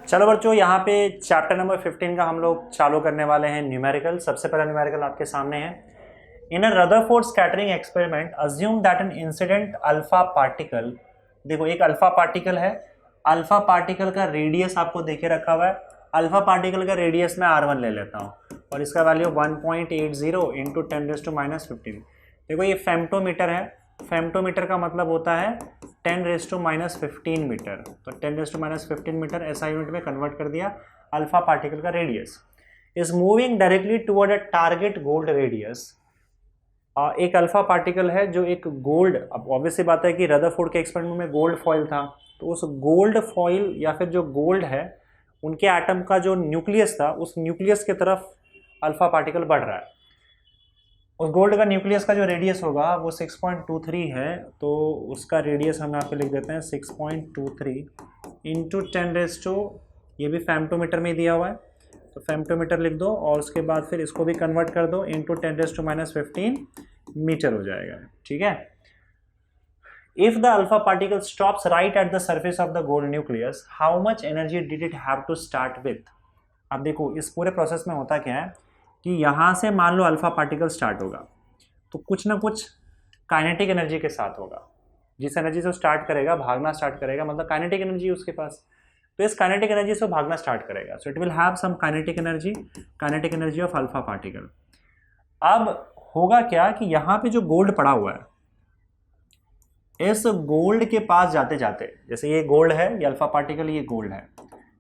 चलो बच्चों, यहाँ पे चैप्टर नंबर 15 का हम लोग चालू करने वाले हैं न्यूमेरिकल। सबसे पहला न्यूमेरिकल आपके सामने है। In a Rutherford scattering experiment assume that an incident alpha particle, देखो एक अल्फा पार्टिकल है, अल्फा पार्टिकल का रेडियस आपको देखे रखा हुआ है। अल्फा पार्टिकल का रेडियस मैं R1 ले लेता हूँ और इसका वैल्यू 1.80 इंटू 10⁻⁻15। देखो ये फेम्टोमीटर है, फेम्टोमीटर का मतलब होता है 10⁻⁻15 मीटर, तो 10⁻⁻15 मीटर ऐसा यूनिट में कन्वर्ट कर दिया। अल्फा पार्टिकल का radius is moving directly toward a target gold radius. एक अल्फा पार्टिकल है जो एक गोल्ड, अब ऑब्वियसली बात है कि रदरफोर्ड के एक्सपेरिमेंट में गोल्ड फॉइल था, तो उस गोल्ड फॉइल या फिर जो गोल्ड है उनके एटम का जो न्यूक्लियस था उस न्यूक्लियस की तरफ अल्फा पार्टिकल बढ़ रहा है। उस गोल्ड का न्यूक्लियस का जो रेडियस होगा वो 6.23 है, तो उसका रेडियस हम यहाँ पे लिख देते हैं 6.23 इंटू 10⁻, ये भी फेम्टोमीटर में दिया हुआ है तो फेम्टोमीटर लिख दो और उसके बाद फिर इसको भी कन्वर्ट कर दो इंटू 10⁻⁻15 मीटर हो जाएगा। ठीक है। If the alpha particle stops right at the surface of the gold nucleus, how much energy did it have to start with. अब देखो इस पूरे प्रोसेस में होता क्या है कि यहाँ से मान लो अल्फा पार्टिकल स्टार्ट होगा तो कुछ ना कुछ काइनेटिक एनर्जी के साथ होगा। जिस एनर्जी से वो स्टार्ट करेगा, भागना स्टार्ट करेगा, मतलब काइनेटिक एनर्जी उसके पास, तो इस काइनेटिक एनर्जी से भागना स्टार्ट करेगा। So it will have some kinetic energy of alpha particle. अब होगा क्या कि यहाँ पे जो गोल्ड पड़ा हुआ है, इस गोल्ड के पास जाते जाते, जैसे ये गोल्ड है, ये अल्फा पार्टिकल, ये गोल्ड है,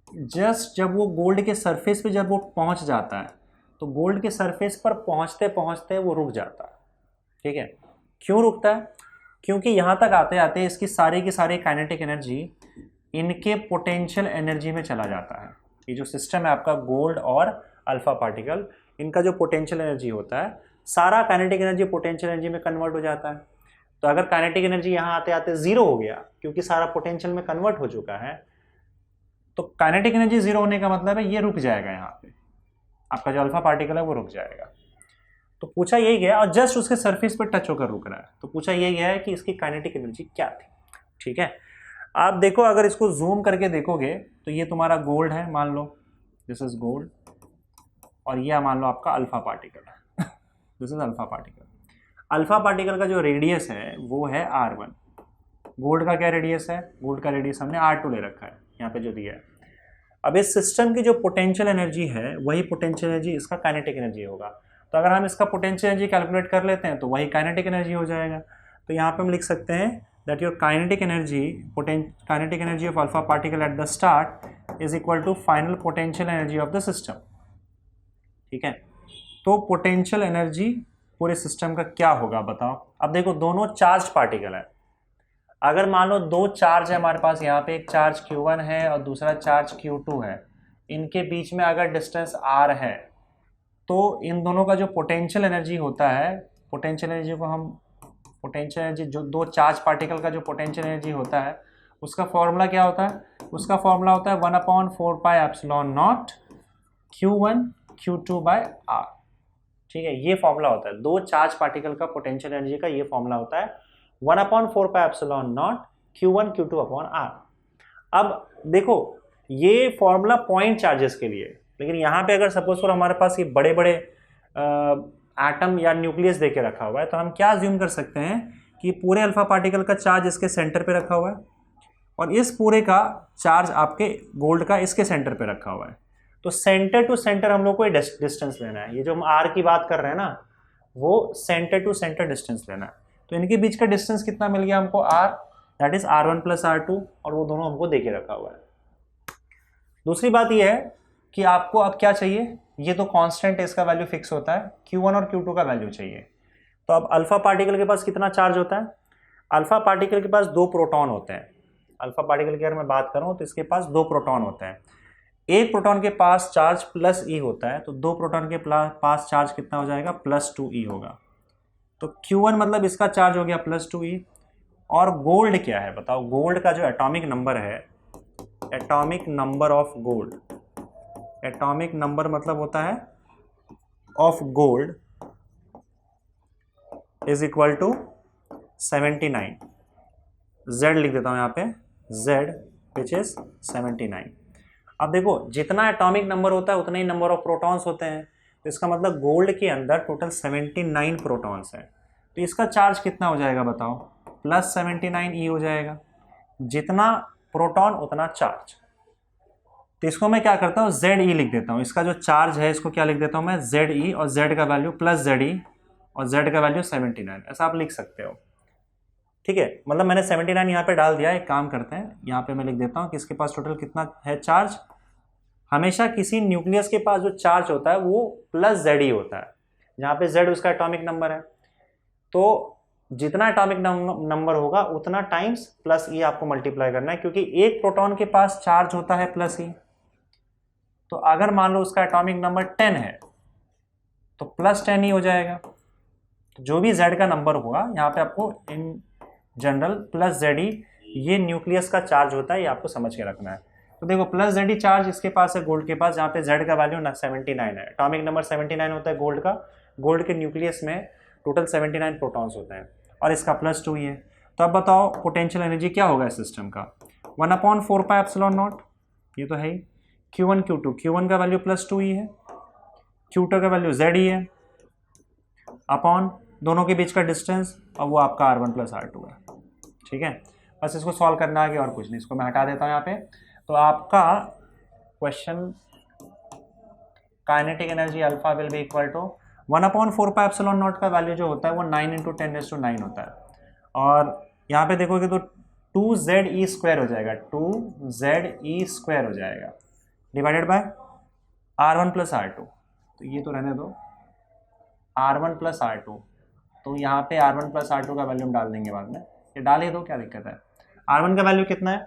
जस्ट जब वो गोल्ड के सरफेस पे जब वो पहुंच जाता है तो गोल्ड के सरफेस पर पहुंचते पहुंचते वो रुक जाता है। ठीक है। क्यों रुकता है? क्योंकि यहाँ तक आते आते इसकी सारी की सारी काइनेटिक एनर्जी इनके पोटेंशियल एनर्जी में चला जाता है। ये जो सिस्टम है आपका गोल्ड और अल्फा पार्टिकल, इनका जो पोटेंशियल एनर्जी होता है सारा काइनेटिक एनर्जी पोटेंशियल एनर्जी में कन्वर्ट हो जाता है। तो अगर काइनेटिक एनर्जी यहाँ आते आते जीरो हो गया क्योंकि सारा पोटेंशियल में कन्वर्ट हो चुका है, तो काइनेटिक एनर्जी जीरो होने का मतलब है ये रुक जाएगा, यहाँ पे आपका जो अल्फा पार्टिकल है वो रुक जाएगा। तो पूछा यही गया, और जस्ट उसके सरफेस पर टच होकर रुक रहा है, तो पूछा यही गया है कि इसकी काइनेटिक एनर्जी क्या थी। ठीक है। आप देखो अगर इसको जूम करके देखोगे तो ये तुम्हारा गोल्ड है, मान लो दिस इज गोल्ड, और ये मान लो आपका अल्फा पार्टिकल है this is alpha particle. Alpha particle का जो रेडियस है वो है R1। गोल्ड का क्या रेडियस है? गोल्ड का रेडियस हमने R2 ले रखा है, यहाँ पे जो दिया है। अब इस सिस्टम की जो पोटेंशियल एनर्जी है वही पोटेंशियल एनर्जी इसका काइनेटिक एनर्जी होगा। तो अगर हम इसका पोटेंशियल एनर्जी कैलकुलेट कर लेते हैं तो वही काइनेटिक एनर्जी हो जाएगा। तो यहाँ पे हम लिख सकते हैं that your kinetic energy of alpha particle at the start is equal to final potential energy of the system. ठीक है। तो पोटेंशियल एनर्जी पूरे सिस्टम का क्या होगा बताओ। अब देखो दोनों चार्ज पार्टिकल है, अगर मान लो दो चार्ज है हमारे पास, यहाँ पे एक चार्ज Q1 है और दूसरा चार्ज Q2 है, इनके बीच में अगर डिस्टेंस R है तो इन दोनों का जो पोटेंशियल एनर्जी होता है, पोटेंशियल एनर्जी को हम पोटेंशियल एनर्जी जो दो चार्ज पार्टिकल का जो पोटेंशियल एनर्जी होता है उसका फॉर्मूला क्या होता है? उसका फॉर्मूला होता है 1/4πε0 Q1 Q2/R। ठीक है, ये फॉर्मूला होता है दो चार्ज पार्टिकल का पोटेंशियल एनर्जी का, ये फॉर्मूला होता है 1/4πε0 Q1 Q2/R। अब देखो ये फॉर्मूला पॉइंट चार्जेस के लिए, लेकिन यहाँ पे अगर सपोज फॉर हमारे पास ये बड़े बड़े एटम या न्यूक्लियस देके रखा हुआ है तो हम क्या अज्यूम कर सकते हैं कि पूरे अल्फा पार्टिकल का चार्ज इसके सेंटर पे रखा हुआ है और इस पूरे का चार्ज आपके गोल्ड का इसके सेंटर पे रखा हुआ है। तो सेंटर टू सेंटर हम लोग को डिस्टेंस लेना है। ये जो हम R की बात कर रहे हैं ना, वो सेंटर टू सेंटर डिस्टेंस लेना है। तो इनके बीच का डिस्टेंस कितना मिल गया हमको? R, that is R1 + R2, और वो दोनों हमको देके रखा हुआ है। दूसरी बात ये है कि आपको अब क्या चाहिए, ये तो कांस्टेंट है, इसका वैल्यू फिक्स होता है, Q1 और Q2 का वैल्यू चाहिए। तो अब अल्फा पार्टिकल के पास कितना चार्ज होता है? अल्फा पार्टिकल के पास 2 प्रोटॉन होते हैं। अल्फा पार्टिकल की अगर मैं बात करूं तो इसके पास 2 प्रोटॉन होते हैं। एक प्रोटॉन के पास चार्ज +E होता है, तो 2 प्रोटॉन के पास चार्ज कितना हो जाएगा? +2E होगा। तो Q1 मतलब इसका चार्ज हो गया +2E। और गोल्ड क्या है बताओ? गोल्ड का जो एटॉमिक नंबर है, atomic number of gold, atomic number मतलब होता है of gold is equal to 79। Z लिख देता हूं यहाँ पे, Z विच इज 79। अब देखो जितना एटॉमिक नंबर होता है उतना ही नंबर ऑफ प्रोटॉन्स होते हैं, तो इसका मतलब गोल्ड के अंदर टोटल 79 प्रोटॉन्स हैं। तो इसका चार्ज कितना हो जाएगा बताओ, प्लस 79 ई हो जाएगा। जितना प्रोटॉन उतना चार्ज। तो इसको मैं क्या करता हूँ, जेड ई लिख देता हूँ। इसका जो चार्ज है इसको क्या लिख देता हूँ मैं, जेड ई, और जेड का वैल्यू प्लस जेड ई, और जेड का वैल्यू 79, ऐसा आप लिख सकते हो। ठीक है, मतलब मैंने 79 यहाँ पे डाल दिया। एक काम करते हैं, यहाँ पे मैं लिख देता हूँ कि इसके पास टोटल कितना है चार्ज। हमेशा किसी न्यूक्लियस के पास जो चार्ज होता है वो प्लस जेड ई होता है, जहाँ पे जेड उसका एटॉमिक नंबर है। तो जितना एटॉमिक नंबर होगा उतना टाइम्स प्लस ई आपको मल्टीप्लाई करना है, क्योंकि एक प्रोटॉन के पास चार्ज होता है प्लस ई। तो अगर मान लो उसका एटॉमिक नंबर 10 है तो प्लस 10 ही हो जाएगा। तो जो भी जेड का नंबर होगा यहाँ पे आपको इन जनरल प्लस जेड ई, ये न्यूक्लियस का चार्ज होता है, ये आपको समझ के रखना है। तो देखो प्लस जेड ई चार्ज इसके पास है गोल्ड के पास, जहाँ पे जेड का वैल्यू 79 है, एटॉमिक नंबर 79 होता है गोल्ड का। गोल्ड के न्यूक्लियस में टोटल 79 प्रोटॉन्स होते हैं, और इसका प्लस 2 ही है। तो अब बताओ पोटेंशियल एनर्जी क्या होगा इस सिस्टम का, 1/4πε0, ये तो है ही। Q1 Q2, Q1 का वैल्यू प्लस 2 ही है, Q2 का वैल्यू जेड ही है, अपॉन दोनों के बीच का डिस्टेंस, और वो आपका R1 + R2 है। ठीक है, बस इसको सॉल्व करना है कि और कुछ नहीं। इसको मैं हटा देता हूँ यहाँ पे। तो आपका question, kinetic energy alpha will be equal to 1/4πε0 का वैल्यू जो होता है वो 9 × 10⁻⁹ होता है। और यहाँ पे देखोगे तो 2ze² हो जाएगा, 2ze² हो जाएगा, डिवाइडेड बाय R1 + R2। तो ये तो रहने दो, R1 + R2। तो यहाँ पे R1 + R2 का वैल्यू हम डाल देंगे बाद में, ये डाल ही दो, क्या दिक्कत है। R1 का वैल्यू कितना है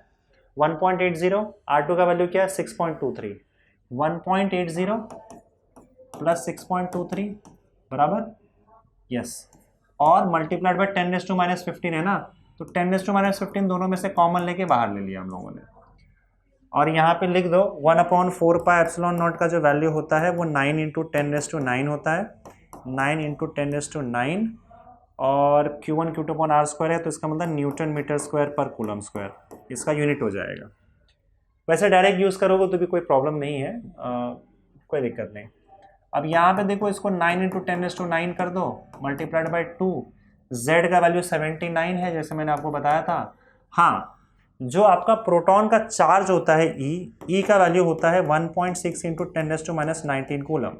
1.80, R2 का वैल्यू क्या है 6.23, 1.80 + 6.23 बराबर यस, और मल्टीप्लाइड बाय 10⁻⁻15 है ना। तो 10⁻⁻15 दोनों में से कॉमन लेके बाहर ले लिया हम लोगों ने, और यहाँ पे लिख दो 1/4πε0 का जो वैल्यू होता है वो 9 × 10⁹ होता है, 9 × 10⁹, और Q1 Q2/R² है, तो इसका मतलब Nm²/कूलम², इसका यूनिट हो जाएगा। वैसे डायरेक्ट यूज़ करोगे तो भी कोई प्रॉब्लम नहीं है, कोई दिक्कत नहीं। अब यहाँ पे देखो, इसको 9 × 10⁹ कर दो, मल्टीप्लाइड बाय 2, Z का वैल्यू 79 है जैसे मैंने आपको बताया था। हाँ, जो आपका प्रोटॉन का चार्ज होता है E का वैल्यू होता है 1.6 × 10⁻⁹ कूलम।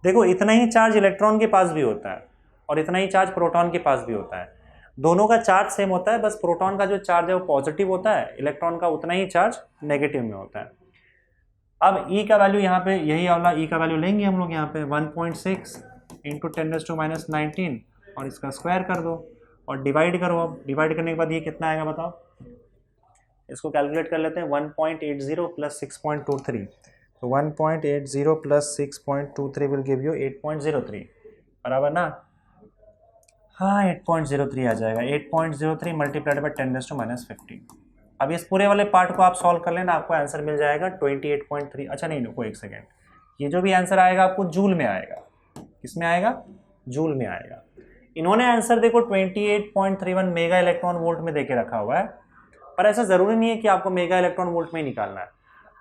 देखो इतना ही चार्ज इलेक्ट्रॉन के पास भी होता है, और इतना ही चार्ज प्रोटॉन के पास भी होता है। दोनों का चार्ज सेम होता है, बस प्रोटॉन का जो चार्ज है वो पॉजिटिव होता है, इलेक्ट्रॉन का उतना ही चार्ज नेगेटिव में होता है। अब E का वैल्यू यहाँ पे, यही वाला E का वैल्यू लेंगे हम लोग यहाँ पे 1.6 × 10⁻⁹, और इसका स्क्वायर कर दो और डिवाइड करो। अब डिवाइड करने के बाद ये कितना आएगा बताओ, इसको कैलकुलेट कर लेते हैं। 1.80 + 6.23, तो 1.80 + 6.23 विल गिव यू 8.03, बराबर ना। हाँ 8.03 आ जाएगा, 8.03 मल्टीप्लाइड बाय 10⁻⁻15। अब इस पूरे वाले पार्ट को आप सॉल्व कर लेना, आपको आंसर मिल जाएगा 28.3। अच्छा नहीं, रुको एक सेकेंड, ये जो भी आंसर आएगा आपको जूल में आएगा। किस में आएगा, जूल में आएगा। इन्होंने आंसर देखो 28.31 मेगा इलेक्ट्रॉन वोल्ट में देके रखा हुआ है, पर ऐसा ज़रूरी नहीं है कि आपको मेगा इलेक्ट्रॉन वोल्ट में ही निकालना है।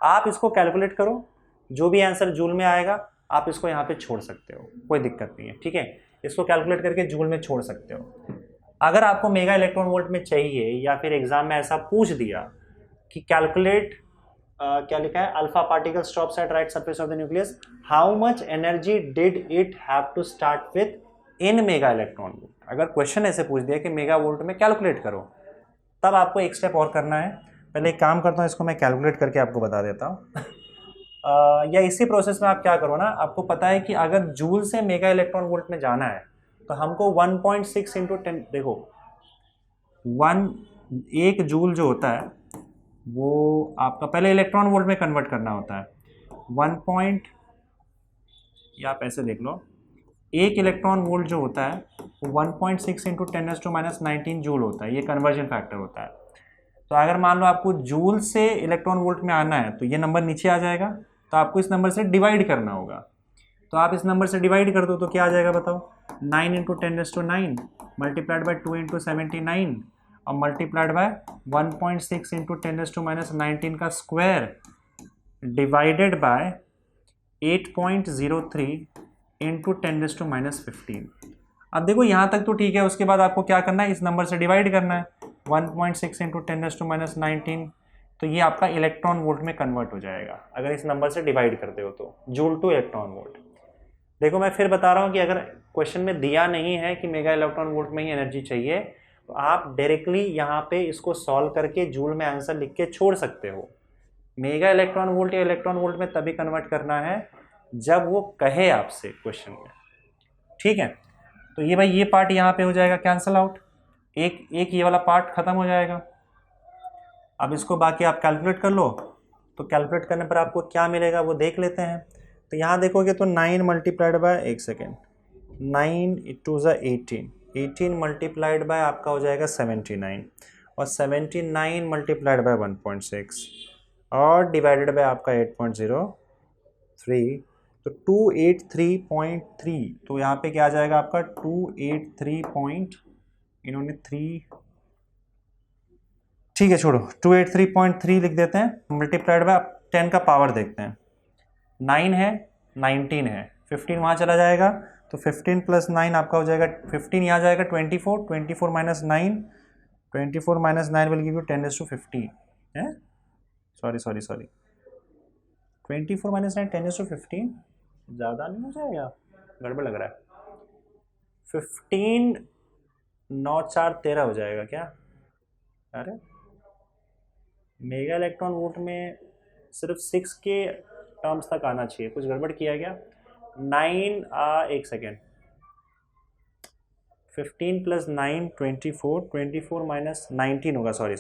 आप इसको कैलकुलेट करो, जो भी आंसर जूल में आएगा आप इसको यहाँ पे छोड़ सकते हो, कोई दिक्कत नहीं है। ठीक है, इसको कैलकुलेट करके जूल में छोड़ सकते हो। अगर आपको मेगा इलेक्ट्रॉन वोल्ट में चाहिए, या फिर एग्जाम में ऐसा पूछ दिया कि कैलकुलेट, क्या लिखा है, alpha particle stops at right surface of the nucleus, how much energy did it have to start with in mega electron volt. अगर क्वेश्चन ऐसे पूछ दिया कि मेगा वोल्ट में कैलकुलेट करो, तब आपको एक स्टेप और करना है। पहले एक काम करता हूँ, इसको मैं कैलकुलेट करके आपको बता देता हूँ। या इसी प्रोसेस में आप क्या करो ना, आपको पता है कि अगर जूल से मेगा इलेक्ट्रॉन वोल्ट में जाना है तो हमको 1.6 × 10, देखो 1 जूल जो होता है वो आपका पहले इलेक्ट्रॉन वोल्ट में कन्वर्ट करना होता है। 1 या आप ऐसे देख लो, 1 इलेक्ट्रॉन वोल्ट जो होता है वो 1.6 × 10⁻⁹ जूल होता है, ये कन्वर्जन फैक्टर होता है। तो अगर मान लो आपको जूल से इलेक्ट्रॉन वोल्ट में आना है तो ये नंबर नीचे आ जाएगा, तो आपको इस नंबर से डिवाइड करना होगा। तो आप इस नंबर से डिवाइड कर दो तो क्या आ जाएगा बताओ, 9 × 10⁻⁹ मल्टीप्लाइड बाय 2 × 79 और मल्टीप्लाइड बाय 1.6 × 10⁻⁹ का स्क्वायर डिवाइडेड बाय 8.03 इंटू 10⁻⁻15। अब देखो यहाँ तक तो ठीक है, उसके बाद आपको क्या करना है, इस नंबर से डिवाइड करना है 1.6 इंटू 10⁻19, तो ये आपका इलेक्ट्रॉन वोल्ट में कन्वर्ट हो जाएगा अगर इस नंबर से डिवाइड करते हो तो, जूल टू इलेक्ट्रॉन वोल्ट। देखो मैं फिर बता रहा हूँ कि अगर क्वेश्चन में दिया नहीं है कि मेगा इलेक्ट्रॉन वोल्ट में ही एनर्जी चाहिए, तो आप डायरेक्टली यहाँ पे इसको सॉल्व करके जूल में आंसर लिख के छोड़ सकते हो। मेगा इलेक्ट्रॉन वोल्ट या इलेक्ट्रॉन वोल्ट में तभी कन्वर्ट करना है जब वो कहे आपसे क्वेश्चन में, ठीक है। तो ये भाई ये पार्ट यहाँ पे हो जाएगा कैंसल आउट, एक ये वाला पार्ट खत्म हो जाएगा। अब इसको बाकी आप कैलकुलेट कर लो, तो कैलकुलेट करने पर आपको क्या मिलेगा वो देख लेते हैं। तो यहाँ देखोगे तो 9 मल्टीप्लाइड बाय, एक सेकेंड, 9 टू ज़ा 18, 18 मल्टीप्लाइड बाय आपका हो जाएगा 79, और 79 मल्टीप्लाइड बाय 1.6 और डिवाइडेड बाय आपका 8.03, तो 283.3, तो यहाँ पे क्या आ जाएगा आपका 283 पॉइंट, इन्होंने 3, ठीक है छोड़ो, 283.3 लिख देते हैं, मल्टीप्लाइड बाय 10 का पावर देखते हैं, 9 है 19 है, 15 वहाँ चला जाएगा, तो 15 प्लस 9 आपका हो जाएगा 15, यहाँ जाएगा 24, 24 minus 9, 24 minus 9 will give you 10⁻15 है, सॉरी 24 माइनस 9 10⁻15 ज़्यादा नहीं हो जाएगा, गड़बड़ लग रहा है, 15 9 4 13 हो जाएगा क्या? अरे मेगा इलेक्ट्रॉन वोल्ट में सिर्फ 6 के टर्म्स तक आना चाहिए, कुछ गड़बड़ किया गया। 9 एक सेकेंड, 15 प्लस 9 24, 24 माइनस 19 होगा, सॉरी,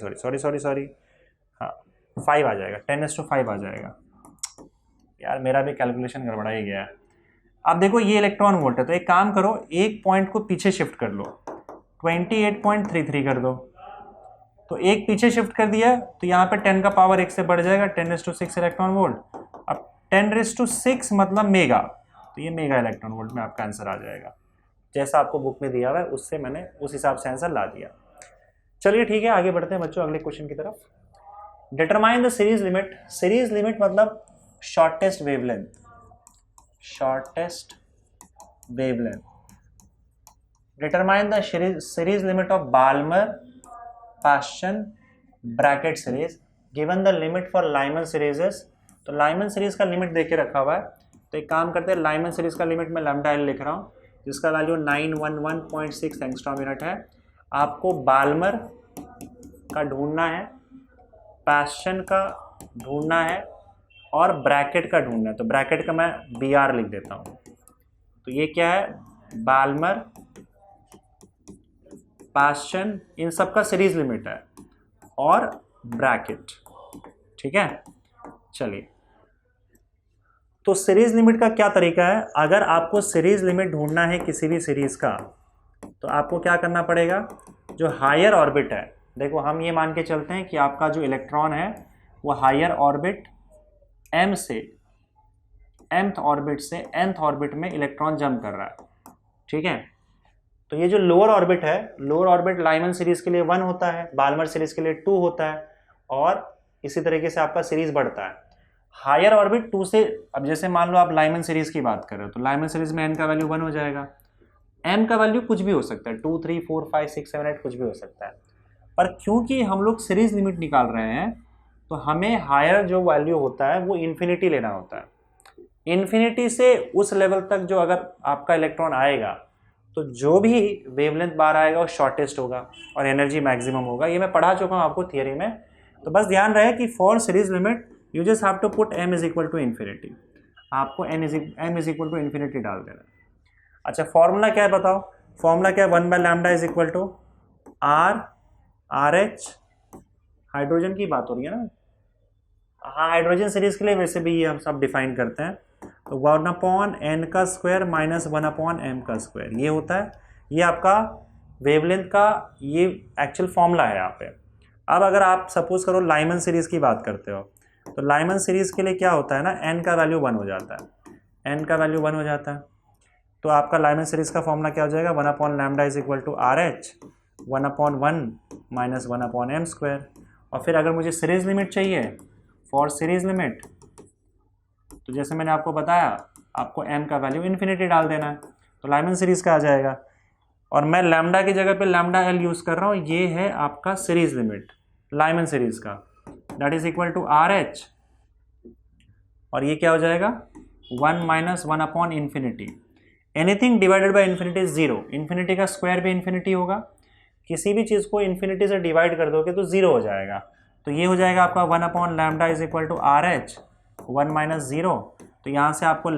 हाँ 5 आ जाएगा, 10⁻5 आ जाएगा। यार मेरा भी कैलकुलेशन गड़बड़ा ही गया है। अब देखो ये इलेक्ट्रॉन वोल्ट है, तो एक काम करो, एक पॉइंट को पीछे शिफ्ट कर लो, 28.33 कर दो, तो एक पीछे शिफ्ट कर दिया, तो यहाँ पे 10 का पावर 1 से बढ़ जाएगा, 10⁻6 इलेक्ट्रॉन वोल्ट। अब 10�6 मतलब मेगा, तो ये मेगा इलेक्ट्रॉन वोल्ट में आपका आंसर आ जाएगा, जैसा आपको बुक में दिया हुआ है उससे मैंने उस हिसाब से आंसर ला दिया। चलिए ठीक है, आगे बढ़ते हैं बच्चों अगले क्वेश्चन की तरफ। Determine the series limit, series limit मतलब shortest wavelength, determine the series limit of Balmer Paschen bracket series given the limit for Lyman series. तो लाइमन सीरीज का लिमिट देके रखा हुआ है, तो एक काम करते हैं, लाइमन सीरीज का लिमिट मैं लैम्डा एल लिख रहा हूँ, जिसका वैल्यू 911.6 एंगस्ट्रॉम यूनिट है। आपको बाल्मर का ढूंढना है, पास्चन का ढूंढना है, और ब्रैकेट का ढूंढना है। तो ब्रैकेट का मैं BR लिख देता हूँ। तो ये क्या है, बाल्मर, पास्चन, इन सब का सीरीज लिमिट है, और ब्रैकेट, ठीक है। चलिए, तो सीरीज लिमिट का क्या तरीका है, अगर आपको सीरीज लिमिट ढूंढना है किसी भी सीरीज का, तो आपको क्या करना पड़ेगा, जो हायर ऑर्बिट है, देखो हम ये मान के चलते हैं कि आपका जो इलेक्ट्रॉन है वो हायर ऑर्बिट m से mth ऑर्बिट से nth ऑर्बिट में इलेक्ट्रॉन जंप कर रहा है, ठीक है। तो ये जो लोअर ऑर्बिट है, लोअर ऑर्बिट लाइमन सीरीज के लिए 1 होता है, बाल्मर सीरीज के लिए 2 होता है, और इसी तरीके से आपका सीरीज बढ़ता है। हायर ऑर्बिट 2 से, अब जैसे मान लो आप लाइमन सीरीज की बात कर रहे हो, तो लाइमन सीरीज में n का वैल्यू 1 हो जाएगा, m का वैल्यू कुछ भी हो सकता है, 2 3 4 5 6 7 8 कुछ भी हो सकता है, पर क्योंकि हम लोग सीरीज लिमिट निकाल रहे हैं, तो हमें हायर जो वैल्यू होता है वो इन्फिनिटी लेना होता है। इन्फिनिटी से उस लेवल तक जो अगर आपका इलेक्ट्रॉन आएगा, तो जो भी वेवलेंथ बार आएगा वो शॉर्टेस्ट होगा और एनर्जी मैक्सिमम होगा। ये मैं पढ़ा चुका हूँ आपको थियरी में, तो बस ध्यान रहे कि for series limit you just have to put m is equal to infinity, आपको m is equal to infinity डाल देना। अच्छा, फॉर्मूला क्या है बताओ, फॉर्मूला क्या है, 1/λ is equal to RH, hydrogen की बात हो रही है ना, हाँ हाइड्रोजन सीरीज के लिए वैसे भी ये हम सब डिफाइन करते हैं, तो 1/n का स्क्वायर माइनस 1/m का स्क्वायर, ये होता है, ये आपका वेवलेंथ का ये एक्चुअल फॉर्मूला है यहाँ पे। अब अगर आप सपोज करो लाइमन सीरीज की बात करते हो, तो लाइमन सीरीज के लिए क्या होता है ना, n का वैल्यू 1 हो जाता है, n का वैल्यू 1 हो जाता है, तो आपका लाइमन सीरीज का फॉर्मूला क्या हो जाएगा, 1/λ is equal to RH 1/1 minus 1/m square. और फिर अगर मुझे सीरीज लिमिट चाहिए, फॉर सीरीज लिमिट तो जैसे मैंने आपको बताया, आपको m का वैल्यू इन्फिनिटी डाल देना है, तो लाइमन सीरीज का आ जाएगा। और मैं लैम्डा की जगह पे लैम्डा एल यूज कर रहा हूँ, ये है आपका सीरीज लिमिट लाइमन सीरीज का, that is equal to R H, और ये क्या हो जाएगा 1 minus 1 upon infinity. Anything divided by infinity is zero, infinity का स्क्वायर भी इन्फिनिटी होगा, किसी भी चीज़ को इन्फिनिटी से डिवाइड कर दोगे तो जीरो हो जाएगा, तो ये हो जाएगा आपका 1 upon lambda is equal to R H 1 minus zero, तो यहाँ से आपको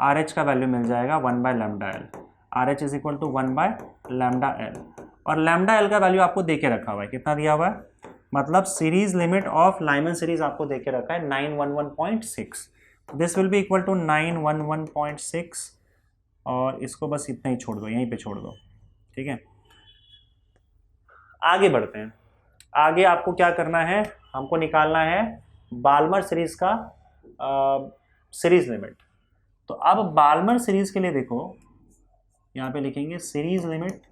आर एच का वैल्यू मिल जाएगा 1 by lambda L, R H is equal to 1 by lambda L. और लैम्डा एल का वैल्यू आपको दे के रखा हुआ है, कितना दिया हुआ है, मतलब series limit of Lyman series आपको दे के रखा है 911.6, this will be equal to 911.6, और इसको बस इतना ही छोड़ दो, यहीं पे छोड़ दो, ठीक है। आगे बढ़ते हैं, आगे आपको क्या करना है, हमको निकालना है बाल्मर सीरीज का सीरीज लिमिट। तो अब बाल्मर सीरीज के लिए देखो, यहां पे लिखेंगे series limit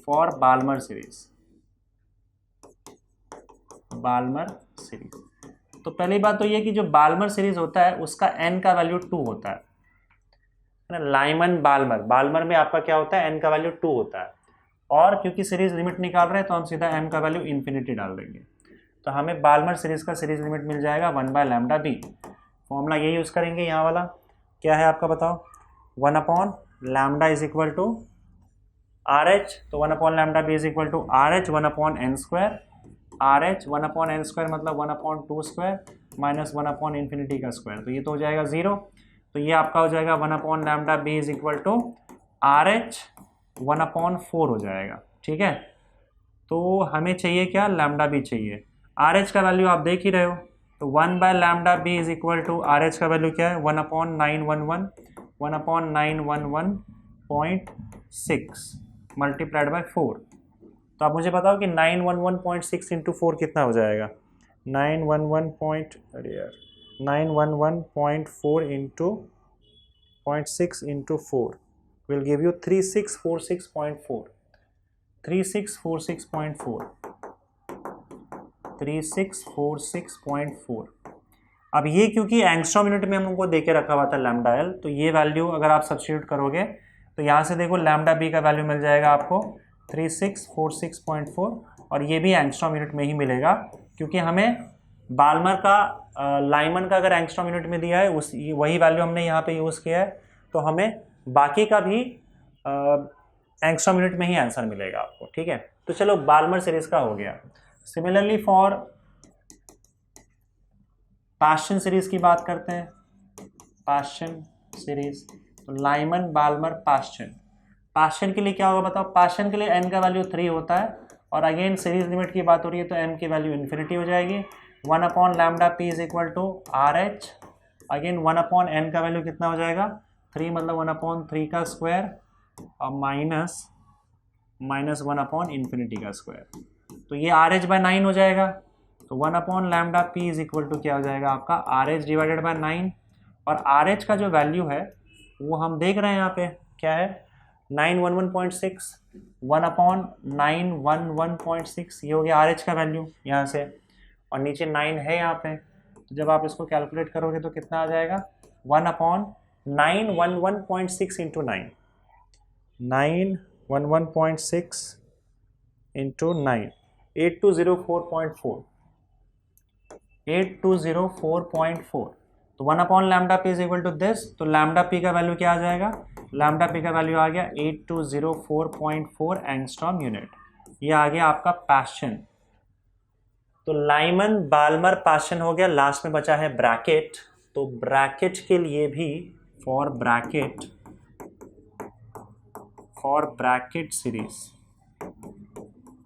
for Balmer series, Balmer series. तो पहली बात तो ये कि जो बाल्मर सीरीज होता है उसका n का वैल्यू 2 होता है ना, लाइमन बाल्मर, बाल्मर में आपका क्या होता है n का वैल्यू 2 होता है, और क्योंकि सीरीज लिमिट निकाल रहे हैं तो हम सीधा m का वैल्यू इन्फिनिटी डाल देंगे, तो हमें बाल्मर सीरीज का सीरीज लिमिट मिल जाएगा 1 बाय लैम्डा बी। फॉर्मूला ये यूज करेंगे, यहाँ वाला क्या है आपका बताओ, 1 upon lambda is equal to R H, तो 1 upon lambda B is equal to R H 1 upon N square, R H 1 upon N square मतलब 1 upon 2 square minus 1 upon infinity का स्क्वायर, तो ये तो हो जाएगा 0, तो ये आपका हो जाएगा 1 upon lambda B is equal to R H 1 upon 4 हो जाएगा, ठीक है। तो हमें चाहिए क्या, लैम्डा बी चाहिए, आर एच का वैल्यू आप देख ही रहे हो, तो 1 by lambda B is equal to R H का वैल्यू क्या है 1 अपॉन 911, 1 अपॉन 911.6 मल्टीप्लाइड बाय 4। तो आप मुझे बताओ कि 911.6 इंटू 4 कितना हो जाएगा, 911.4 into 0.6 into 4 will give you 3646.4, 3646.4, 3646.4। अब ये क्योंकि एंगस्ट्रॉम यूनिट में हमको दे के रखा हुआ था लैम्डा एल, तो ये वैल्यू अगर आप सब्स्टिट्यूट करोगे तो यहाँ से देखो लैम्डा बी का वैल्यू मिल जाएगा आपको 3646.4, और ये भी एंगस्ट्रॉम यूनिट में ही मिलेगा, क्योंकि हमें बाल्मर का लाइमन का अगर एंगस्ट्रॉम यूनिट में दिया है उस वही वैल्यू हमने यहाँ पे यूज़ किया है, तो हमें बाकी का भी एंगस्ट्रॉम यूनिट में ही आंसर मिलेगा आपको, ठीक है। तो चलो बाल्मर सीरीज का हो गया। सिमिलरली फॉर पाश्चन सीरीज की बात करते हैं, पाश्चन सीरीज, तो लाइमन बाल्मर पाश्चन, पाश्चन के लिए क्या होगा बताओ, पाश्चन के लिए n का वैल्यू 3 होता है, और अगेन सीरीज लिमिट की बात हो रही है तो m की वैल्यू इन्फिनिटी हो जाएगी, 1 upon lambda p is equal to R H, again 1 upon n का वैल्यू कितना हो जाएगा 3, मतलब 1 अपॉन 3 का स्क्वायर और माइनस 1 अपॉन इन्फिनिटी का स्क्वायर, तो ये आर एच बाय 9 हो जाएगा, तो 1 upon lambda p is equal to क्या हो जाएगा आपका आर एच डिवाइडेड बाय 9, और आर एच का जो वैल्यू है वो हम देख रहे हैं यहाँ पे क्या है 911.6, 1 अपॉन 911.6, ये हो गया आर एच का वैल्यू यहाँ से, और नीचे 9 है यहाँ पे, तो जब आप इसको कैलकुलेट करोगे तो कितना आ जाएगा 1 अपॉन 911.6 इंटू 9, 911.6 इंटू 9, 8204.4, 8204.4, तो 1 upon lambda P is equal to this, तो लैम्डा पी का वैल्यू क्या आ जाएगा, लैम्डा पी का वैल्यू आ गया 8204.4 एंगस्ट्रॉम यूनिट, ये आ गया आपका पाश्चन। तो लाइमन बाल्मर पाश्चन हो गया, लास्ट में बचा है ब्रैकेट, तो ब्रैकेट के लिए भी फॉर ब्रैकेट सीरीज,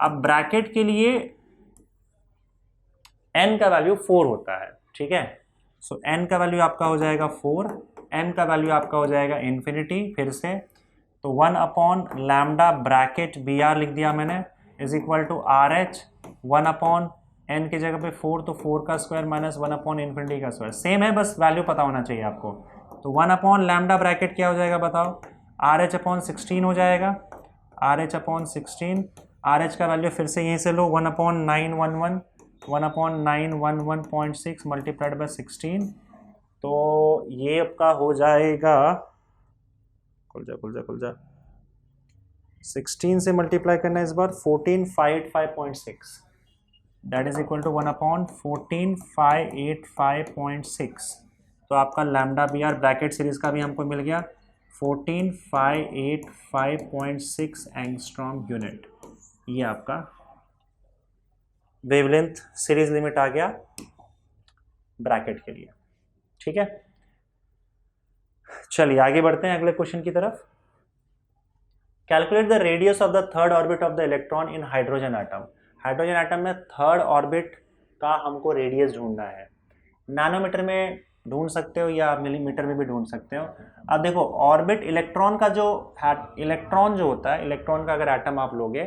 अब ब्रैकेट के लिए n का वैल्यू 4 होता है, ठीक है, सो n का वैल्यू आपका हो जाएगा 4, m का वैल्यू आपका हो जाएगा इन्फिनिटी, फिर से तो 1 upon lambda bracket B R लिख दिया मैंने is equal to R H 1 upon n की जगह पे 4, तो 4 का स्क्वायर माइनस 1 अपॉन इन्फिनिटी का स्क्वायर, सेम है बस वैल्यू पता होना चाहिए आपको, तो 1 अपॉन लैम्डा ब्रैकेट क्या हो जाएगा बताओ, आर एच अपॉन 16 हो जाएगा, R H upon 16, are H का वैल्यू फिर से यहीं से लो 1 अपॉन 911 1/911.6 मल्टीप्लाइड बाय 16, तो ये आपका हो जाएगा, खुल जा 16 से मल्टीप्लाई करना इस बार 14585.6, दैट इज इक्वल टू 1/14585.6। तो आपका lambda B R bracket series का भी हमको मिल गया 14585.6 एंगस्ट्रॉम यूनिट। ये आपका वेवलेंथ सीरीज लिमिट आ गया ब्रैकेट के लिए। ठीक है, चलिए आगे बढ़ते हैं अगले क्वेश्चन की तरफ। Calculate the radius of the third orbit of the electron in hydrogen atom. Hydrogen atom में थर्ड ऑर्बिट का हमको रेडियस ढूंढना है। नैनोमीटर में ढूंढ सकते हो या मिलीमीटर में भी ढूंढ सकते हो। अब देखो ऑर्बिट इलेक्ट्रॉन का जो इलेक्ट्रॉन जो होता है, इलेक्ट्रॉन का अगर एटम आप लोगे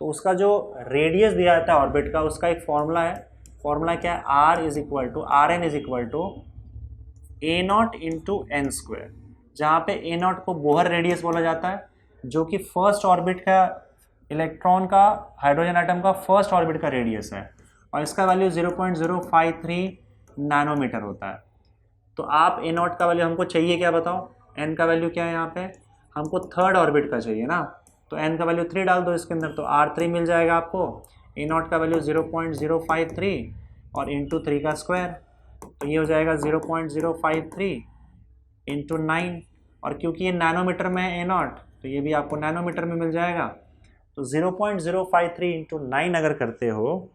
तो उसका जो रेडियस दिया जाता है ऑर्बिट का, उसका एक फॉर्मूला है। फॉर्मूला क्या है? R is equal to A not into N square, जहाँ पे ए नॉट को बोहर रेडियस बोला जाता है, जो कि फर्स्ट ऑर्बिट का इलेक्ट्रॉन का हाइड्रोजन एटम का फर्स्ट ऑर्बिट का रेडियस है, और इसका वैल्यू 0.053 नैनोमीटर होता है। तो आप ए नॉट का वैल्यू हमको चाहिए क्या बताओ? एन का वैल्यू क्या है यहाँ पे? हमको थर्ड ऑर्बिट का चाहिए ना, तो एन का वैल्यू 3 डाल दो इसके अंदर, तो R3 मिल जाएगा आपको। ए नॉट का वैल्यू 0.053 और इंटू 3 का स्क्वायर, तो ये हो जाएगा 0.053 इंटू 9, और क्योंकि ये नैनोमीटर में है ए नॉट, तो ये भी आपको नैनोमीटर में मिल जाएगा। तो 0.053 इंटू 9 अगर करते हो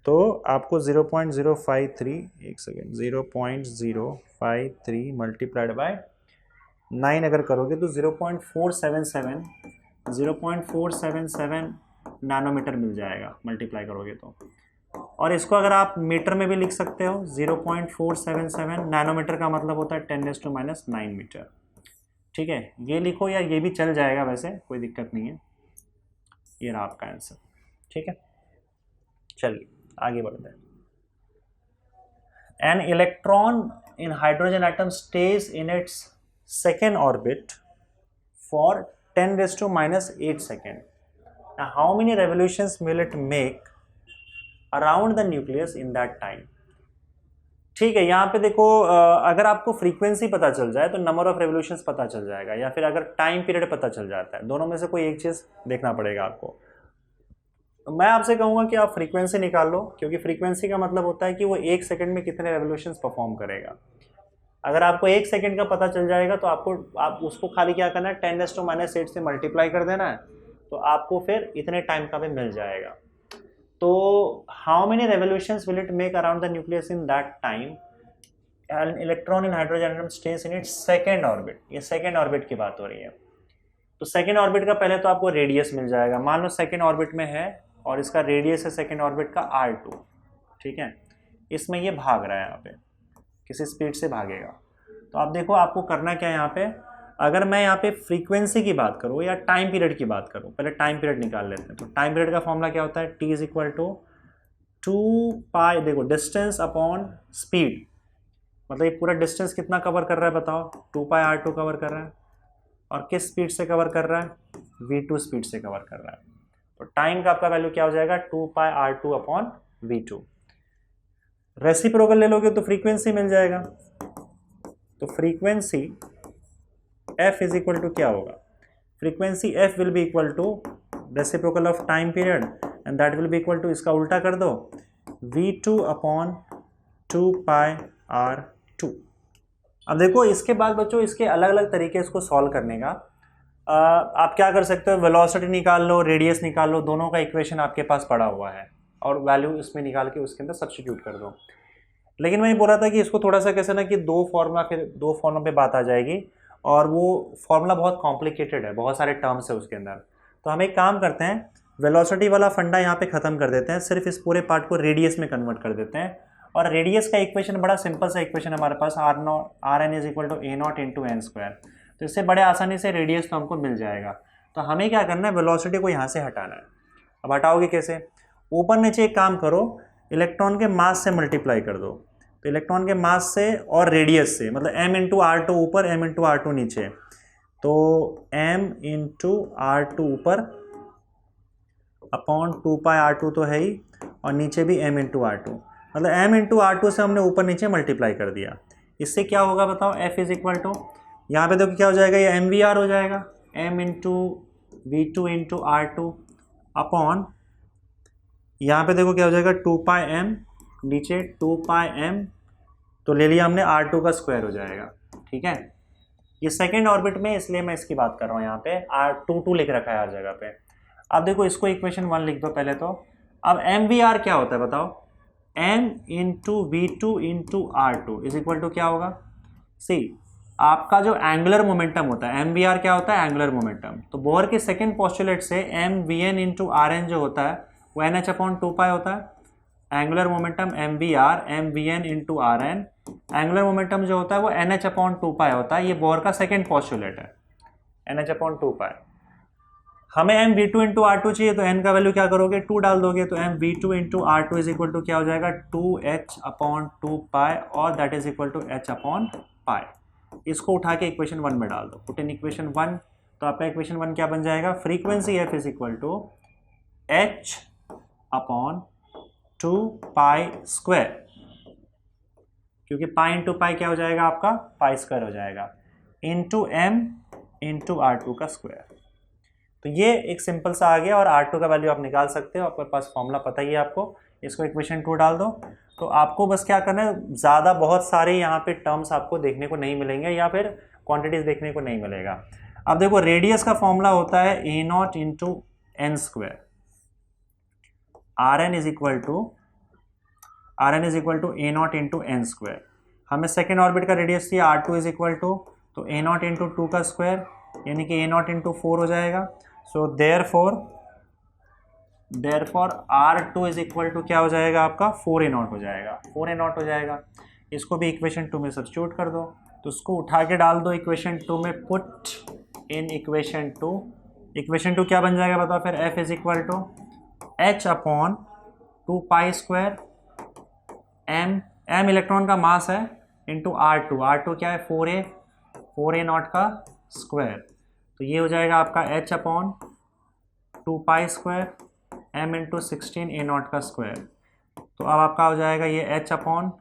तो आपको 0.053, एक सेकेंड, 0.053 मल्टीप्लाइड बाय 9 अगर करोगे तो 0.477 नैनोमीटर मिल जाएगा मल्टीप्लाई करोगे तो। और इसको अगर आप मीटर में भी लिख सकते हो, 0.477 नैनोमीटर का मतलब होता है 10⁻⁹ मीटर। ठीक है, ये लिखो या ये भी चल जाएगा, वैसे कोई दिक्कत नहीं है। ये रहा आपका आंसर। ठीक है, चलिए आगे बढ़ते हैं। An electron in hydrogen atom stage in its second orbit for 10⁻⁸ second. How many revolutions will it make around the nucleus in that time. ठीक है, यहाँ पे देखो अगर आपको फ्रीक्वेंसी पता चल जाए तो नंबर ऑफ रेवोल्यूशंस पता चल जाएगा, या फिर अगर टाइम पीरियड पता चल जाता है, दोनों में से कोई एक चीज़ देखना पड़ेगा आपको। तो मैं आपसे कहूँगा कि आप फ्रीक्वेंसी निकाल लो, क्योंकि फ्रीक्वेंसी का मतलब होता है कि वो 1 सेकंड में कितने रेवोल्यूशंस परफॉर्म करेगा। अगर आपको 1 सेकंड का पता चल जाएगा तो आप उसको खाली क्या करना है, 10⁻⁸ से मल्टीप्लाई कर देना है, तो आपको फिर इतने टाइम का भी मिल जाएगा। तो how many revolutions will it make around the nucleus in that time, an electron in hydrogen atom stage in its second orbit. ये सेकेंड ऑर्बिट की बात हो रही है। तो सेकेंड ऑर्बिट का पहले तो आपको रेडियस मिल जाएगा। मान लो सेकेंड ऑर्बिट में है और इसका रेडियस है सेकेंड ऑर्बिट का R2। ठीक है, इसमें ये भाग रहा है, यहाँ पे किसी स्पीड से भागेगा। तो आप देखो आपको करना क्या है यहाँ पे। अगर मैं यहाँ पे फ्रीक्वेंसी की बात करूँ या टाइम पीरियड की बात करूँ, पहले टाइम पीरियड निकाल लेते हैं। तो टाइम पीरियड का फॉर्मूला क्या होता है? T इज इक्वल टू 2π, देखो डिस्टेंस अपॉन स्पीड, मतलब ये पूरा डिस्टेंस कितना कवर कर रहा है बताओ? 2πr2 कवर कर रहा है, और किस स्पीड से कवर कर रहा है? v2 स्पीड से कवर कर रहा है। तो टाइम का आपका वैल्यू क्या हो जाएगा? 2πr2 upon v2। रेसिप्रोकल ले लोगे तो फ्रीक्वेंसी मिल जाएगा। तो frequency f is equal to क्या होगा? Frequency f will be equal to reciprocal of time period, and that will be equal to, इसका उल्टा कर दो, v2 अपॉन 2πr2। अब देखो इसके बाद बच्चों इसके अलग अलग तरीके इसको सॉल्व करने का। आप क्या कर सकते हो? वेलोसिटी निकाल लो, रेडियस निकाल लो, दोनों का इक्वेशन आपके पास पड़ा हुआ है, और वैल्यू इसमें निकाल के उसके अंदर सब्स्टिट्यूट कर दो। लेकिन मैं ये बोल रहा था कि इसको थोड़ा सा कैसे ना कि दो फॉर्मूला पे बात आ जाएगी, और वो फॉर्मूला बहुत कॉम्प्लिकेटेड है, बहुत सारे टर्म्स है उसके अंदर। तो हम एक काम करते हैं, वेलोसिटी वाला फंडा यहाँ पे ख़त्म कर देते हैं, सिर्फ इस पूरे पार्ट को रेडियस में कन्वर्ट कर देते हैं। और रेडियस का इक्वेशन बड़ा सिंपल सा इक्वेशन हमारे पास, Rn is equal to a0 into N square. तो इससे बड़े आसानी से रेडियस तो हमको मिल जाएगा। तो हमें क्या करना है? वेलोसिटी को यहाँ से हटाना है। अब हटाओगे कैसे? ऊपर नीचे एक काम करो, इलेक्ट्रॉन के मास से मल्टीप्लाई कर दो। तो इलेक्ट्रॉन के मास से और रेडियस से, मतलब m इंटू R2 ऊपर, m इंटू R2 नीचे, तो m इंटू R2 ऊपर अपॉन 2πr2 तो है ही, और नीचे भी m इंटू आर टू, मतलब m इंटू आर टू से हमने ऊपर नीचे मल्टीप्लाई कर दिया। इससे क्या होगा बताओ, f इज इक्वल टू, यहाँ पे देखो क्या हो जाएगा, ये एम वी आर हो जाएगा, m into V two into R two upon, यहाँ पे देखो क्या हो जाएगा 2 पाई m, नीचे 2 पाई m, तो ले लिया हमने R2 का स्क्वायर हो जाएगा। ठीक है, ये सेकेंड ऑर्बिट में इसलिए मैं इसकी बात कर रहा हूँ, यहाँ पे R22 लिख रखा है हर जगह पे। अब देखो इसको इक्वेशन 1 लिख दो पहले तो। अब एम वी आर क्या होता है बताओ, m into V two into R two is equal to क्या होगा, सी आपका जो एंगुलर मोमेंटम होता है, एम वी आर क्या होता है, एंगुलर मोमेंटम। तो बोहर के सेकेंड पोस्टुलेट से M V N into R N जो होता है वो एन एच अपॉन 2 पाई होता है। Angular momentum M V N into R N, angular momentum जो होता है वो एन एच अपॉन 2 पाई होता है। ये बोहर का सेकेंड पोस्टुलेट है, एन एच अपॉन 2 पाई। हमें M V two into R two चाहिए, तो एन का वैल्यू क्या करोगे, 2 डाल दोगे, तो M V two into R two is equal to क्या हो जाएगा, 2h अपॉन 2 पाई, और that is equal to h upon pi. इसको उठा के इक्वेशन 1 में डाल दो, पुट इन इक्वेशन 1, तो आपका इक्वेशन 1 क्या बन जाएगा, frequency f is equal to h upon 2 pi square, क्योंकि पाई इंटू पाई क्या हो जाएगा आपका, पाई स्क्वायर हो जाएगा, into m into R two का स्क्वायर। तो ये एक सिंपल सा आ गया, और R2 का वैल्यू आप निकाल सकते हो, आपके पास फॉर्मूला पता ही है आपको। इसको इक्वेशन 2 डाल दो, तो आपको बस क्या करना है, ज़्यादा बहुत सारे यहाँ पे टर्म्स आपको देखने को नहीं मिलेंगे, या फिर क्वांटिटीज देखने को नहीं मिलेगा। अब देखो रेडियस का फॉर्मूला होता है a not into N square, r n is equal to A not into N square. हमें सेकेंड ऑर्बिट का रेडियस चाहिए R2 इज इक्वल टू, तो ए नॉट इंटू 2 का स्क्वायर, यानी कि ए नॉट इंटू 4 हो जाएगा। So therefore R2 is equal to क्या हो जाएगा आपका, 4a नॉट हो जाएगा, 4a नॉट हो जाएगा। इसको भी इक्वेशन 2 में सब्स्टिट्यूट कर दो, तो उसको उठा के डाल दो इक्वेशन 2 में, पुट इन इक्वेशन 2। इक्वेशन 2 क्या बन जाएगा बताओ फिर, f is equal to h upon 2 pi square, m electron का मास है, इंटू R2 क्या है, 4a नॉट का स्क्वायर। तो ये हो जाएगा आपका h upon 2 pi square, m into 16 a not का स्क्वायर। तो अब आपका हो जाएगा ये h upon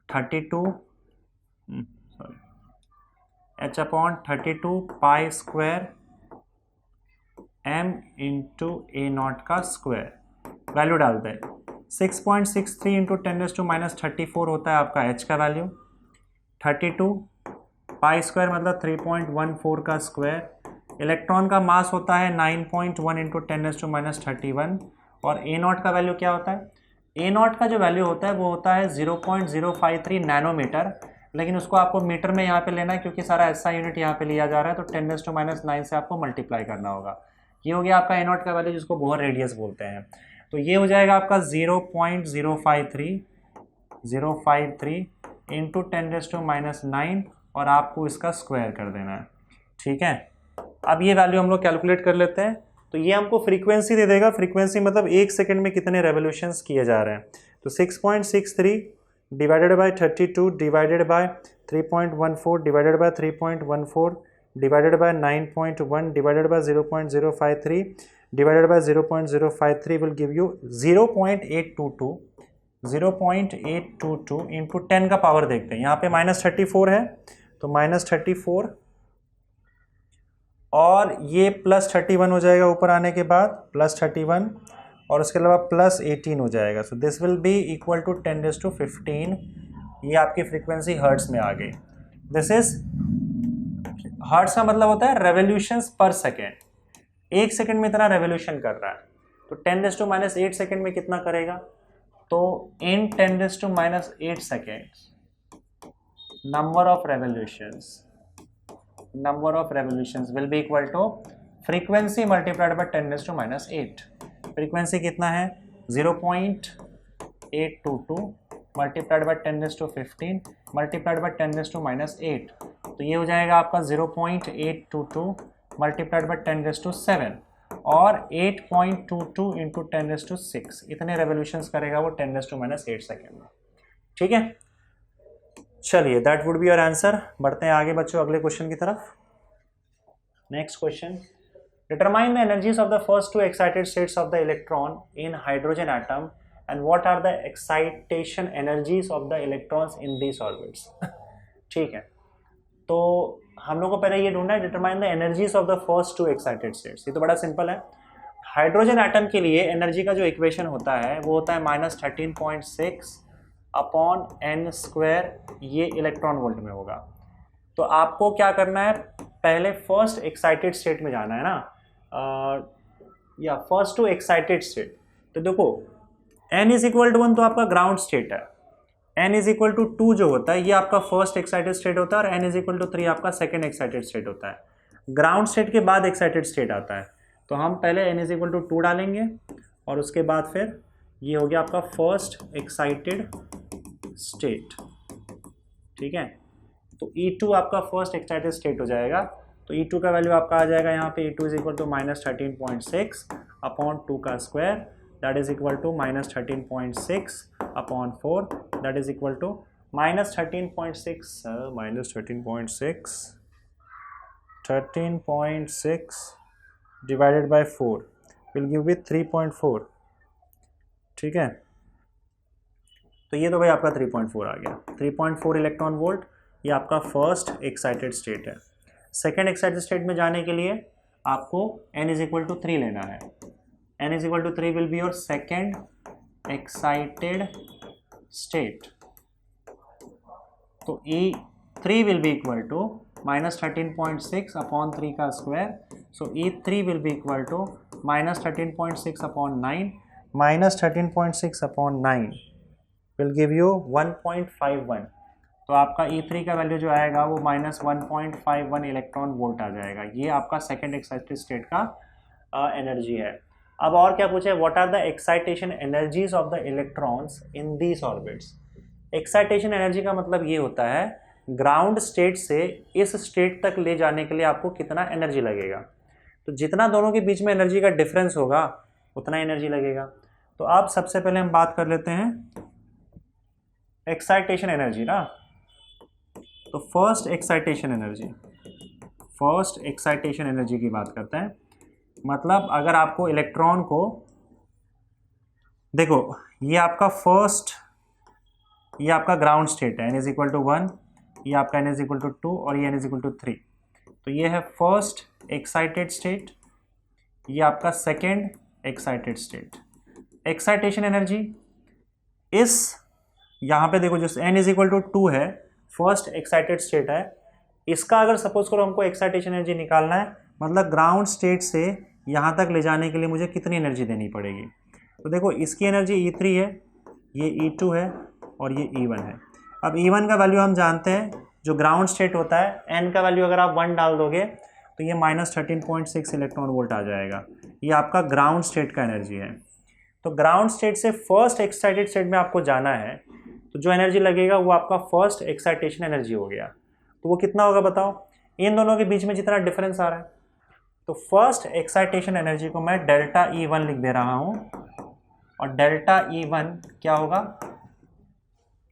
32 pi square m into a not का स्क्वायर। वैल्यू डालते हैं, 6.63 इंटू 10⁻34 होता है आपका h का वैल्यू, 32 पाई स्क्वायर मतलब 3.14 का स्क्वायर। इलेक्ट्रॉन का मास होता है 9.1 इंटू 10⁻31, और ए नॉट का वैल्यू क्या होता है, ए नॉट का जो वैल्यू होता है वो होता है 0.053 नैनोमीटर, लेकिन उसको आपको मीटर में यहाँ पे लेना है, क्योंकि सारा ऐसा यूनिट यहाँ पे लिया जा रहा है, तो 10⁻9 से आपको मल्टीप्लाई करना होगा। ये हो गया आपका ए नॉट का वैल्यू, जिसको बोहर रेडियस बोलते हैं। तो ये हो जाएगा आपका 0.053 इंटू 10⁻9, और आपको इसका स्क्वायर कर देना है। ठीक है, अब ये वैल्यू हम लोग कैलकुलेट कर लेते हैं। तो ये हमको फ्रीक्वेंसी दे देगा, फ्रीक्वेंसी मतलब 1 सेकंड में कितने रेवोल्यूशंस किए जा रहे हैं। तो 6.63 divided by 32 divided by 3.14 divided by 3.14 divided by 9.1 divided by 0.053 divided by 0.053 will give you 0.822 into 10 का पावर देखते हैं। यहाँ पे -34 है, तो -34 और ये +31 हो जाएगा ऊपर आने के बाद, +31, और उसके अलावा +18 हो जाएगा। So this will be equal to 10⁻15। ये आपकी फ्रीक्वेंसी हर्ट्स में आ गई। दिस इज हर्ट्स का मतलब होता है रेवोल्यूशंस पर सेकेंड, 1 सेकेंड में इतना रेवोल्यूशन कर रहा है। तो 10⁻8 सेकेंड में कितना करेगा, तो इन 10⁻8 seconds number of revolutions will be equal to frequency multiplied by 10⁻8। Frequency कितना है, 0.822 मल्टीप्लाइड बाय 10⁻15 मल्टीप्लाइड बाय 10⁻8। तो ये हो जाएगा आपका 0.822 मल्टीप्लाइड बाय 10⁻7, और 8.22 इंटू 10⁻6, इतने रेवोल्यूशंस करेगा वो 10⁻8 सेकेंड में। ठीक है, चलिए that would be your answer. बढ़ते हैं आगे बच्चों अगले क्वेश्चन की तरफ। Next question, determine the energies of the first 2 excited states of the electron in hydrogen atom and what are the excitation energies of the electrons in these orbits. ठीक है, तो हम लोग को पहले ये ढूंढना है determine the energies of the first to excited states. ये तो बड़ा सिंपल है। हाइड्रोजन एटम के लिए एनर्जी का जो इक्वेशन होता है वो होता है -13.6 अपॉन n स्क्वायर, ये इलेक्ट्रॉन वोल्ट में होगा। तो आपको क्या करना है, पहले फर्स्ट एक्साइटेड स्टेट में जाना है ना, या फर्स्ट टू एक्साइटेड स्टेट। तो देखो n इज इक्वल टू 1 तो आपका ग्राउंड स्टेट है, n इज इक्वल टू 2 जो होता है ये आपका फर्स्ट एक्साइटेड स्टेट होता है, और n इज इक्वल टू 3 आपका सेकेंड एक्साइटेड स्टेट होता है। ग्राउंड स्टेट के बाद एक्साइटेड स्टेट आता है, तो हम पहले n इज इक्वल टू 2 डालेंगे और उसके बाद फिर ये हो गया आपका फर्स्ट एक्साइटेड स्टेट। ठीक है, तो E2 आपका फर्स्ट एक्साइटेड स्टेट हो जाएगा। तो E2 का वैल्यू आपका आ जाएगा यहाँ पे, E2 is equal to -13.6 upon 2 का square, that is equal to -13.6 upon 4, that is equal to -13.6 divided by 4 will give with 3.4। ठीक है, तो ये तो भाई आपका 3.4 आ गया, 3.4 इलेक्ट्रॉन वोल्ट, ये आपका फर्स्ट एक्साइटेड स्टेट है। सेकेंड एक्साइटेड स्टेट में जाने के लिए आपको n इज इक्वल टू 3 लेना है, n is equal to 3 will be your second excited state. तो E3 will be equal to -13.6 upon 3 का square, so E3 will be equal to -13.6 upon 9, -13.6 upon 9 will give you 1.51। तो आपका E3 का value जो आएगा वो -1.51 इलेक्ट्रॉन वोल्ट आ जाएगा। ये आपका सेकेंड एक्साइटेड स्टेट का एनर्जी है। अब और क्या पूछे, what are the excitation energies of the electrons in these orbits. Excitation energy का मतलब ये होता है ग्राउंड स्टेट से इस स्टेट तक ले जाने के लिए आपको कितना एनर्जी लगेगा। तो जितना दोनों के बीच में एनर्जी का डिफरेंस होगा उतना एनर्जी लगेगा। तो अब सबसे पहले हम बात कर लेते हैं एक्साइटेशन एनर्जी ना। तो फर्स्ट एक्साइटेशन एनर्जी की बात करते हैं। मतलब अगर आपको इलेक्ट्रॉन को देखो, ये आपका फर्स्ट, ये आपका ग्राउंड स्टेट है, n इज इक्वल टू 1, ये आपका n इज इक्वल टू 2 और ये n इज इक्वल टू 3। तो ये है फर्स्ट एक्साइटेड स्टेट, ये आपका second excited state. Excitation energy इस यहाँ पे देखो जो n इज इक्वल टू 2 है, फर्स्ट एक्साइटेड स्टेट है, इसका अगर सपोज करो हमको एक्साइटेशन एनर्जी निकालना है, मतलब ग्राउंड स्टेट से यहाँ तक ले जाने के लिए मुझे कितनी एनर्जी देनी पड़ेगी। तो देखो इसकी एनर्जी E3 है, ये E2 है और ये E1 है। अब E1 का वैल्यू हम जानते हैं, जो ग्राउंड स्टेट होता है, n का वैल्यू अगर आप 1 डाल दोगे तो ये -13.6 इलेक्ट्रॉन वोल्ट आ जाएगा। ये आपका ग्राउंड स्टेट का एनर्जी है। तो ग्राउंड स्टेट से फर्स्ट एक्साइटेड स्टेट में आपको जाना है, तो जो एनर्जी लगेगा वो आपका फर्स्ट एक्साइटेशन एनर्जी हो गया। तो वो कितना होगा बताओ, इन दोनों के बीच में जितना डिफरेंस आ रहा है। तो फर्स्ट एक्साइटेशन एनर्जी को मैं डेल्टा E1 लिख दे रहा हूँ, और डेल्टा E1 क्या होगा,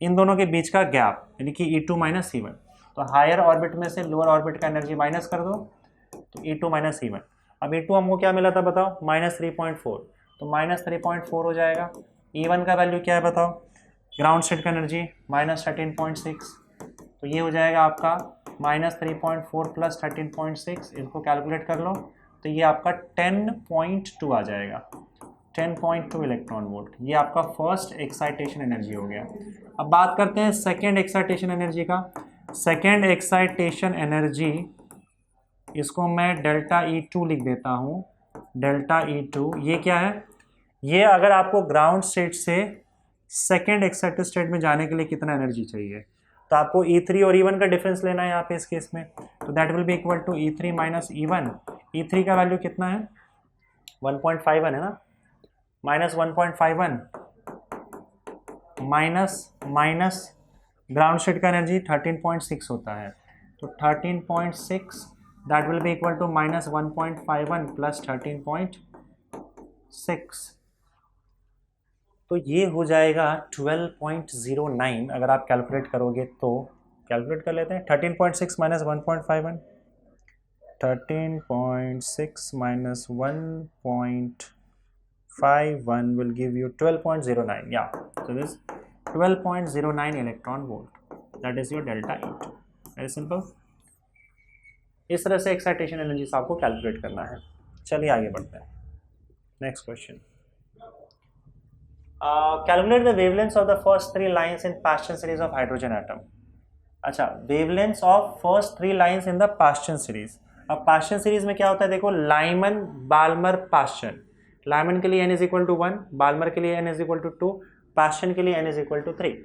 इन दोनों के बीच का गैप, यानी कि E2 माइनस E1। तो हायर ऑर्बिट में से लोअर ऑर्बिट का एनर्जी माइनस कर दो, तो E2 माइनस E1। अब E2 हमको क्या मिला था बताओ, -3.4, तो -3.4 हो जाएगा। E1 का वैल्यू क्या है बताओ, ग्राउंड स्टेट का एनर्जी -13.6, तो ये हो जाएगा आपका -3.4 प्लस 13.6, इसको कैलकुलेट कर लो तो ये आपका 10.2 आ जाएगा, 10.2 इलेक्ट्रॉन वोल्ट। ये आपका फर्स्ट एक्साइटेशन एनर्जी हो गया। अब बात करते हैं सेकेंड एक्साइटेशन एनर्जी का। सेकेंड एक्साइटेशन एनर्जी, इसको मैं डेल्टा E2 लिख देता हूँ, डेल्टा E2। ये क्या है, ये अगर आपको ग्राउंड स्टेट से सेकेंड एक्साइटेड स्टेट में जाने के लिए कितना एनर्जी चाहिए, तो आपको E3 और E1 का डिफरेंस लेना है यहाँ पे इस केस में। तो that will be equal to E3 minus E1। E3 का वैल्यू कितना है, 1.51 है ना, -1.51 माइनस ग्राउंड स्टेट का एनर्जी 13.6 होता है, तो 13.6 that will be equal to -1.51 plus 13.6, तो ये हो जाएगा 12.09। अगर आप कैलकुलेट करोगे तो, कैलकुलेट कर लेते हैं, 13.6 minus 1.51, 13.6 minus 1.51 5 1 will give you 12.09. Yeah, so this 12.09 electron volt, that is your delta E2. Very simple. इस तरह से एक्साइटेशन एनर्जी आपको कैलकुलेट करना है. चलिए आगे बढ़ते हैं. Next question. Calculate the wavelengths of the first 3 lines in Paschen series of hydrogen atom. अच्छा, wavelengths of first 3 lines in the Paschen series. अब पास्चन सीरीज में क्या होता है, देखो, लाइमन बाल्मर पास्चन. लाइमन के लिए n = 1, बाल्मर के लिए n = 2, पास्चन के लिए n = 3.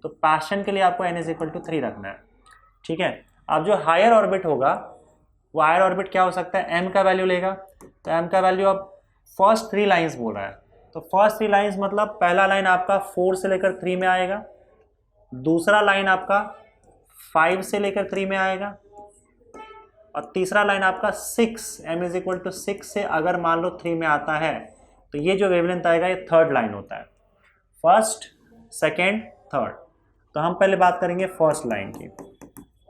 तो पास्चन के लिए आपको n = 3 रखना है. ठीक है. अब जो हायर ऑर्बिट होगा वो हायर ऑर्बिट क्या हो सकता है, m का वैल्यू लेगा. तो m का वैल्यू अब फर्स्ट 3 लाइंस बोल रहा है. तो फर्स्ट 3 लाइंस मतलब पहला लाइन आपका 4 से लेकर 3 में आएगा, दूसरा लाइन आपका 5 से लेकर 3 में आएगा, और तीसरा लाइन आपका 6, m = 6 से अगर मान लो 3 में आता है, तो ये जो वेवलेंथ आएगा ये थर्ड लाइन होता है. First, second, third. तो हम पहले बात करेंगे फर्स्ट लाइन की.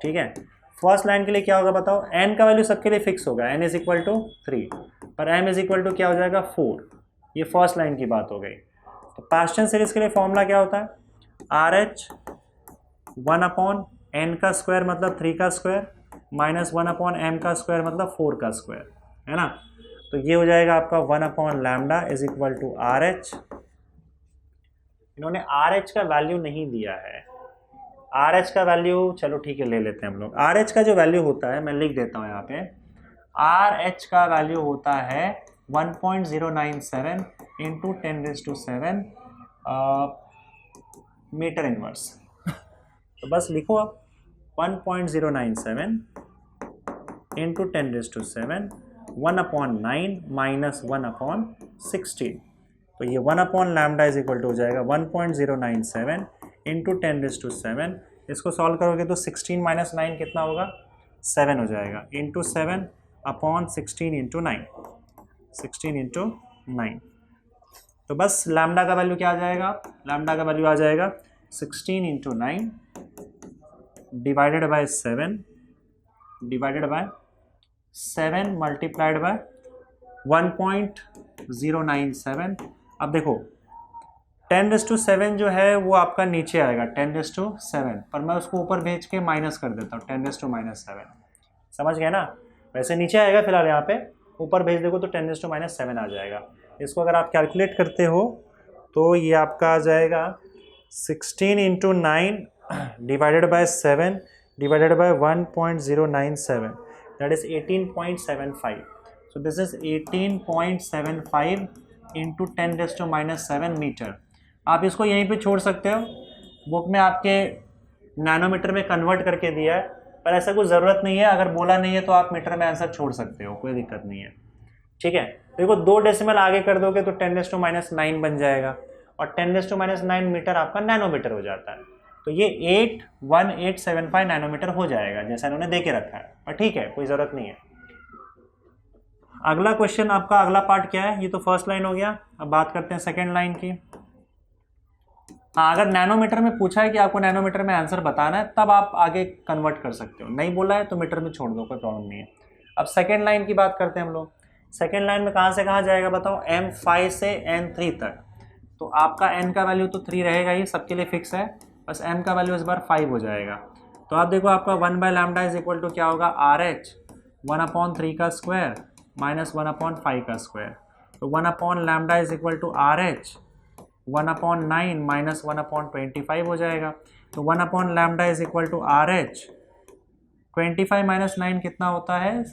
ठीक है. फर्स्ट लाइन के लिए क्या होगा बताओ, n का वैल्यू सबके लिए फिक्स होगा, n = 3, पर m = क्या हो जाएगा 4. ये फर्स्ट लाइन की बात हो गई. तो पास्चन सीरीज के लिए फॉर्मूला क्या होता है, RH 1/n का स्क्वायर मतलब 3 का स्क्वायर माइनस 1/m का स्क्वायर मतलब 4 का स्क्वायर, है ना. तो ये हो जाएगा आपका 1/λ = RH. इन्होंने RH का वैल्यू नहीं दिया है. RH का वैल्यू चलो ठीक है ले लेते हैं हम लोग. RH का जो वैल्यू होता है मैं लिख देता हूँ यहाँ पे. RH का वैल्यू होता है 1.097 × 10⁷ मीटर इनवर्स. तो बस लिखो आप 1.097 × 10⁷ 1/9 माइनस 1/16. तो ये 1/λ हो जाएगा 1.097 × 10⁷. इसको सॉल्व करोगे तो 16 - 9 कितना होगा, 7 हो जाएगा. इंटू 7/16 × 9, 16 × 9. तो बस लैम्डा का वैल्यू क्या आ जाएगा, लैम्डा का वैल्यू आ जाएगा 16 × 9 divided by 7 divided by 7 multiplied by 1.097. अब देखो 10⁷ जो है वो आपका नीचे आएगा 10⁷, पर मैं उसको ऊपर भेज के माइनस कर देता हूँ 10⁻⁷. समझ गए ना. वैसे नीचे आएगा फिलहाल, यहाँ पे ऊपर भेज देखो तो 10⁻⁷ आ जाएगा. इसको अगर आप कैलकुलेट करते हो तो ये आपका आ जाएगा 16 × 9 divided by 7 divided by 1.097, that is 18.75. So this is 18.75 × 10⁻⁷ metre. आप इसको यहीं पे छोड़ सकते हो, बुक में आपके नैनोमीटर में कन्वर्ट करके दिया है, पर ऐसा कोई ज़रूरत नहीं है. अगर बोला नहीं है तो आप मीटर में आंसर छोड़ सकते हो, कोई दिक्कत नहीं है. ठीक है. देखो 2 डेसिमल आगे कर दोगे तो 10⁻⁹ बन जाएगा, और 10⁻⁹ मीटर आपका नैनोमीटर हो जाता है. तो ये 81875 नैनोमीटर हो जाएगा जैसा इन्होंने दे के रखा है, पर ठीक है कोई ज़रूरत नहीं है. अगला क्वेश्चन आपका अगला पार्ट क्या है, ये तो फर्स्ट लाइन हो गया. अब बात करते हैं सेकेंड लाइन की. हाँ, अगर नैनोमीटर में पूछा है कि आपको नैनोमीटर में आंसर बताना है तब आप आगे कन्वर्ट कर सकते हो, नहीं बोला है तो मीटर में छोड़ दो, कोई प्रॉब्लम नहीं है. अब सेकेंड लाइन की बात करते हैं हम लोग. सेकेंड लाइन में कहाँ से कहाँ जाएगा बताओ, M5 से N3 तक. तो आपका N का वैल्यू तो 3 रहेगा ही, सबके लिए फिक्स है, बस M का वैल्यू इस बार 5 हो जाएगा. तो आप देखो आपका 1/λ क्या होगा, RH 1/3 का स्क्वायर माइनस 1/5 का स्क्वायर. तो 1/λ RH 1/9 माइनस 1/25 हो जाएगा. तो 1/λ RH 25 - 9 कितना होता है,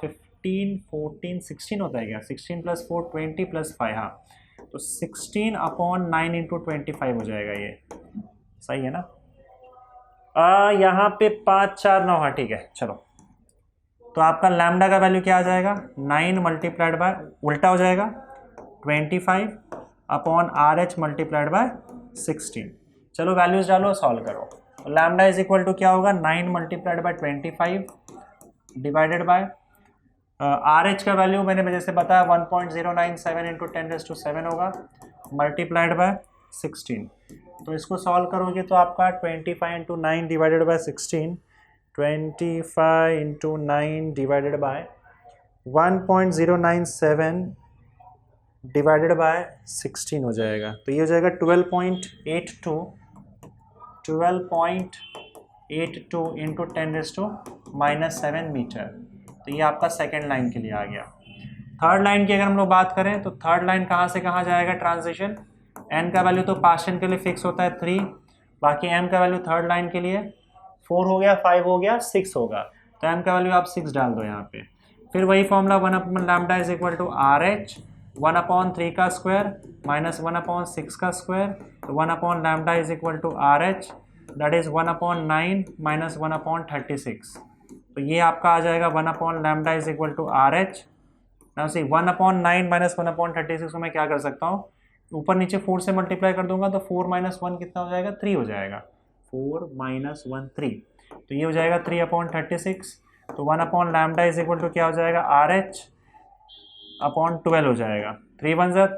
15 14 16 होता है क्या, 16 + 4 20 + 5. हाँ, तो 16/9 × 25 हो जाएगा. ये सही है ना. यहाँ पे 5 4 9, हाँ ठीक है. चलो, तो आपका लैम्डा का वैल्यू क्या आ जाएगा, 9 मल्टीप्लाइड बाय उल्टा हो जाएगा 25/RH मल्टीप्लाइड बाय 16. चलो वैल्यूज डालो, सॉल्व करो. लैम्डा इज इक्वल टू क्या होगा, 9 multiplied by 25 divided by RH का वैल्यू मैंने जैसे बताया 1.097 × 10⁷ होगा मल्टीप्लाइड बाय 16. तो इसको सॉल्व करोगे तो आपका 25 × 9 divided bye 16, 25 × 9 divided by 1.097 divided by 16 हो जाएगा, तो ये हो जाएगा 12.82 इंटू 10⁻⁻7 मीटर। तो ये आपका सेकेंड लाइन के लिए आ गया। थर्ड लाइन की अगर हम लोग बात करें तो थर्ड लाइन कहाँ से कहाँ जाएगा ट्रांजिशन, n का वैल्यू तो पास्टन के लिए फिक्स होता है 3, बाकी m का वैल्यू थर्ड लाइन के लिए 4 हो गया, 5 हो गया, 6 होगा, तो m का वैल्यू आप 6 डाल दो यहाँ पे। फिर वही formula 1/λ is equal to RH 1/3 का स्क्वायर माइनस 1/6 का स्क्वायर, तो 1/λ is equal to RH, that is 1/9 minus 1/36। तो ये आपका आ जाएगा 1/λ is equal to RH। Now see 1/9 minus 1/36 को मैं क्या कर सकता हूँ, ऊपर नीचे 4 से मल्टीप्लाई कर दूंगा तो 4 माइनस 1 कितना हो जाएगा, 3 हो जाएगा, 4 माइनस 1 3, तो ये हो जाएगा 3/36। तो 1/λ इज इक्वल टू क्या हो जाएगा, RH अपॉन 12 हो जाएगा। 3 1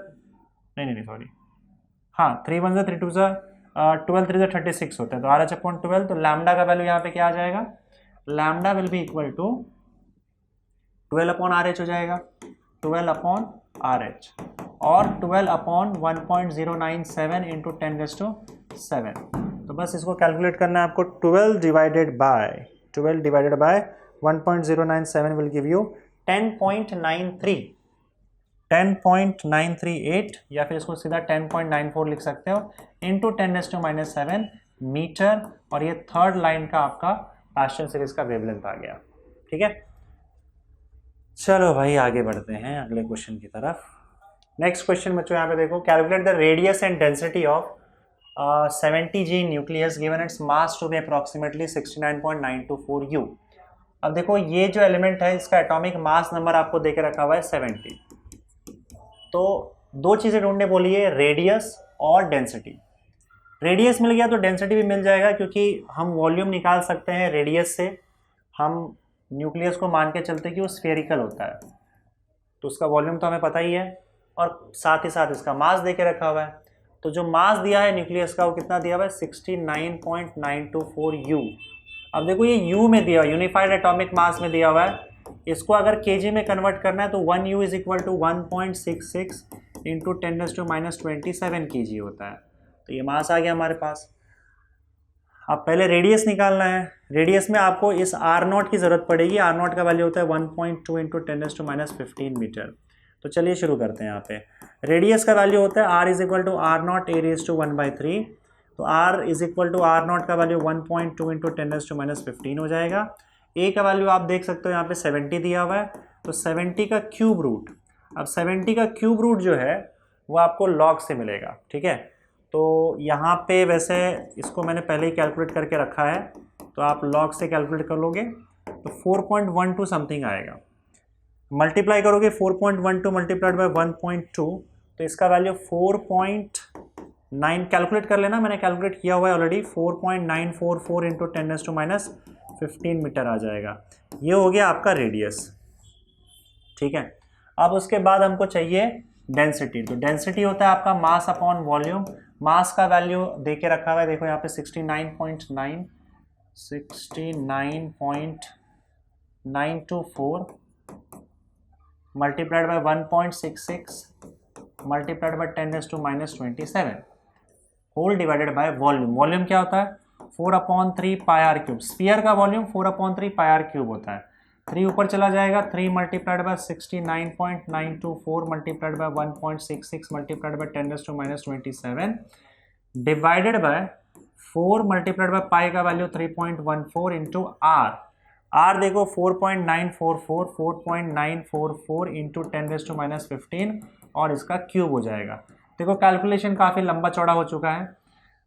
नहीं सॉरी, हाँ 3 1 3 2 12 3 36 होता है, तो RH अपॉन 12, तो लैम्डा का वैल्यू यहाँ पे क्या आ जाएगा, lambda will be equal to 12 upon RH हो जाएगा, 12 अपॉन RH और 12 अपॉन 1.097 इंटू 10⁻⁷। तो बस इसको कैलकुलेट करना है आपको, 12 divided by 1.097 will give you 10.938 या फिर इसको सीधा 10.94 लिख सकते हो इंटू 10⁻⁷ मीटर, और ये थर्ड लाइन का आपका पास्टन सीरीज का वेवलेंथ आ गया। ठीक है, चलो भाई आगे बढ़ते हैं अगले क्वेश्चन की तरफ। नेक्स्ट क्वेश्चन बच्चों यहाँ पे देखो, calculate the radius and density of 70G nucleus given its mass to be approximately 69.924 U। अब देखो ये जो एलिमेंट है इसका एटॉमिक मास नंबर आपको देके रखा हुआ है 70, तो दो चीजें ढूंढने बोली है, रेडियस और डेंसिटी। रेडियस मिल गया तो डेंसिटी भी मिल जाएगा, क्योंकि हम वॉल्यूम निकाल सकते हैं रेडियस से, हम न्यूक्लियस को मान के चलते कि वो स्फेरिकल होता है, तो उसका वॉल्यूम तो हमें पता ही है, और साथ ही साथ इसका मास दे के रखा हुआ है। तो जो मास दिया है न्यूक्लियस का वो कितना दिया हुआ है, 69.924 U। अब देखो ये U में दिया हुआ, यूनिफाइड एटॉमिक मास में दिया हुआ है, इसको अगर kg में कन्वर्ट करना है तो 1 U is equal to 1.66 into 10⁻⁻27 kg होता है। तो ये मास आ गया हमारे पास। अब पहले रेडियस निकालना है, रेडियस में आपको इस R0 की जरूरत पड़ेगी, R0 का वैल्यू होता है 1.2 इंटू 10⁻⁻15 मीटर। तो चलिए शुरू करते हैं। यहाँ पे रेडियस का वैल्यू होता है R is equal to R0 A⁻⁴, तो R is equal to R0 का वैल्यू 1.2 इंटू 10⁻⁻15 हो जाएगा। A का वैल्यू आप देख सकते हो यहाँ पे 70 दिया हुआ है, तो 70 का क्यूब रूट, अब 70 का क्यूब रूट जो है वो आपको लॉग से मिलेगा। ठीक है, तो यहाँ पे वैसे इसको मैंने पहले ही कैलकुलेट करके रखा है, तो आप लॉग से कैलकुलेट कर लोगे तो 4.12 समथिंग आएगा, मल्टीप्लाई करोगे 4.12 मल्टीप्लाइड बाय 1.2, तो इसका वैल्यू 4.9 कैलकुलेट कर लेना, मैंने कैलकुलेट किया हुआ है ऑलरेडी, 4.944 इंटू 10⁻⁻15 मीटर आ जाएगा। ये हो गया आपका रेडियस। ठीक है, अब उसके बाद हमको चाहिए डेंसिटी, तो डेंसिटी होता है आपका मास अपॉन वॉल्यूम। मास का वैल्यू दे के रखा हुआ है, देखो यहाँ पे 69.924 multiplied by 1.66 multiplied by 10⁻⁻27 whole divided by volume. Volume क्या होता है, 4/3 πr क्यूब। स्फीयर का वॉल्यूम 4/3 πr क्यूब होता है, 3 ऊपर चला जाएगा, 3 multiplied by 69.924 multiplied by 1.66 multiplied by 10⁻⁻27 divided by 4 multiplied by pi का वैल्यू 3.14 इंटू आर। आर देखो 4.944 इंटू 10⁻⁻15 और इसका क्यूब हो जाएगा। देखो कैलकुलेशन काफ़ी लंबा चौड़ा हो चुका है,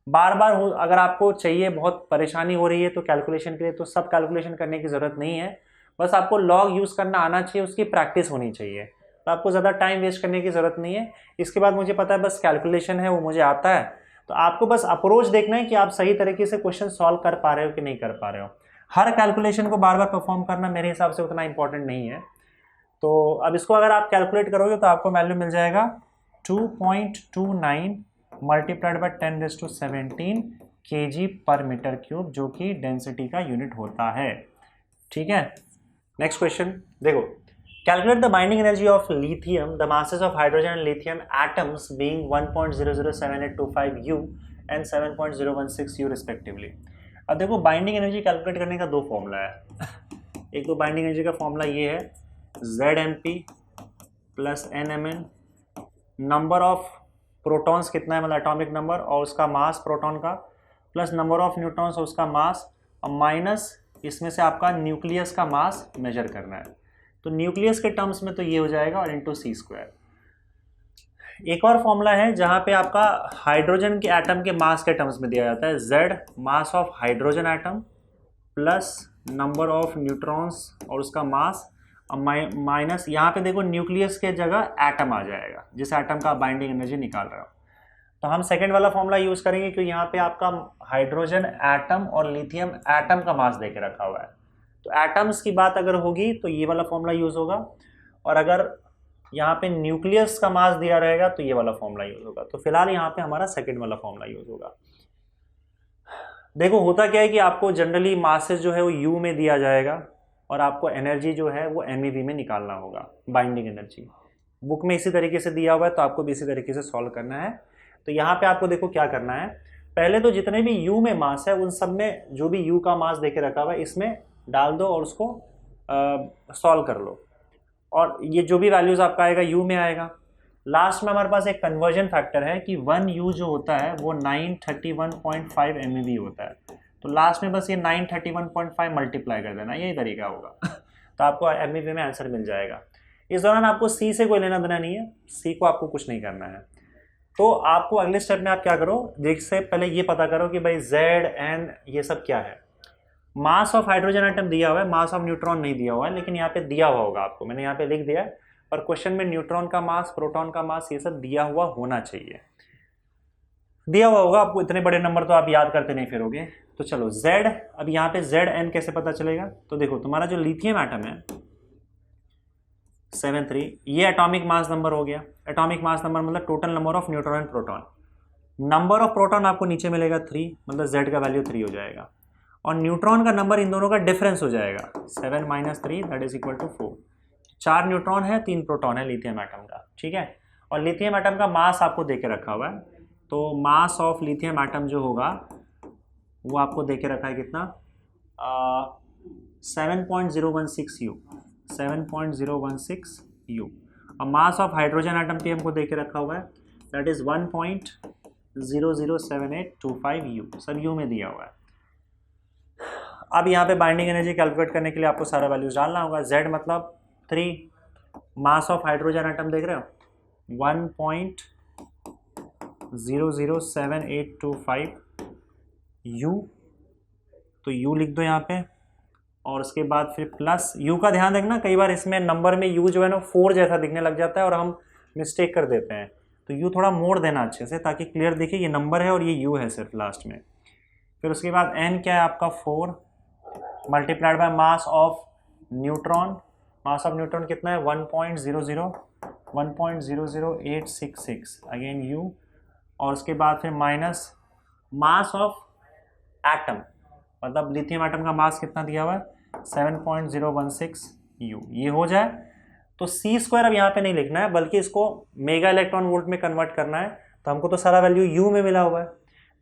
बार बार अगर आपको चाहिए, बहुत परेशानी हो रही है तो कैलकुलेशन के लिए, तो सब कैलकुलेशन करने की ज़रूरत नहीं है, बस आपको लॉग यूज़ करना आना चाहिए, उसकी प्रैक्टिस होनी चाहिए, तो आपको ज़्यादा टाइम वेस्ट करने की ज़रूरत नहीं है। इसके बाद मुझे पता है बस कैलकुलेशन है वो मुझे आता है, तो आपको बस अप्रोच देखना है कि आप सही तरीके से क्वेश्चन सॉल्व कर पा रहे हो कि नहीं कर पा रहे हो। हर कैलकुलेशन को बार बार परफॉर्म करना मेरे हिसाब से उतना इंपॉर्टेंट नहीं है। तो अब इसको अगर आप कैलकुलेट करोगे तो आपको वैल्यू मिल जाएगा 2.29 मल्टीप्लाइड बाय 10⁻17 kg पर मीटर क्यूब, जो कि डेंसिटी का यूनिट होता है। ठीक है, नेक्स्ट क्वेश्चन देखो, Calculate the binding energy of lithium, the masses of hydrogen and lithium atoms being 1.007825 U and 7.016 U respectively. अब देखो बाइंडिंग एनर्जी कैलकुलेट करने का दो फॉर्मूला है। एक तो बाइंडिंग एनर्जी का फॉर्मूला ये है ZMP plus NMN, number of protons कितना है मतलब एटॉमिक नंबर और उसका मास प्रोटॉन का, प्लस नंबर ऑफ न्यूट्रॉन्स और उसका मास, और माइनस इसमें से आपका न्यूक्लियस का मास मेजर करना है। तो न्यूक्लियस के टर्म्स में तो ये हो जाएगा और इंटू सी स्क्वायर। एक और फॉर्मूला है जहाँ पे आपका हाइड्रोजन के एटम के मास के टर्म्स में दिया जाता है Z mass of hydrogen atom plus number of neutrons और उसका मास, माइनस यहाँ पे देखो न्यूक्लियस के जगह एटम आ जाएगा जिस एटम का बाइंडिंग एनर्जी निकाल रहे हो। तो हम सेकेंड वाला फॉर्मूला यूज करेंगे क्योंकि यहाँ पे आपका हाइड्रोजन एटम और लिथियम एटम का मास देके रखा हुआ है। तो एटम्स की बात अगर होगी तो ये वाला फॉर्मूला यूज होगा, और अगर यहाँ पे न्यूक्लियस का मास दिया रहेगा तो ये वाला फॉर्मूला यूज होगा। तो फिलहाल यहाँ पे हमारा सेकेंड वाला फॉर्मूला यूज होगा। देखो होता क्या है कि आपको जनरली मासेस जो है वो यू में दिया जाएगा और आपको एनर्जी जो है वो एमईवी में निकालना होगा, बाइंडिंग एनर्जी। बुक में इसी तरीके से दिया हुआ है तो आपको भी इसी तरीके से सॉल्व करना है। तो यहाँ पे आपको देखो क्या करना है, पहले तो जितने भी यू में मास है उन सब में जो भी यू का मास देके रखा हुआ है इसमें डाल दो और उसको सॉल्व कर लो, और ये जो भी वैल्यूज आपका आएगा यू में आएगा। लास्ट में हमारे पास एक कन्वर्जन फैक्टर है कि 1 यू जो होता है वो 931.5 MeV होता है। तो लास्ट में बस ये 931.5 मल्टीप्लाई कर देना, यही तरीका होगा तो आपको MeV में आंसर मिल जाएगा। इस दौरान आपको सी से कोई लेना देना नहीं है, सी को आपको कुछ नहीं करना है। तो आपको अगले स्टेप में आप क्या करो, देखसे पहले ये पता करो कि भाई Z N ये सब क्या है। मास ऑफ हाइड्रोजन एटम दिया हुआ है, मास ऑफ न्यूट्रॉन नहीं दिया हुआ है, लेकिन यहाँ पे दिया हुआ होगा आपको, मैंने यहाँ पे लिख दिया है। और क्वेश्चन में न्यूट्रॉन का मास, प्रोटॉन का मास, ये सब दिया हुआ होना चाहिए, दिया हुआ होगा आपको। इतने बड़े नंबर तो आप याद करते नहीं फिरोगे। तो चलो Z, अब यहाँ पे ZN कैसे पता चलेगा, तो देखो तुम्हारा जो लिथियम एटम है 73, ये एटॉमिक मास नंबर हो गया। एटॉमिक मास नंबर मतलब total number of neutron and proton. Number of proton आपको नीचे मिलेगा 3, मतलब Z का वैल्यू 3 हो जाएगा, और न्यूट्रॉन का नंबर इन दोनों का डिफरेंस हो जाएगा 7 - 3 that is equal to 4। 4 neutron है, 3 प्रोटॉन है लिथियम एटम का, ठीक है। और लिथियम एटम का मास आपको देके रखा हुआ है, तो मास ऑफ लिथियम एटम जो होगा वो आपको देके रखा है कितना, 7.016 U, 7.016 U। और मास ऑफ हाइड्रोजन एटम पे हमको देके रखा हुआ है दैट इज 1.007825 U, सब U में दिया हुआ है। अब यहाँ पे बाइंडिंग एनर्जी कैलकुलेट करने के लिए आपको सारा वैल्यूज डालना होगा। Z मतलब 3, मास ऑफ हाइड्रोजन एटम देख रहे हो 1.007825 U, तो U लिख दो यहाँ पे, और उसके बाद फिर प्लस U का ध्यान रखना, कई बार इसमें नंबर में U जो है ना 4 जैसा दिखने लग जाता है और हम मिस्टेक कर देते हैं। तो U थोड़ा मोड़ देना अच्छे से ताकि क्लियर दिखे ये नंबर है और ये U है सिर्फ लास्ट में। फिर उसके बाद N क्या है आपका 4 multiplied by mass of neutron. Mass of neutron कितना है 1.00866 अगेन U, और उसके बाद फिर माइनस मास ऑफ एटम, मतलब लिथियम एटम का मास कितना दिया हुआ है 7.016 U। ये हो जाए तो C स्क्वायर अब यहाँ पे नहीं लिखना है बल्कि इसको मेगा इलेक्ट्रॉन वोल्ट में कन्वर्ट करना है। तो हमको तो सारा वैल्यू U में मिला हुआ है,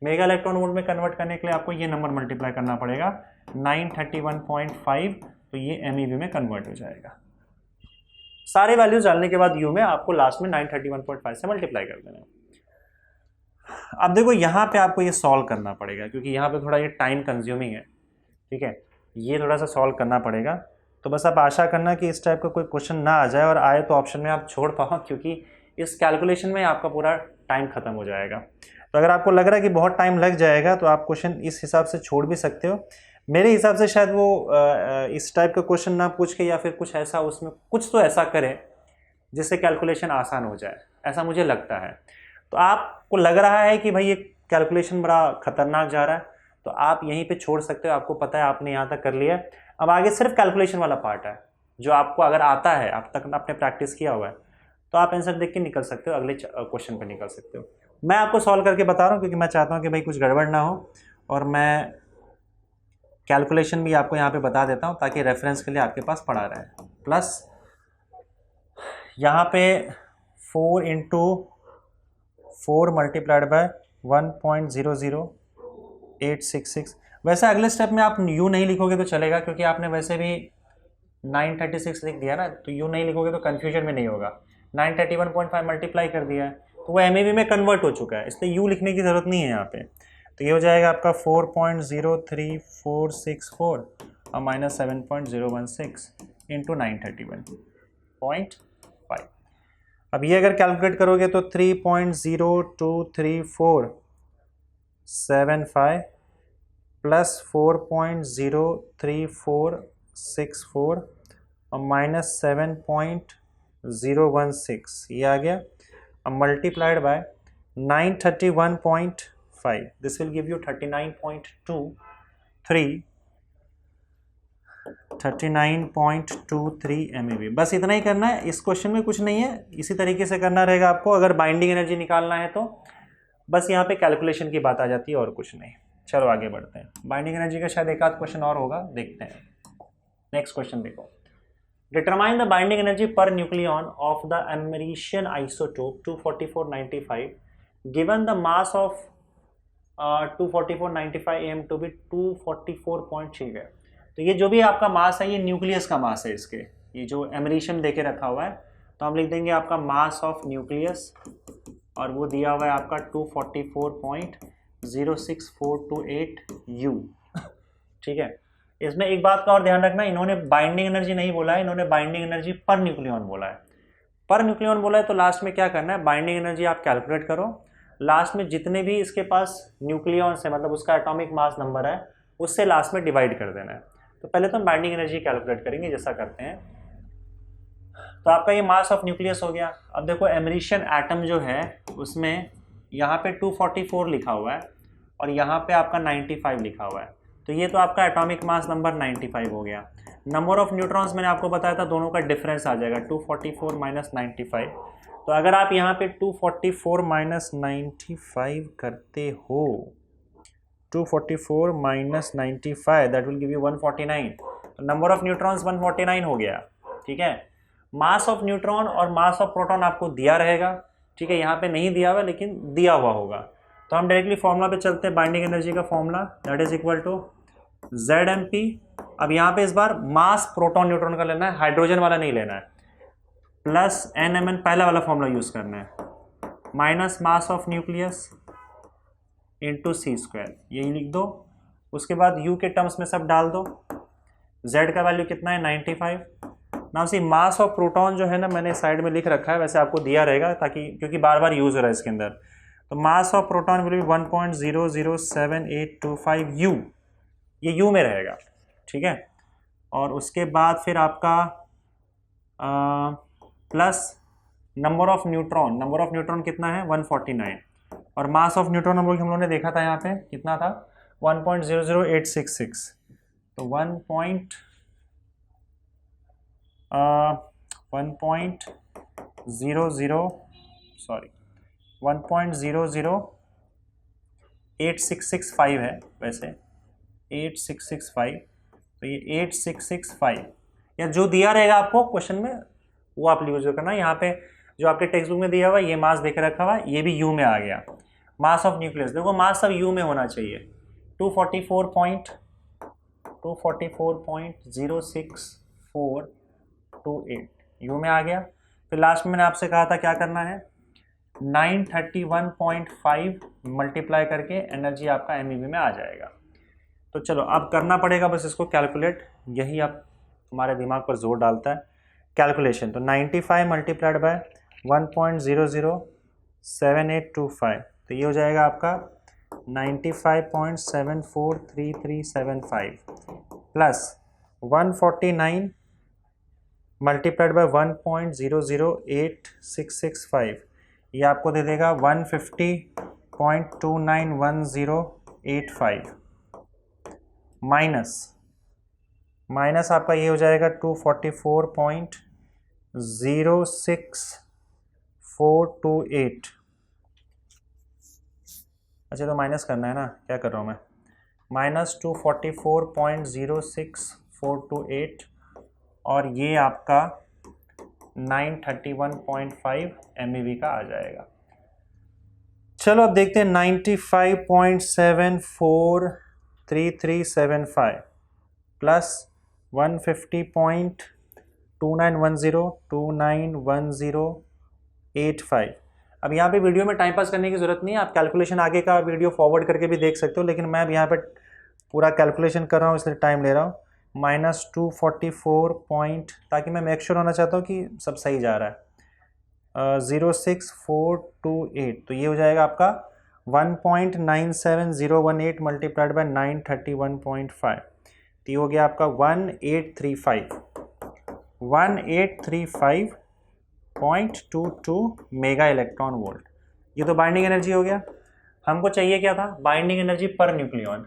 मेगा इलेक्ट्रॉन वोल्ट में कन्वर्ट करने के लिए आपको ये नंबर मल्टीप्लाई करना पड़ेगा 931.5, तो ये MeV में कन्वर्ट हो जाएगा। सारे वैल्यूज डालने के बाद U में आपको लास्ट में 931.5 से मल्टीप्लाई कर देना है। अब देखो यहाँ पे आपको ये सॉल्व करना पड़ेगा क्योंकि यहाँ पे थोड़ा ये टाइम कंज्यूमिंग है, ठीक है, ये थोड़ा सा सॉल्व करना पड़ेगा। तो बस आप आशा करना कि इस टाइप का कोई क्वेश्चन ना आ जाए, और आए तो ऑप्शन में आप छोड़ पाओ क्योंकि इस कैलकुलेशन में आपका पूरा टाइम खत्म हो जाएगा। तो अगर आपको लग रहा है कि बहुत टाइम लग जाएगा तो आप क्वेश्चन इस हिसाब से छोड़ भी सकते हो। मेरे हिसाब से शायद वो इस टाइप का क्वेश्चन ना पूछ के या फिर कुछ ऐसा उसमें कुछ तो ऐसा करें जिससे कैलकुलेशन आसान हो जाए, ऐसा मुझे लगता है। तो आपको लग रहा है कि भाई ये कैलकुलेशन बड़ा खतरनाक जा रहा है तो आप यहीं पे छोड़ सकते हो, आपको पता है आपने यहाँ तक कर लिया। अब आगे सिर्फ कैलकुलेशन वाला पार्ट है जो आपको अगर आता है, आप तक आपने प्रैक्टिस किया हुआ है, तो आप आंसर देख के निकल सकते हो, अगले क्वेश्चन पे निकल सकते हो। मैं आपको सॉल्व करके बता रहा हूँ क्योंकि मैं चाहता हूँ कि भाई कुछ गड़बड़ ना हो, और मैं कैलकुलेशन भी आपको यहाँ पे बता देता हूँ ताकि रेफरेंस के लिए आपके पास पड़ा रहे। प्लस यहाँ पे 4 इंटू 4 मल्टीप्लाइड बाय 1.00866। वैसे अगले स्टेप में आप u नहीं लिखोगे तो चलेगा, क्योंकि आपने वैसे भी 936 लिख दिया ना, तो u नहीं लिखोगे तो कन्फ्यूजन में नहीं होगा। 931.5 मल्टीप्लाई कर दिया है तो वो MeV में कन्वर्ट हो चुका है, इसलिए u लिखने की ज़रूरत नहीं है यहाँ पे। तो ये हो जाएगा आपका 4.03464 और माइनस 7.016 इंटू 931.5। अब ये अगर कैलकुलेट करोगे तो 3.02345 प्लस 4.03464 और माइनस 7.016 ये आ गया। अब multiplied by 931.5, this will give you 39.23 MeV। बस इतना ही करना है, इस क्वेश्चन में कुछ नहीं है, इसी तरीके से करना रहेगा आपको। अगर बाइंडिंग एनर्जी निकालना है तो बस यहाँ पे कैलकुलेशन की बात आ जाती है और कुछ नहीं। चलो आगे बढ़ते हैं। बाइंडिंग एनर्जी का शायद एक आध क्वेश्चन और होगा, देखते हैं। नेक्स्ट क्वेश्चन देखो, determine the binding energy per nucleon of the americium isotope 24495 given the mass of 24495 am to be 244.3 है। तो ये जो भी आपका मास है, ये न्यूक्लियस का मास है इसके, ये जो अमेरिशियम देके रखा हुआ है, तो हम लिख देंगे आपका मास ऑफ न्यूक्लियस, और वो दिया हुआ है आपका 244.06428 U। ठीक है, इसमें एक बात का और ध्यान रखना, इन्होंने बाइंडिंग एनर्जी नहीं बोला है, इन्होंने बाइंडिंग एनर्जी पर न्यूक्लियन बोला है। पर न्यूक्लियन बोला है तो लास्ट में क्या करना है, बाइंडिंग एनर्जी आप कैलकुलेट करो, लास्ट में जितने भी इसके पास न्यूक्लियॉन्स है, मतलब उसका एटॉमिक मास नंबर है, उससे लास्ट में डिवाइड कर देना है। तो पहले तो हम बाइंडिंग एनर्जी कैलकुलेट करेंगे, जैसा करते हैं। तो आपका ये मास ऑफ न्यूक्लियस हो गया। अब देखो अमेरिशियन एटम जो है उसमें यहाँ पे 244 लिखा हुआ है और यहाँ पे आपका 95 लिखा हुआ है, तो ये तो आपका एटॉमिक मास नंबर 95 हो गया। नंबर ऑफ न्यूट्रॉन्स मैंने आपको बताया था, दोनों का डिफरेंस आ जाएगा 244 माइनस 95। तो अगर आप यहाँ पे 244 माइनस 95 करते हो, 244 minus 95 that will give you 149। तो नंबर ऑफ न्यूट्रॉन्स 149 हो गया। ठीक है, मास ऑफ न्यूट्रॉन और मास ऑफ प्रोटॉन आपको दिया रहेगा। ठीक है, यहाँ पे नहीं दिया हुआ लेकिन दिया हुआ होगा, तो हम डायरेक्टली फॉर्मूला पे चलते हैं। बाइंडिंग एनर्जी का formula that is equal to ZmP। अब यहाँ पे इस बार मास प्रोटॉन न्यूट्रॉन का लेना है, हाइड्रोजन वाला नहीं लेना है, प्लस NMN पहला वाला फॉर्मूला यूज करना है, minus mass of nucleus into C², यही लिख दो। उसके बाद U के टर्म्स में सब डाल दो। Z का वैल्यू कितना है 95। Now see mass of proton जो है ना, मैंने साइड में लिख रखा है, वैसे आपको दिया रहेगा ताकि, क्योंकि बार बार यूज हो रहा है इसके अंदर। तो mass of proton will be 1.00785 U, ये U में रहेगा। ठीक है, और उसके बाद फिर आपका प्लस नंबर ऑफ न्यूट्रॉन कितना है 149, और मास ऑफ न्यूट्रॉन हम लोगों ने देखा था यहाँ पे कितना था 1.00866। तो 1.00865 है वैसे, 8665। तो ये 8665 या जो दिया रहेगा आपको क्वेश्चन में वो आप यूज करना। यहाँ पे जो आपके टेक्स्ट बुक में दिया हुआ ये मास देख रखा हुआ, ये भी U में आ गया। मास ऑफ न्यूक्लियस देखो, मास सब U में होना चाहिए, 244.06428 U में आ गया। फिर लास्ट में मैंने आपसे कहा था क्या करना है, 931.5 मल्टीप्लाई करके एनर्जी आपका MeV में आ जाएगा। तो चलो अब करना पड़ेगा बस इसको कैलकुलेट, यही आप हमारे दिमाग पर जोर डालता है कैलकुलेशन। तो 95 मल्टीप्लाइड बाय 1.00785, तो ये हो जाएगा आपका 95.743375 प्लस 149 मल्टीप्लाइड बाय 1.00865, ये आपको दे देगा 150.291085 माइनस आपका ये हो जाएगा 244.06428। अच्छा तो माइनस करना है ना, क्या कर रहा हूँ मैं, माइनस 244.06428 और ये आपका 931.5 MeV का आ जाएगा। चलो अब देखते हैं 95.743375 प्लस 150.2910 अब यहाँ पे वीडियो में टाइम पास करने की जरूरत नहीं है, आप कैलकुलेशन आगे का वीडियो फॉरवर्ड करके भी देख सकते हो, लेकिन मैं अब यहाँ पे पूरा कैलकुलेशन कर रहा हूँ इसलिए टाइम ले रहा हूँ। -244 पॉइंट, ताकि मैं मेक श्योर होना चाहता हूँ कि सब सही जा रहा है। 06428, तो ये हो जाएगा आपका 1.97018 मल्टीप्लाइड बाय 931.5, तो ये हो गया आपका 1835.22 मेगा इलेक्ट्रॉन वोल्ट। ये तो बाइंडिंग एनर्जी हो गया। हमको चाहिए क्या था? बाइंडिंग एनर्जी पर न्यूक्लियॉन।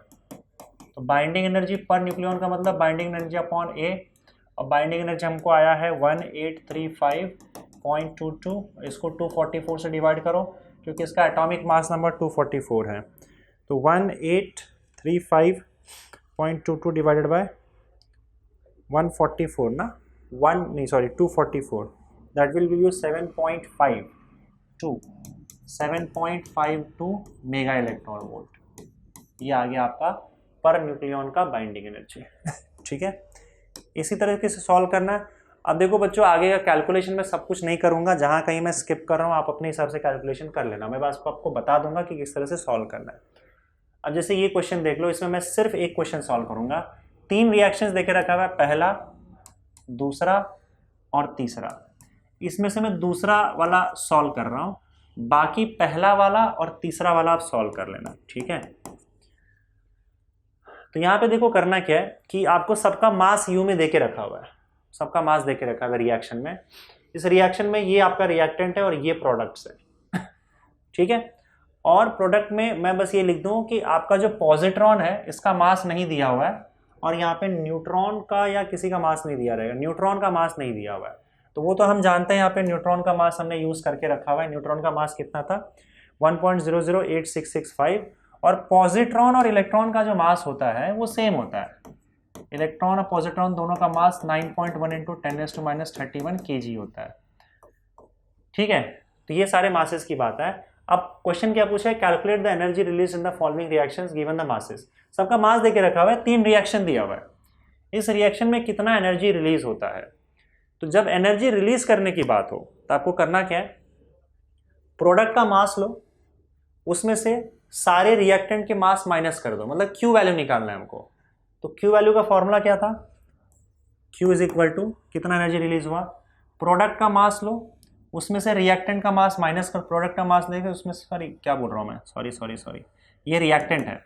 तो बाइंडिंग एनर्जी पर न्यूक्लियॉन का मतलब बाइंडिंग एनर्जी अपॉन ए, और बाइंडिंग एनर्जी हमको आया है 1835.22। इसको 244 से डिवाइड करो क्योंकि इसका एटॉमिक मास नंबर 244 है। तो 1835.22 डिवाइडेड बाय 144 ना, 244, that will give you 7.52 mega electron volt. ये आ गया आपका पर न्यूक्लियॉन का बाइंडिंग एनर्जी। ठीक है, इसी तरीके से सॉल्व करना है। अब देखो बच्चों, आगे का कैलकुलेशन में सब कुछ नहीं करूंगा, जहां कहीं मैं स्किप कर रहा हूं आप अपने हिसाब से कैलकुलेशन कर लेना, मैं बस आपको बता दूंगा कि किस तरह से सॉल्व करना है। अब जैसे ये क्वेश्चन देख लो, इसमें मैं सिर्फ एक क्वेश्चन सॉल्व करूंगा। 3 रिएक्शंस देके रखा हुआ है, पहला, दूसरा और तीसरा। इसमें से मैं दूसरा वाला सॉल्व कर रहा हूं, बाकी पहला वाला और तीसरा वाला आप सॉल्व कर लेना। ठीक है, तो यहाँ पे देखो करना क्या है कि आपको सबका मास यू में देके रखा हुआ है, सबका मास देके रखा हुआ है रिएक्शन में। इस रिएक्शन में ये आपका रिएक्टेंट है और ये प्रोडक्ट्स है। ठीक है, और प्रोडक्ट में मैं बस ये लिख दूं कि आपका जो पॉजिट्रॉन है इसका मास नहीं दिया हुआ है, और यहाँ पे न्यूट्रॉन का या किसी का मास नहीं दिया रहेगा, न्यूट्रॉन का मास नहीं दिया हुआ है। तो वो तो हम जानते हैं, यहाँ पे न्यूट्रॉन का मास हमने यूज करके रखा हुआ है। न्यूट्रॉन का मास कितना था? 1.008665, और पॉजिट्रॉन और इलेक्ट्रॉन का जो मास होता है वो सेम होता है। इलेक्ट्रॉन और पॉजिट्रॉन दोनों का मास 9.1 × 10⁻31 kg होता है। ठीक है, तो ये सारे मासेस की बात है। अब क्वेश्चन क्या पूछा है? Calculate the energy release in the following reactions given the masses. सबका मास देके रखा हुआ है, 3 रिएक्शन दिया हुआ है, इस रिएक्शन में कितना एनर्जी रिलीज होता है। तो जब एनर्जी रिलीज करने की बात हो तो आपको करना क्या है? प्रोडक्ट का मास लो, उसमें से सारे रिएक्टेंट के मास माइनस कर दो, मतलब क्यू वैल्यू निकालना है हमको। तो क्यू वैल्यू का फॉर्मूला क्या था? क्यू इज इक्वल टू कितना एनर्जी रिलीज हुआ, प्रोडक्ट का मास लो, उसमें से रिएक्टेंट का मास माइनस कर, प्रोडक्ट का मास लेके उसमें, सॉरी क्या बोल रहा हूँ मैं, सॉरी, ये रिएक्टेंट है,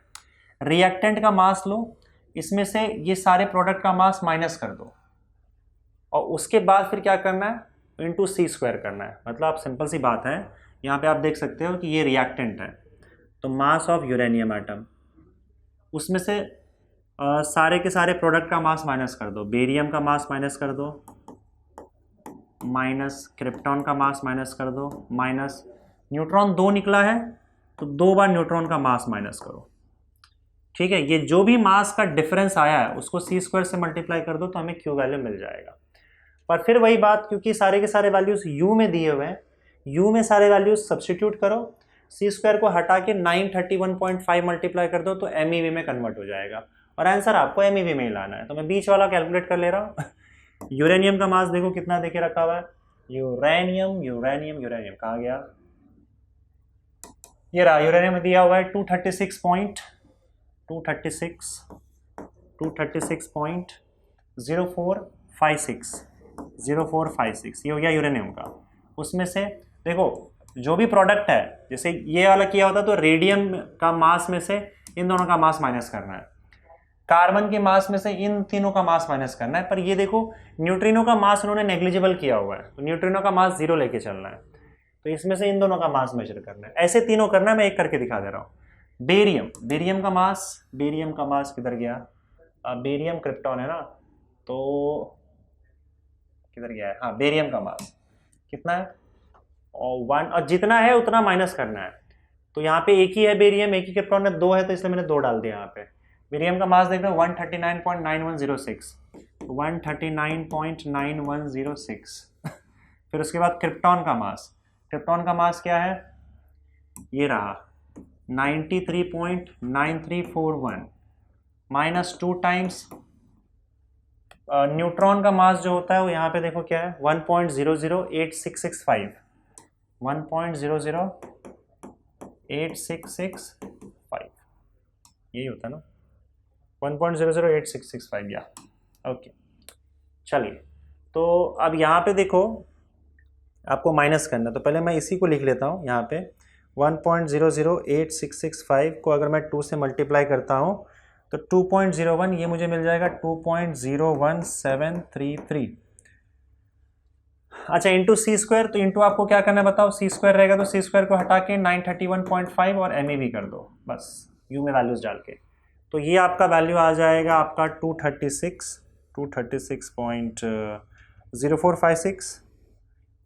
रिएक्टेंट का मास लो, इसमें से ये सारे प्रोडक्ट का मास माइनस कर दो, और उसके बाद फिर क्या करना है? इंटू C² करना है। मतलब आप सिंपल सी बात है, यहाँ पे आप देख सकते हो कि ये रिएक्टेंट है, तो मास ऑफ यूरेनियम एटम, उसमें से सारे के सारे प्रोडक्ट का मास माइनस कर दो, बेरियम का मास माइनस कर दो, माइनस क्रिप्टॉन का मास माइनस कर दो, माइनस न्यूट्रॉन 2 निकला है तो 2 बार न्यूट्रॉन का मास माइनस करो। ठीक है, ये जो भी मास का डिफरेंस आया है उसको C² से मल्टीप्लाई कर दो तो हमें क्यू वैल्यू मिल जाएगा। पर फिर वही बात, क्योंकि सारे के सारे वैल्यूज यू में दिए हुए हैं, यू में सारे वैल्यूज सब्सटीट्यूट करो, C² को हटा के 931.5 मल्टीप्लाई कर दो तो MeV में कन्वर्ट हो जाएगा, और आंसर आपको MeV में ही लाना है। तो मैं बीच वाला कैलकुलेट कर ले रहा हूँ। यूरेनियम का मास देखो कितना देके रखा हुआ है, यूरेनियम कहाँ गया? ये रहा, यूरेनियम में दिया हुआ है 236.0456, ये हो गया यूरेनियम का। उसमें से देखो जो भी प्रोडक्ट है, जैसे ये वाला किया होता तो रेडियम का मास में से इन दोनों का मास माइनस करना है, कार्बन के मास में से इन तीनों का मास माइनस करना है। पर ये देखो न्यूट्रिनो का मास उन्होंने नेग्लिजिबल किया हुआ है, तो न्यूट्रिनो का मास 0 लेके चलना है, तो इसमें से इन दोनों का मास मेजर करना है। ऐसे तीनों करना है, मैं एक करके दिखा दे रहा हूँ। बेरियम का मास किधर गया? बेरियम क्रिप्टॉन है ना, तो किधर गया है? हाँ, बेरियम का मास कितना है? और 1, और जितना है उतना माइनस करना है। तो यहाँ पे एक ही है बेरियम, एक ही क्रिप्टॉन है, 2 है, तो इसलिए मैंने 2 डाल दिया यहाँ पे। बेरियम का मास देख रहे हो 139.9106, 139.9106। फिर उसके बाद क्रिप्टॉन का मास, क्रिप्टॉन का मास क्या है, ये रहा 93.9341 माइनस 2 टाइम्स न्यूट्रॉन का मास जो होता है वो यहाँ पे देखो क्या है 1.008665 1.008665 यही होता है ना 1.008665 या ओके। चलिए तो अब यहाँ पे देखो आपको माइनस करना, तो पहले मैं इसी को लिख लेता हूँ यहाँ पे 1.008665 को अगर मैं 2 से मल्टीप्लाई करता हूँ तो 2.01 ये मुझे मिल जाएगा 2.01733। अच्छा इंटू सी स्क्वायर, तो इंटू आपको क्या करना है बताओ, सी स्क्वायर रहेगा तो सी स्क्वायर को हटा के 931.5 और एम भी कर दो बस यू में वैल्यूज डाल के, तो ये आपका वैल्यू आ जाएगा आपका 236.0456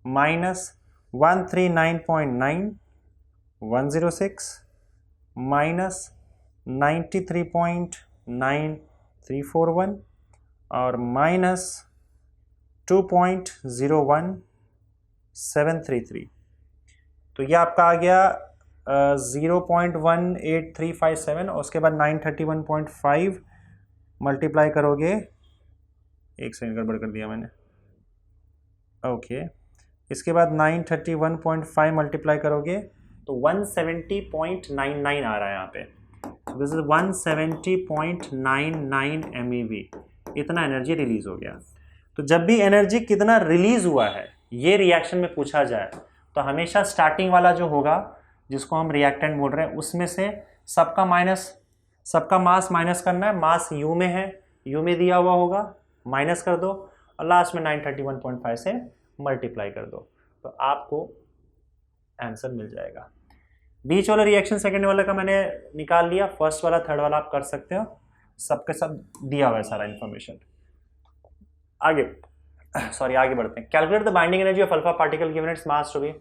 माइनस 139.9106 माइनस 93.9341 और माइनस 2.01733। तो ये आपका आ गया 0.18357 और उसके बाद 931.5 मल्टीप्लाई करोगे, एक सेकंड गड़बड़ कर दिया मैंने, ओके इसके बाद 931.5 मल्टीप्लाई करोगे तो 170.99 आ रहा है यहाँ पे, दिस इज 170.99 MeV, इतना एनर्जी रिलीज हो गया। तो जब भी एनर्जी कितना रिलीज हुआ है ये रिएक्शन में पूछा जाए तो हमेशा स्टार्टिंग वाला जो होगा जिसको हम रिएक्टेंट बोल रहे हैं उसमें से सबका मास माइनस करना है, मास यू में है, यू में दिया हुआ होगा, माइनस कर दो और लास्ट में 931.5 से मल्टीप्लाई कर दो तो आपको आंसर मिल जाएगा। बीच वाला रिएक्शन सेकंड वाला का मैंने निकाल लिया, फर्स्ट वाला थर्ड वाला आप कर सकते हो, सबके सब दिया हुआ है सारा इंफॉर्मेशन। आगे बढ़ते हैं। Calculate the binding energy of alpha particle given its mass to be,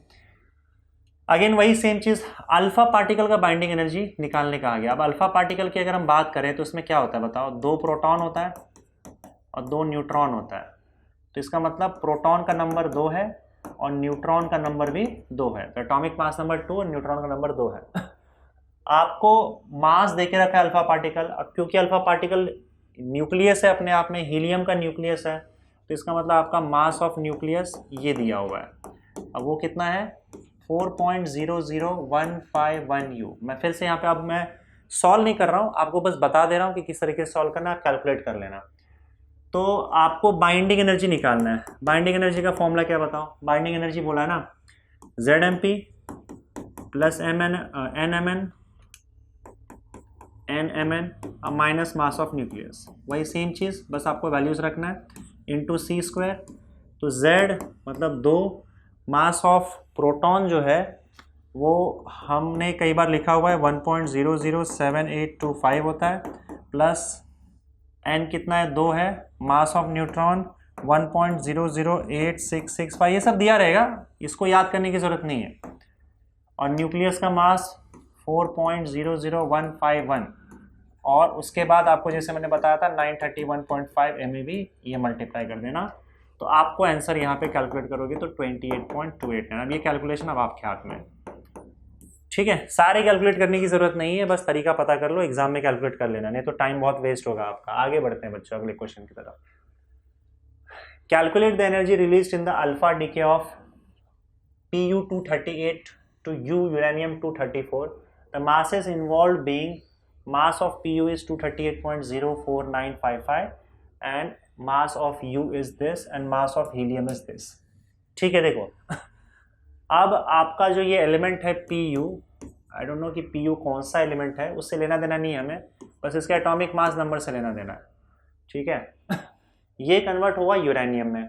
again वही सेम चीज, अल्फा पार्टिकल का बाइंडिंग एनर्जी निकालने का आ गया। अब अल्फा पार्टिकल की अगर हम बात करें तो उसमें क्या होता है बताओ, 2 प्रोटॉन होता है और 2 न्यूट्रॉन होता है, तो इसका मतलब प्रोटॉन का नंबर 2 है और न्यूट्रॉन का नंबर भी 2 है, तो एटॉमिक मास नंबर 2 और न्यूट्रॉन का नंबर 2 है। आपको मास देके रखा है अल्फा पार्टिकल, अब क्योंकि अल्फा पार्टिकल न्यूक्लियस है अपने आप में, हीलियम का न्यूक्लियस है, तो इसका मतलब आपका मास ऑफ न्यूक्लियस ये दिया हुआ है, अब वो कितना है 4.00151 U। मैं फिर से यहाँ पे अब मैं सॉल्व नहीं कर रहा हूँ, आपको बस बता दे रहा हूँ कि किस तरीके से सॉल्व करना है, आप कैलकुलेट कर लेना। तो आपको बाइंडिंग एनर्जी निकालना है, बाइंडिंग एनर्जी का फॉर्मूला क्या बताओ, बाइंडिंग एनर्जी बोला है ना ZMP plus NMN minus mass of nucleus, वही सेम चीज़ बस आपको वैल्यूज रखना है, इंटू सी स्क्वायर, तो Z मतलब 2, मास ऑफ प्रोटॉन जो है वो हमने कई बार लिखा हुआ है 1.007825 होता है, प्लस n कितना है 2 है, मास ऑफ न्यूट्रॉन 1.008665, ये सब दिया रहेगा, इसको याद करने की जरूरत नहीं है, और न्यूक्लियस का मास 4.00151 और उसके बाद आपको जैसे मैंने बताया था 931.5 MeV, ये मल्टीप्लाई कर देना तो आपको आंसर यहाँ पे कैलकुलेट करोगे तो 28.28 है। अब ये कैलकुलेशन अब आपके हाथ में, ठीक है, सारे कैलकुलेट करने की जरूरत नहीं है, बस तरीका पता कर लो, एग्जाम में कैलकुलेट कर लेना, नहीं तो टाइम बहुत वेस्ट होगा आपका। आगे बढ़ते हैं बच्चों अगले क्वेश्चन की तरफ। Calculate the energy released in the alpha decay of Pu238 to uranium-234. The masses involved being mass of Pu is 238.04955 and mass of U is this and mass of helium is this। ठीक है, देखो अब आपका जो ये element है Pu, I don't know कि Pu कौन सा एलिमेंट है, उससे लेना देना नहीं है हमें, बस इसके एटॉमिक मास नंबर से लेना देना है, ठीक है। ये कन्वर्ट हुआ यूरेनियम में,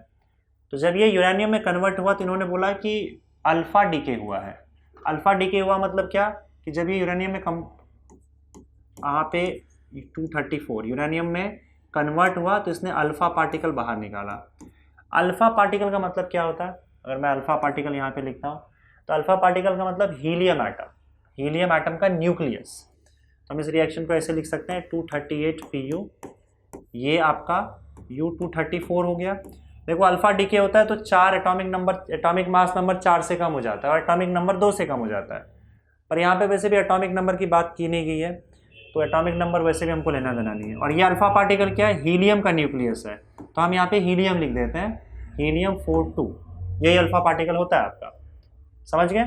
तो जब ये यूरेनियम में कन्वर्ट हुआ तो इन्होंने बोला कि अल्फा डीके हुआ है। अल्फा डीके हुआ मतलब क्या कि जब ये यूरेनियम में यहाँ पे 234 यूरेनियम में कन्वर्ट हुआ तो इसने अल्फा पार्टिकल बाहर निकाला। अल्फा पार्टिकल का मतलब क्या होता है, अगर मैं अल्फा पार्टिकल यहाँ पे लिखता हूँ तो अल्फा पार्टिकल का मतलब हीलियम एटम, हीलियम एटम का न्यूक्लियस। तो हम इस रिएक्शन को ऐसे लिख सकते हैं 238 Pu, ये आपका U234 हो गया, देखो अल्फा डीके होता है तो 4 एटॉमिक मास नंबर 4 से कम हो जाता है और एटॉमिक नंबर 2 से कम हो जाता है। पर यहाँ पे वैसे भी एटॉमिक नंबर की बात की नहीं गई है, तो एटॉमिक नंबर वैसे भी हमको लेना देना नहीं है। और ये अल्फा पार्टिकल क्या है, हीलियम का न्यूक्लियस है, तो हम यहाँ पे हीलियम लिख देते हैं, हीलियम 42, यही अल्फा पार्टिकल होता है आपका। समझ गए?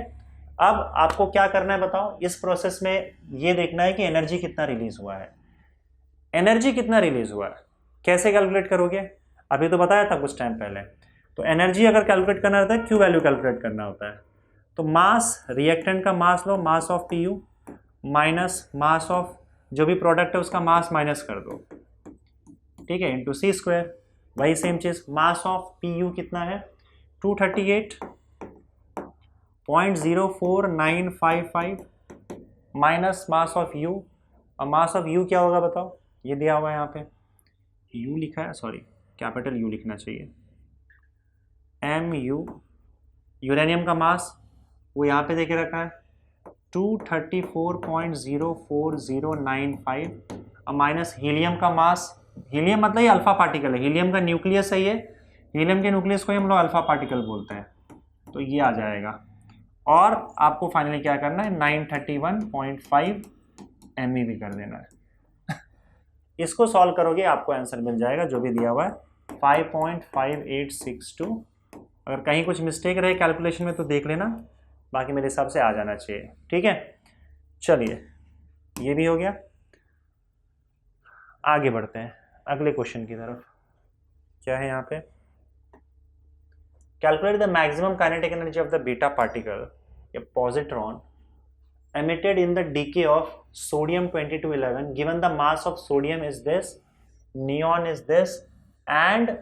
अब आपको क्या करना है बताओ, इस प्रोसेस में ये देखना है कि एनर्जी कितना रिलीज हुआ है। एनर्जी कितना रिलीज हुआ है कैसे कैलकुलेट करोगे, अभी तो बताया था कुछ टाइम पहले। तो एनर्जी अगर कैलकुलेट करना रहता है, क्यू वैल्यू कैलकुलेट करना होता है। तो मास, रिएक्टेंट का मास लो, mass of P U minus mass of जो भी प्रोडक्ट है उसका मास माइनस कर दो, ठीक है, इंटू सी स्क्वायर। वही सेम चीज, मास ऑफ पी यू कितना है 238.04955 माइनस मास ऑफ यू। और मास ऑफ यू क्या होगा बताओ, ये दिया हुआ है यहाँ पे, यू लिखा है, सॉरी कैपिटल यू लिखना चाहिए, एम यू। यूरेनियम का मास वो यहाँ पे देके रखा है 234.04095 और माइनस हीलियम का मास, हीलियम मतलब ये अल्फा पार्टिकल है, हीलियम का न्यूक्लियस है ये, हीलियम के न्यूक्लियस को ही हम लोग अल्फा पार्टिकल बोलते हैं, तो ये आ जाएगा। और आपको फाइनली क्या करना है 931.5 MeV कर देना है। इसको सॉल्व करोगे आपको आंसर मिल जाएगा जो भी दिया हुआ है 5.5862। अगर कहीं कुछ मिस्टेक रहे कैलकुलेशन में तो देख लेना, बाकी मेरे हिसाब से आ जाना चाहिए, ठीक है। चलिए ये भी हो गया, आगे बढ़ते हैं अगले क्वेश्चन की तरफ। क्या है यहाँ पे, calculate the maximum kinetic energy of the beta particle या positron emitted in the decay of sodium 2211 given the mass of sodium is this, neon is this and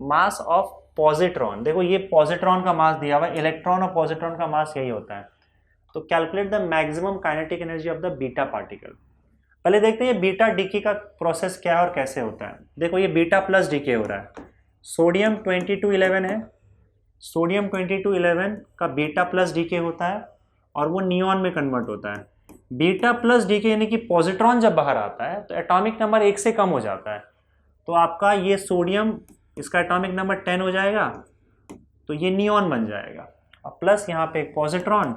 mass of positron। देखो ये positron का मास दिया हुआ है, electron और positron का मास यही होता है। तो calculate the maximum kinetic energy of the beta particle. पहले देखते हैं ये बीटा डीके का प्रोसेस क्या है और कैसे होता है। देखो ये बीटा प्लस डीके हो रहा है, सोडियम 2211 है, सोडियम 2211 का बीटा प्लस डीके होता है और वो नियॉन में कन्वर्ट होता है। बीटा प्लस डीके यानी कि पॉजिट्रॉन जब बाहर आता है तो एटॉमिक नंबर 1 से कम हो जाता है, तो आपका ये सोडियम, इसका एटॉमिक नंबर 10 हो जाएगा, तो ये नियॉन बन जाएगा। और प्लस यहाँ पे एक पॉजिट्रॉन,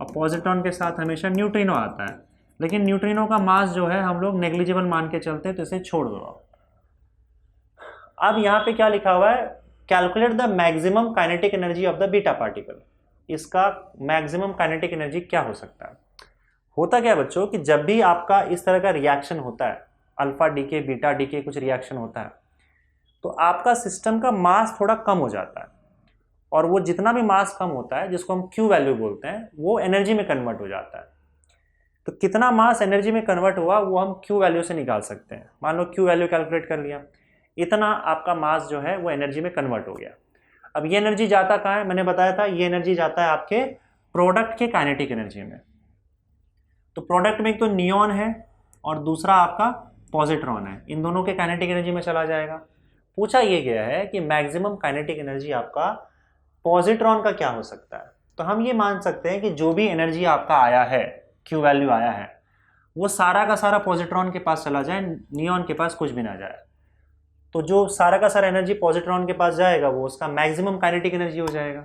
और पॉजिट्रॉन के साथ हमेशा न्यूट्रिनो आता है, लेकिन न्यूट्रिनो का मास जो है हम लोग नेग्लिजिबल मान के चलते हैं, तो इसे छोड़ दो आप। अब यहाँ पे क्या लिखा हुआ है, calculate the maximum kinetic energy of the beta particle. इसका मैक्सिमम काइनेटिक एनर्जी क्या हो सकता है। होता क्या है बच्चों कि जब भी आपका इस तरह का रिएक्शन होता है, अल्फा डीके बीटा डीके कुछ रिएक्शन होता है, तो आपका सिस्टम का मास थोड़ा कम हो जाता है, और वो जितना भी मास कम होता है जिसको हम क्यू वैल्यू बोलते हैं, वो एनर्जी में कन्वर्ट हो जाता है। तो कितना मास एनर्जी में कन्वर्ट हुआ वो हम क्यू वैल्यू से निकाल सकते हैं। मान लो क्यू वैल्यू कैलकुलेट कर लिया, इतना आपका मास जो है वो एनर्जी में कन्वर्ट हो गया। अब ये एनर्जी जाता कहाँ है, मैंने बताया था ये एनर्जी जाता है आपके प्रोडक्ट के काइनेटिक एनर्जी में। तो प्रोडक्ट में एक तो नियॉन है और दूसरा आपका पॉजिट्रॉन है, इन दोनों के काइनेटिक एनर्जी में चला जाएगा। पूछा ये गया है कि मैक्सिमम काइनेटिक एनर्जी आपका पॉजिट्रॉन का क्या हो सकता है। तो हम ये मान सकते हैं कि जो भी एनर्जी आपका आया है, क्यू वैल्यू आया है, वो सारा का सारा पॉजिट्रॉन के पास चला जाए, नियॉन के पास कुछ भी ना जाए। तो जो सारा का सारा एनर्जी पॉजिट्रॉन के पास जाएगा वो उसका मैक्सिमम काइनेटिक एनर्जी हो जाएगा।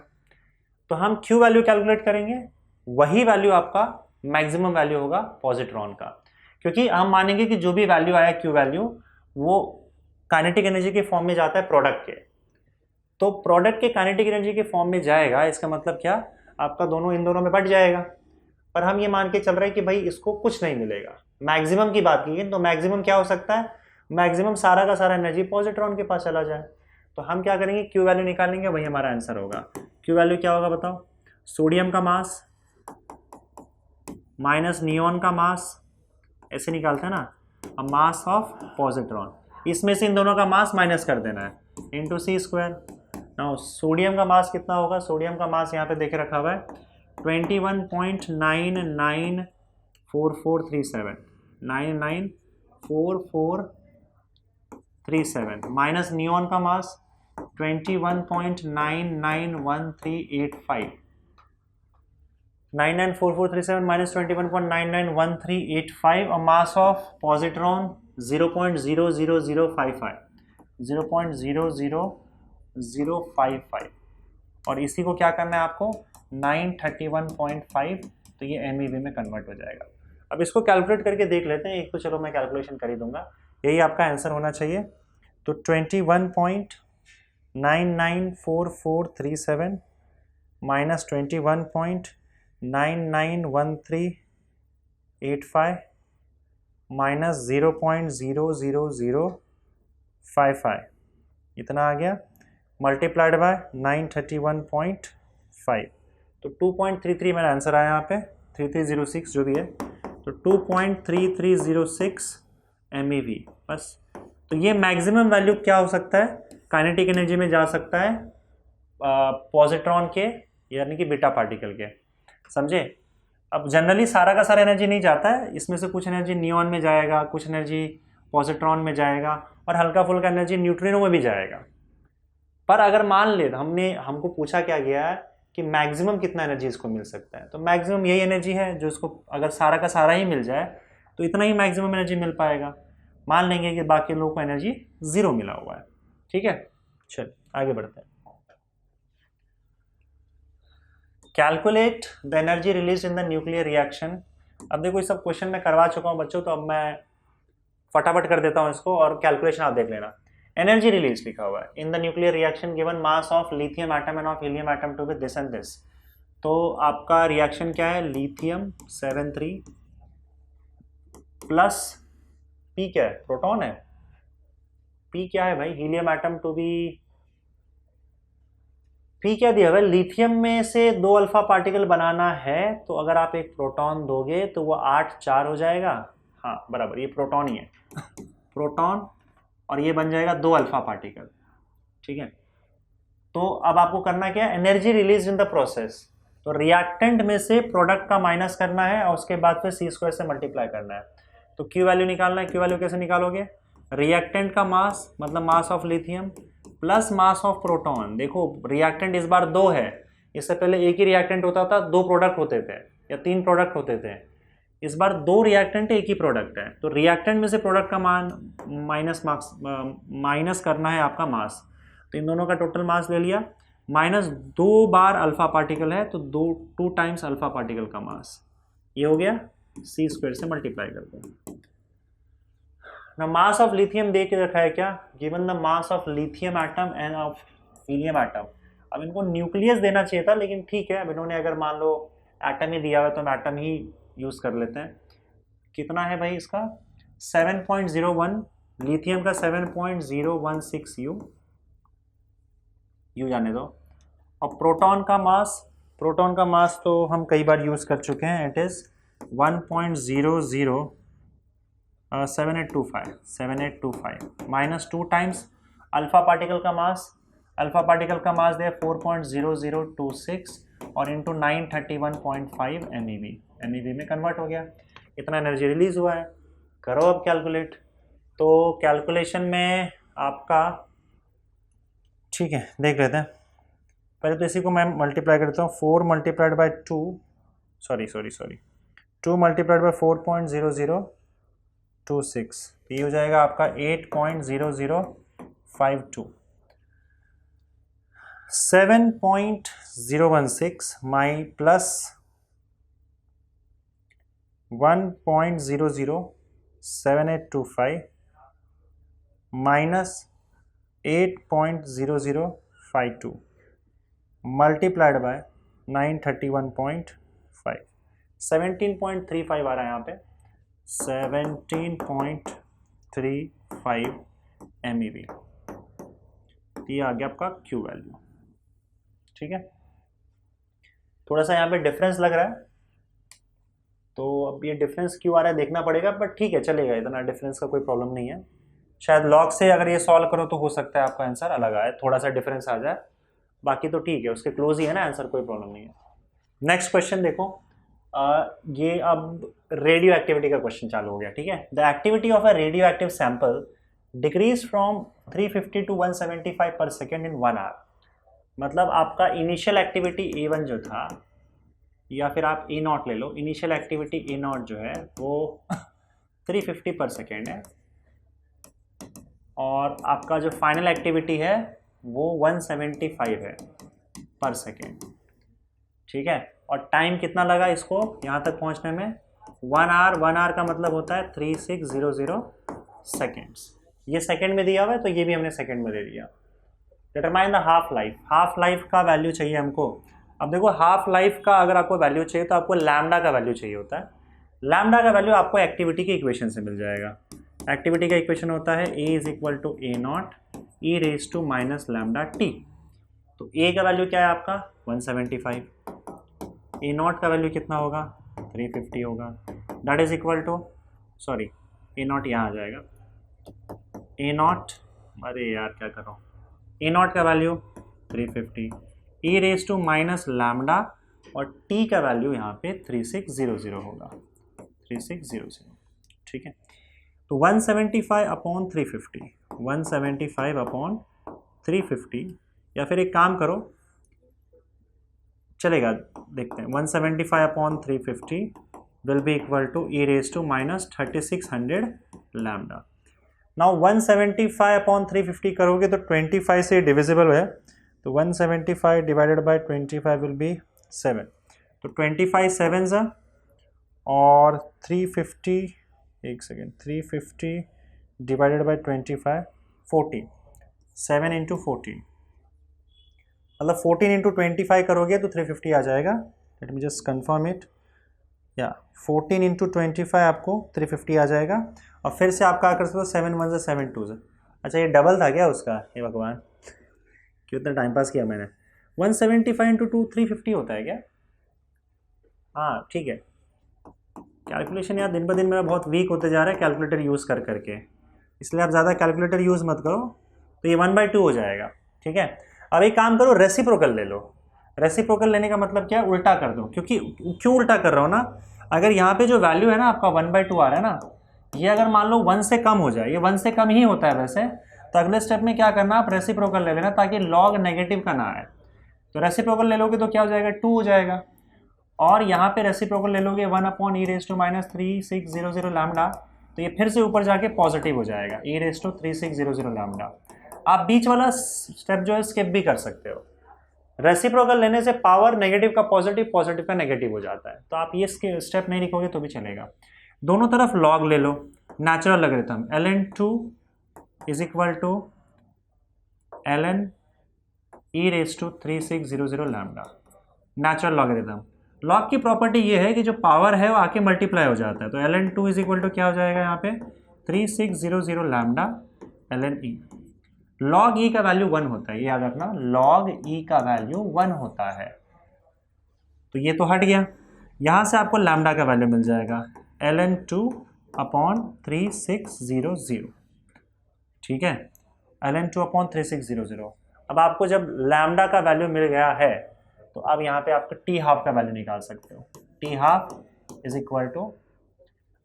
तो हम क्यू वैल्यू कैलकुलेट करेंगे, वही वैल्यू आपका मैक्सिमम वैल्यू होगा पॉजिट्रॉन का, क्योंकि हम मानेंगे कि जो भी वैल्यू आया क्यू वैल्यू वो काइनेटिक एनर्जी के फॉर्म में जाता है प्रोडक्ट के। तो प्रोडक्ट के काइनेटिक एनर्जी के फॉर्म में जाएगा, इसका मतलब क्या, आपका दोनों इन दोनों में बढ़ जाएगा। पर हम ये मान के चल रहे हैं कि भाई इसको कुछ नहीं मिलेगा। मैक्सिमम की बात की तो मैक्सिमम क्या हो सकता है, मैक्सिमम सारा का सारा एनर्जी पॉजिट्रॉन के पास चला जाए। तो हम क्या करेंगे, क्यू वैल्यू निकालेंगे, वही हमारा आंसर होगा। क्यू वैल्यू क्या होगा बताओ, सोडियम का मास माइनस नियॉन का मास, ऐसे निकालते हैं ना, अब मास ऑफ पॉजिट्रॉन, इसमें से इन दोनों का मास माइनस कर देना है, इंटू सी स्क्वायर। नाउ सोडियम का मास कितना होगा, सोडियम का मास यहाँ पे देखे रखा हुआ है 21.994437, 994437 माइनस नियॉन का मास 21.991385, 994437 माइनस 21.991385 और मास ऑफ पॉजिट्रॉन 0.00055, 0.00055 0.055 और इसी को क्या करना है आपको 931.5, तो ये MeV में कन्वर्ट हो जाएगा। अब इसको कैलकुलेट करके देख लेते हैं, एक तो चलो मैं कैलकुलेशन कर ही दूंगा, यही आपका आंसर होना चाहिए। तो 21.994437 माइनस 21.991385 माइनस 0.00055 इतना आ गया, मल्टीप्लाइड बाय 931.5, तो 2.33 मेरा आंसर आया यहाँ पे, 3306 जो भी है, तो 2.3306 MeV बस। तो ये मैक्सिमम वैल्यू क्या हो सकता है, काइनेटिक एनर्जी में जा सकता है पॉजिट्रॉन के यानी कि बीटा पार्टिकल के, समझे। अब जनरली सारा का सारा एनर्जी नहीं जाता है, इसमें से कुछ एनर्जी नियॉन में जाएगा, कुछ एनर्जी पॉजिट्रॉन में जाएगा और हल्का फुल्का एनर्जी न्यूट्रिनो में भी जाएगा। पर अगर मान ले हमको पूछा क्या गया है कि मैक्सिमम कितना एनर्जी इसको मिल सकता है, तो मैक्सिमम यही एनर्जी है जो इसको अगर सारा का सारा ही मिल जाए तो इतना ही मैक्सिमम एनर्जी मिल पाएगा। मान लेंगे कि बाकी लोगों को एनर्जी 0 मिला हुआ है, ठीक है। चल आगे बढ़ते हैं। Calculate the energy release in the nuclear reaction. अब देखो ये सब क्वेश्चन मैं करवा चुका हूँ बच्चों, तो अब मैं फटाफट कर देता हूँ इसको और कैलकुलेशन आप देख लेना। एनर्जी रिलीज लिखा हुआ है in the nuclear reaction given mass of lithium atom and of helium atom to be this and this. तो आपका रिएक्शन क्या है, लिथियम 73 प्लस पी क्या है, प्रोटॉन है, पी क्या है भाई, helium atom to be, P क्या दिया हुआ है, लिथियम में से 2 अल्फा पार्टिकल बनाना है, तो अगर आप एक प्रोटॉन दोगे तो वो 8 4 हो जाएगा, हाँ बराबर, ये प्रोटॉन ही है प्रोटॉन, और ये बन जाएगा 2 अल्फा पार्टिकल, ठीक है। तो अब आपको करना क्या है, energy release in the process, तो रिएक्टेंट में से प्रोडक्ट का माइनस करना है और उसके बाद फिर सी स्क्वायर से मल्टीप्लाई करना है। तो क्यू वैल्यू निकालना है, क्यू वैल्यू कैसे निकालोगे, रिएक्टेंट का मास मतलब मास of lithium plus mass of proton. देखो रिएक्टेंट इस बार 2 है, इससे पहले एक ही रिएक्टेंट होता था, 2 प्रोडक्ट होते थे या 3 प्रोडक्ट होते थे, इस बार 2 रिएक्टेंट है, एक ही प्रोडक्ट है। तो रिएक्टेंट में से प्रोडक्ट का मान माइनस करना है आपका मास, तो इन दोनों का टोटल मास ले लिया, माइनस 2 बार अल्फा पार्टिकल है तो 2 टाइम्स अल्फा पार्टिकल का मास, ये हो गया, सी स्क्वायर से मल्टीप्लाई करते हैं। ना मास ऑफ लिथियम दे के रखा है क्या, given the mass of lithium atom and of helium atom. अब इनको न्यूक्लियस देना चाहिए था, लेकिन ठीक है, अब इन्होंने अगर मान लो एटम ही दिया हुआ तो हम एटम ही यूज कर लेते हैं। कितना है भाई इसका 7.01, लिथियम का 7.016 यू जाने दो। और प्रोटॉन का मास तो हम कई बार यूज कर चुके हैं, it is 1.007825 minus 2 times alpha particle का मास दे 4.0026 और इंटू 931.5 MeV में कन्वर्ट हो गया, इतना एनर्जी रिलीज हुआ है। करो अब कैलकुलेट, तो कैलकुलेशन में आपका, ठीक है देख लेते हैं, पहले तो इसी को मैं मल्टीप्लाई करता हूँ, 4 मल्टीप्लाइड बाय 2 मल्टीप्लाइड बाय 4.0026, ये हो जाएगा आपका 8.0052, 7.016 माई प्लस 1.007825 माइनस 8.0052 मल्टीप्लाइड बाय 931.5, 17.35 आ रहा है यहाँ पे, 17.35 MeV, ये आ गया आपका Q वैल्यू, ठीक है। थोड़ा सा यहाँ पे डिफरेंस लग रहा है, तो अब ये डिफरेंस क्यों आ रहा है देखना पड़ेगा, बट ठीक है चलेगा, इतना डिफरेंस का कोई प्रॉब्लम नहीं है। शायद लॉग से अगर ये सॉल्व करो तो हो सकता है आपका आंसर अलग आए, थोड़ा सा डिफरेंस आ जाए, बाकी तो ठीक है, उसके क्लोज ही है ना आंसर, कोई प्रॉब्लम नहीं है। नेक्स्ट क्वेश्चन देखो, ये अब रेडियो एक्टिविटी का क्वेश्चन चालू हो गया, ठीक है। The activity of a radio active sample decrease from 350 to 175 पर सेकेंड इन 1 आवर। मतलब आपका इनिशियल एक्टिविटी A1 जो था, या फिर आप A0 ले लो, इनिशियल एक्टिविटी A0 जो है वो 350 पर सेकेंड है, और आपका जो फाइनल एक्टिविटी है वो 175 है पर सेकेंड, ठीक है। और टाइम कितना लगा इसको यहाँ तक पहुँचने में, 1 आवर। 1 आवर का मतलब होता है 3600 सेकेंड्स। ये सेकेंड में दिया हुआ है तो ये भी हमने सेकेंड में दे दिया। Determine the half life. Half life का वैल्यू चाहिए हमको। अब देखो हाफ लाइफ का अगर आपको वैल्यू चाहिए तो आपको लैम्डा का वैल्यू चाहिए होता है। लैम्डा का वैल्यू आपको एक्टिविटी के इक्वेशन से मिल जाएगा। एक्टिविटी का इक्वेशन होता है A is equal to A nought e raise to minus lambda T. तो ए का वैल्यू क्या है आपका 175, ए नॉट का वैल्यू कितना होगा 350 होगा। That is equal to, sorry A naught यहाँ आ जाएगा, ए नॉट, अरे यार क्या कर रहा हूँ, ए नॉट का value 350, e raise to minus lambda और टी का वैल्यू यहाँ पे 3600 होगा, 3600, ठीक है। तो 175 अपॉन 350, 175 अपॉन 350, या फिर एक काम करो चलेगा, देखते हैं, 175 upon 350 will be equal to e raise to minus 3600 lambda. Now 175 upon 350 करोगे तो 25 से डिविजिबल है, तो 175 डिवाइडेड बाय 25 विल बी 7, तो 25 7s और 350, एक सेकेंड, 350 डिवाइडेड बाय 25 40, 7 इंटू 14, मतलब 14 इंटू 25 करोगे तो 350 आ जाएगा। Let me just confirm it, या 14 इंटू 25 आपको 350 आ जाएगा। और फिर से आप क्या कर सकते हो, 7 1 से 7 2 से, अच्छा ये डबल था क्या उसका, ये भगवान कितना टाइम पास किया मैंने। 175 इंटू 2 350 होता है क्या, हाँ ठीक है। कैलकुलेशन यार दिन ब दिन मेरा बहुत वीक होते जा रहा है कैलकुलेटर यूज़ कर करके, इसलिए आप ज़्यादा कैलकुलेटर यूज़ मत करो, तो ये 1/2 हो जाएगा, ठीक है। अब एक काम करो, रेसिप्रोकल ले लो। रेसिप्रोकल लेने का मतलब क्या है, उल्टा कर दो, क्योंकि क्यों उल्टा कर रहा हूँ ना, अगर यहाँ पे जो वैल्यू है ना आपका 1/2 आ रहा है ना, ये अगर मान लो 1 से कम हो जाए, ये 1 से कम ही होता है वैसे, तो अगले स्टेप में क्या करना, आप रेसिप्रोकल ले लेना ताकि लॉग नेगेटिव का ना आए। तो रेसिप्रोकल ले लोगे तो क्या हो जाएगा, 2 हो जाएगा। और यहाँ पे रेसिप्रोकल ले लोगे 1 upon e raise to minus 3600 lambda, तो ये फिर से ऊपर जाके पॉजिटिव हो जाएगा, ई रेज टू 3600 लैम्डा। आप बीच वाला स्टेप जो है स्किप भी कर सकते हो। रेसिप्रोकल लेने से पावर नेगेटिव का पॉजिटिव, पॉजिटिव का नेगेटिव हो जाता है, तो आप ये स्टेप नहीं लिखोगे तो भी चलेगा। दोनों तरफ लॉग ले लो, natural logarithm ln2 is equal to ln e raise to 3600 lambda, natural logarithm. Log की प्रॉपर्टी ये है कि जो पावर है वो आके मल्टीप्लाई हो जाता है, तो ln2 इज इक्वल टू क्या हो जाएगा यहाँ पे 3600 लैम्डा ln ई। लॉग ई का वैल्यू 1 होता है, ये याद रखना, लॉग ई का वैल्यू 1 होता है। तो ये तो हट गया, यहाँ से आपको लैम्डा का वैल्यू मिल जाएगा ln2 अपॉन 3600, ठीक है, ln2 अपॉन 3600। अब आपको जब लैम्डा का वैल्यू मिल गया है तो अब यहाँ पे आपको टी हाफ का वैल्यू निकाल सकते हो। T half is equal to,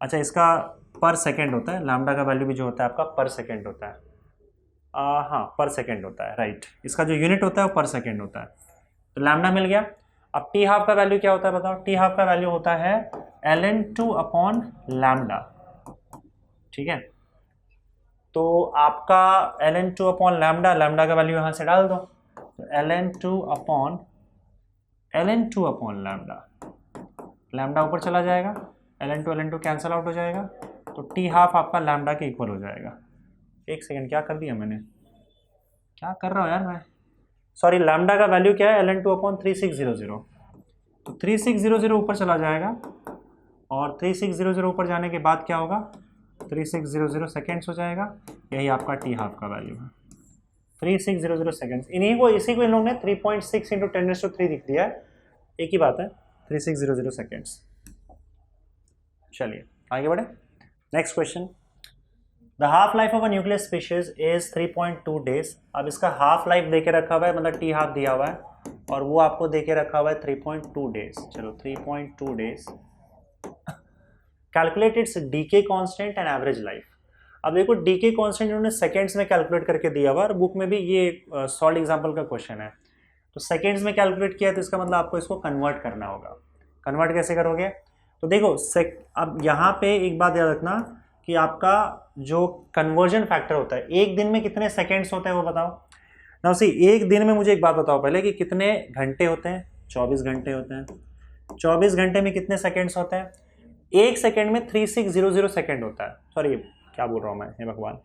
अच्छा इसका पर सेकेंड होता है, लैम्डा का वैल्यू भी जो होता है आपका पर सेकेंड होता है, हाँ पर सेकेंड होता है, राइट, इसका जो यूनिट होता है वो पर सेकेंड होता है। तो लैम्डा मिल गया। अब टी हाफ का वैल्यू क्या होता है बताओ, टी हाफ का वैल्यू होता है ln2 अपॉन लैम्डा, ठीक है। तो आपका ln2 अपॉन लैम्डा, लैम्डा का वैल्यू यहाँ से डाल दो, तो ln2 अपॉन लैम्डा, लैम्डा ऊपर चला जाएगा, ln2 कैंसिल आउट हो जाएगा, तो टी हाफ आपका लैम्डा के इक्वल हो जाएगा। एक सेकेंड, क्या कर दिया मैंने, क्या कर रहा हूँ यार मैं, सॉरी, लैम्डा का वैल्यू क्या है ln2 अपॉन 3600, तो 3600 ऊपर चला जाएगा, और 3600 ऊपर जाने के बाद क्या होगा, 3600 सेकेंड्स हो जाएगा, यही आपका टी हाफ का वैल्यू है 3600 सेकेंड्स। इसी को इन लोगों ने 3.6 इंटू 10⁻³ लिख दिया है, एक ही बात है, 3600 सेकेंड्स। चलिए आगे बढ़े, next question. The half life of a nucleus species is 3.2 days. अब इसका हाफ लाइफ दे के रखा हुआ है, मतलब टी हाफ दिया हुआ है, और वो आपको दे के रखा हुआ है 3.2 डेज। चलो 3.2 days, calculate its decay constant and average life. अब देखो डीके कांस्टेंट इन्होंने सेकेंड्स में कैलकुलेट करके दिया हुआ है, बुक में भी ये सॉल्ड एग्जाम्पल का क्वेश्चन है, तो सेकेंड्स में कैलकुलेट किया है, तो इसका मतलब आपको इसको कन्वर्ट करना होगा। कन्वर्ट कैसे करोगे, तो देखो अब यहाँ पे एक बात याद रखना कि आपका जो कन्वर्जन फैक्टर होता है, एक दिन में कितने सेकेंड्स होते हैं वो बताओ। ना सी एक दिन में मुझे एक बात बताओ पहले कि कितने घंटे होते हैं? 24 घंटे होते हैं। 24 घंटे में कितने सेकेंड्स होते हैं? एक सेकेंड में 3600 सेकेंड होता है। सॉरी, क्या बोल रहा हूँ मैं, हे भगवान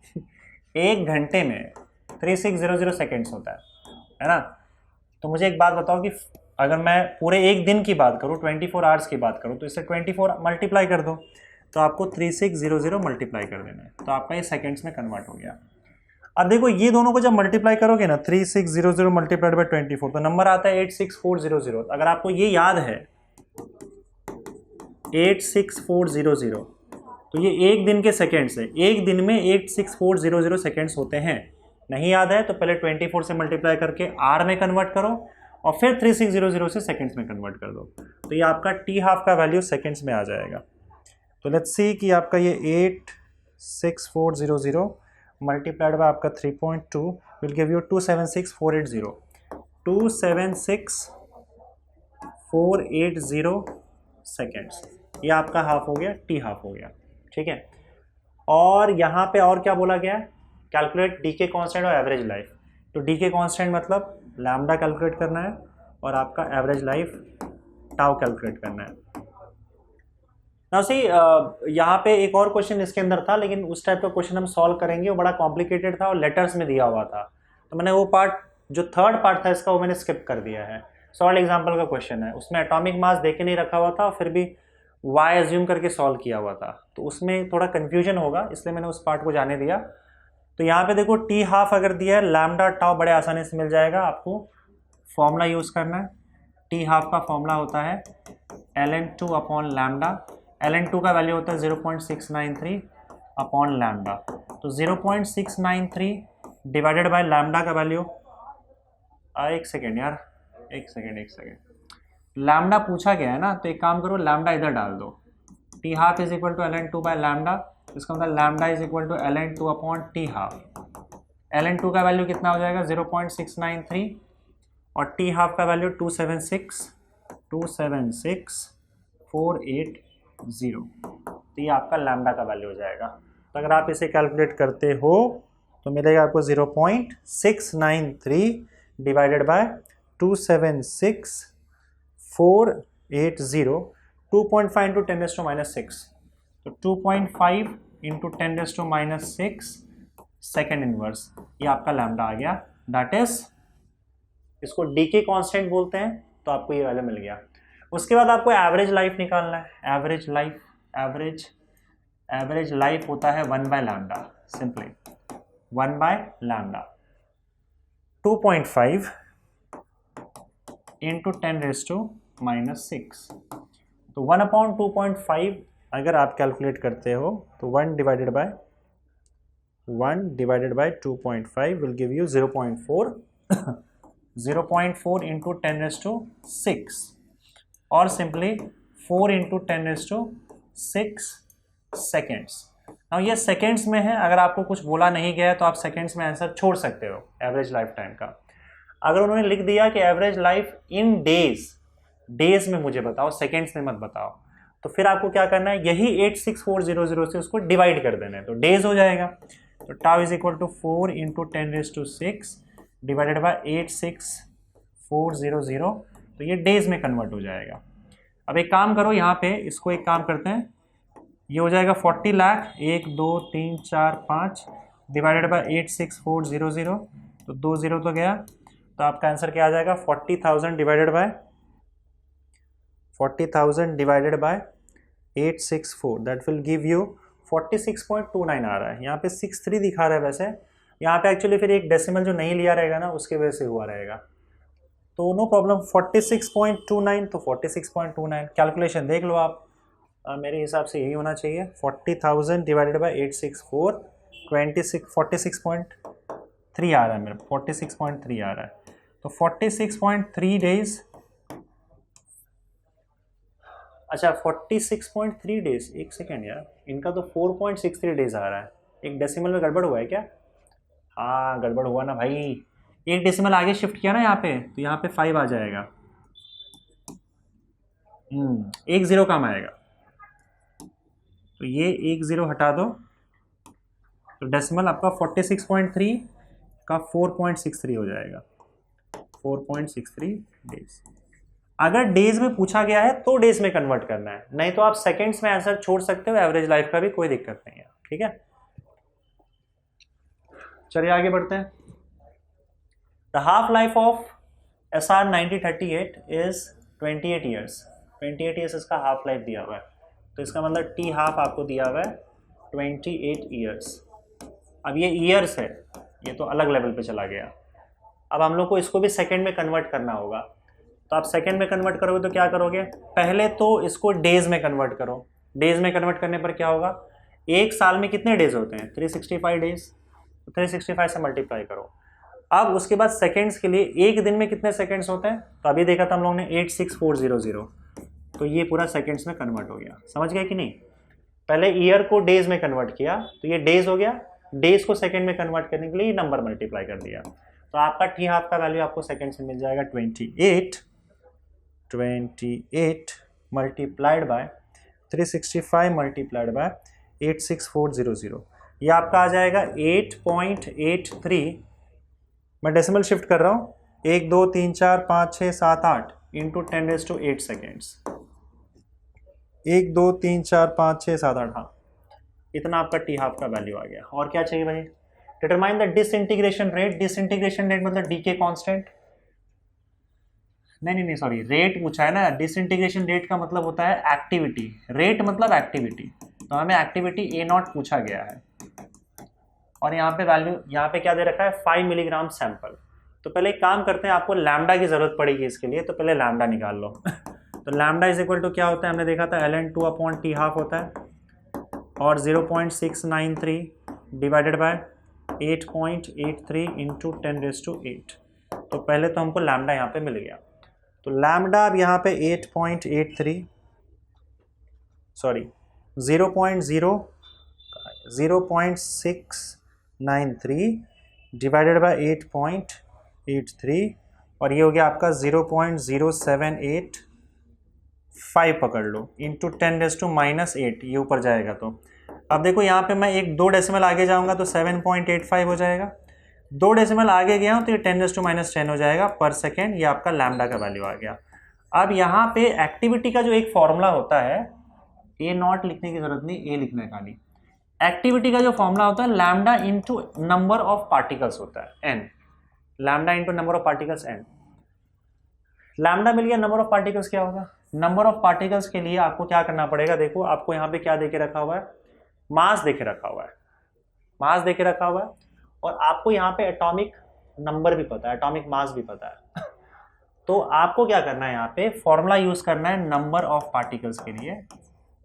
एक घंटे में 3600 सेकेंड्स होता है ना? तो मुझे एक बात बताओ कि अगर मैं पूरे एक दिन की बात करूँ, 24 आवर्स की बात करूँ, तो इसे 24 मल्टीप्लाई कर दो, तो आपको 3600 मल्टीप्लाई कर देना है, तो आपका ये सेकेंड्स में कन्वर्ट हो गया। अब देखो ये दोनों को जब मल्टीप्लाई करोगे ना, 3600 मल्टीप्लाइड बाई 24, तो नंबर आता है 86400। अगर आपको ये याद है 86400, तो ये एक दिन के सेकेंड्स है। एक दिन में 86400 सेकेंड्स होते हैं। नहीं याद है तो पहले 24 से मल्टीप्लाई करके आर में कन्वर्ट करो और फिर 3600 से सेकेंड्स में कन्वर्ट कर दो, तो ये आपका टी हाफ का वैल्यू सेकेंड्स में आ जाएगा। तो लेट्स सी कि आपका ये 86400 मल्टीप्लाइड बाय आपका 3.2 विल गिव यू 276480। 276480 सेकेंड्स, ये आपका हाफ हो गया, टी हाफ हो गया। ठीक है, और यहाँ पे और क्या बोला गया है? कैलकुलेट डी के कॉन्स्टेंट और एवरेज लाइफ। तो डी के कॉन्स्टेंट मतलब लैम्डा कैलकुलेट करना है और आपका एवरेज लाइफ टाउ कैलकुलेट करना है। ना सी यहाँ पे एक और क्वेश्चन इसके अंदर था, लेकिन उस टाइप का क्वेश्चन हम सॉल्व करेंगे, वो बड़ा कॉम्प्लिकेटेड था और लेटर्स में दिया हुआ था, तो मैंने वो पार्ट, जो थर्ड पार्ट था इसका, वो मैंने स्किप कर दिया है। सॉल्व एग्जाम्पल का क्वेश्चन है, उसमें एटॉमिक मास देके नहीं रखा हुआ था, फिर भी वाई एज्यूम करके सॉल्व किया हुआ था, तो उसमें थोड़ा कन्फ्यूजन होगा, इसलिए मैंने उस पार्ट को जाने दिया। तो यहाँ पे देखो टी हाफ अगर दिया है, लैम्डा टाउ बड़े आसानी से मिल जाएगा। आपको फॉर्मूला यूज़ करना है। टी हाफ का फॉर्मूला होता है ln2 अपॉन लैम्डा। ln2 का वैल्यू होता है 0.693 अपॉन लैम्डा। तो 0.693 डिवाइडेड बाय लैम्डा का वैल्यू, एक सेकेंड यार, एक सेकेंड, लैम्डा पूछा गया है ना, तो एक काम करो, लैम्डा इधर डाल दो। T half is equal to ln2 by lambda, इसका मतलब lambda is equal to ln2 upon T half. ln2 का वैल्यू कितना हो जाएगा? 0.693 और टी हाफ का वैल्यू 276,480। तो ये आपका लैम्डा का वैल्यू हो जाएगा। तो अगर आप इसे कैलकुलेट करते हो तो मिलेगा आपको 0.693 डिवाइडेड बाय 276,480, 2.5 इंटू 10⁻⁻⁶, तो 2.5 इंटू 10⁻⁻⁶ सेकेंड इनवर्स, ये आपका लैम्डा आ गया। दैट इज, इसको डी के कॉन्स्टेंट बोलते हैं, तो आपको ये वैल्यू मिल गया। उसके बाद आपको एवरेज लाइफ निकालना है। एवरेज लाइफ, एवरेज लाइफ होता है 1 by lambda, simply 1 by lambda. 2.5 into 10⁻⁻⁶, तो 1 अपॉन 2.5 अगर आप कैलकुलेट करते हो तो 1 divided by 2.5 will give you 0.4 0.4 into 10⁻⁶, और सिंपली 4 इंटू 10⁻⁶ सेकेंड्स। अब ये सेकेंड्स में है, अगर आपको कुछ बोला नहीं गया है तो आप सेकेंड्स में आंसर छोड़ सकते हो एवरेज लाइफ टाइम का। अगर उन्होंने लिख दिया कि एवरेज लाइफ इन डेज में मुझे बताओ, सेकेंड्स में मत बताओ, तो फिर आपको क्या करना है, यही 86400 से उसको डिवाइड कर देना है, तो डेज हो जाएगा। तो tau is equal to 4 into 10⁻⁶ divided by 86400, तो ये डेज में कन्वर्ट हो जाएगा। अब एक काम करो, यहाँ पे इसको एक काम करते हैं, ये हो जाएगा 40 लाख, 1 2 3 4 5 डिवाइडेड बाय 86400, तो 2 0 तो गया, तो आपका आंसर क्या आ जाएगा? 40,000 divided by 864, that will give you 46.29 आ रहा है। यहाँ पे 63 दिखा रहा है, वैसे यहाँ पे एक्चुअली फिर एक डेसिमल जो नहीं लिया रहेगा ना, उसके वजह से हुआ रहेगा, तो नो प्रॉब्लम। 46.29 तो 46.29, कैलकुलेशन देख लो आप, मेरे हिसाब से यही होना चाहिए। 40,000 डिवाइडेड बाय 864, 46.3 आ रहा है मेरा, 46.3 आ रहा है, तो 46.3 डेज, अच्छा 46.3 डेज, एक सेकेंड यार, इनका तो 4.63 डेज आ रहा है, एक डेसिमल में गड़बड़ हुआ है क्या? हाँ गड़बड़ हुआ ना भाई, एक डेसिमल आगे शिफ्ट किया ना यहाँ पे, तो यहाँ पे 5 आ जाएगा, 1 0 कम आएगा, तो ये 1 0 हटा दो, तो डेसिमल आपका 46.3 का 4.63 हो जाएगा, 4.63 डेज। अगर डेज में पूछा गया है तो डेज में कन्वर्ट करना है, नहीं तो आप सेकेंड्स में आंसर छोड़ सकते हो, एवरेज लाइफ का भी कोई दिक्कत नहीं है। ठीक है, चलिए आगे बढ़ते हैं। The half life of SR 9038 is 28 years. 28 years इसका हाफ लाइफ दिया हुआ है, तो इसका मतलब टी हाफ आपको दिया हुआ है 28 ईयर्स। अब ये ईयर्स है, ये तो अलग लेवल पे चला गया। अब हम लोग को इसको भी सेकंड में कन्वर्ट करना होगा, तो आप सेकंड में कन्वर्ट करोगे तो क्या करोगे, पहले तो इसको डेज में कन्वर्ट करो। डेज में कन्वर्ट करने पर क्या होगा, एक साल में कितने डेज होते हैं, 365 डेज, 365 से मल्टीप्लाई करो। अब उसके बाद सेकेंड्स के लिए एक दिन में कितने सेकेंड्स होते हैं, तो अभी देखा था हम लोगों ने 86400, तो ये पूरा सेकेंड्स में कन्वर्ट हो गया। समझ गए कि नहीं, पहले ईयर को डेज में कन्वर्ट किया तो ये डेज हो गया, डेज को सेकेंड में कन्वर्ट करने के लिए नंबर मल्टीप्लाई कर दिया, तो आपका टी हाफ का वैल्यू आपको सेकेंड से मिल जाएगा 28 मल्टीप्लाइड बाय 365 मल्टीप्लाइड बाय 86400, ये आपका आ जाएगा 8.83। मैं डेसिमल शिफ्ट कर रहा हूँ, 1 2 3 4 5 6 7 8 इंटू 10⁸ सेकेंड्स, 1 2 3 4 5 6 7 8, हाँ इतना आपका टी हाफ का वैल्यू आ गया। और क्या चाहिए भाई, determine the disintegration rate. Disintegration rate मतलब डीके कांस्टेंट, नहीं सॉरी, रेट पूछा है ना। डिसइंटीग्रेशन रेट का मतलब होता है एक्टिविटी, रेट मतलब एक्टिविटी, तो हमें एक्टिविटी A0 पूछा गया है, और यहाँ पे वैल्यू, यहाँ पे क्या दे रखा है 5 मिलीग्राम सैंपल। तो पहले एक काम करते हैं, आपको लैम्डा की जरूरत पड़ेगी इसके लिए, तो पहले लैम्डा निकाल लो। तो लैम्डा इज इक्वल टू क्या होता है, हमने देखा था ln2 अपॉन टी हाफ होता है, और 0.693 डिवाइडेड बाय 8.83 इंटू 10⁸। तो पहले तो हमको लैम्डा यहाँ पे मिल गया, तो लैम्डा अब यहाँ पे 8.83 सॉरी 0.693 डिवाइडेड बाय 8.83, और ये हो गया आपका 0.0785 पकड़ लो, इंटू 10⁻⁸, ये ऊपर जाएगा। तो अब देखो यहाँ पे मैं 1-2 डेसिमल आगे जाऊंगा तो 7.85 हो जाएगा, 2 डेसिमल आगे गया हूँ तो ये 10⁻10 हो जाएगा पर सेकेंड, ये आपका लैम्डा का वैल्यू आ गया। अब यहाँ पे एक्टिविटी का जो एक फॉर्मूला होता है, A0 लिखने की जरूरत नहीं, A लिखना है खाली। एक्टिविटी का जो फॉर्मूला होता है lambda into number of particles होता है, n, lambda into number of particles n। Lambda मिल गया, नंबर ऑफ पार्टिकल्स क्या होगा, नंबर ऑफ पार्टिकल्स के लिए आपको क्या करना पड़ेगा, देखो आपको यहाँ पे क्या देके रखा हुआ है, मास देके रखा हुआ है, मास देके रखा हुआ है, और आपको यहाँ पे एटॉमिक नंबर भी पता है, एटॉमिक मास भी पता है। तो आपको क्या करना है, यहाँ पे फॉर्मूला यूज करना है नंबर ऑफ पार्टिकल्स के लिए,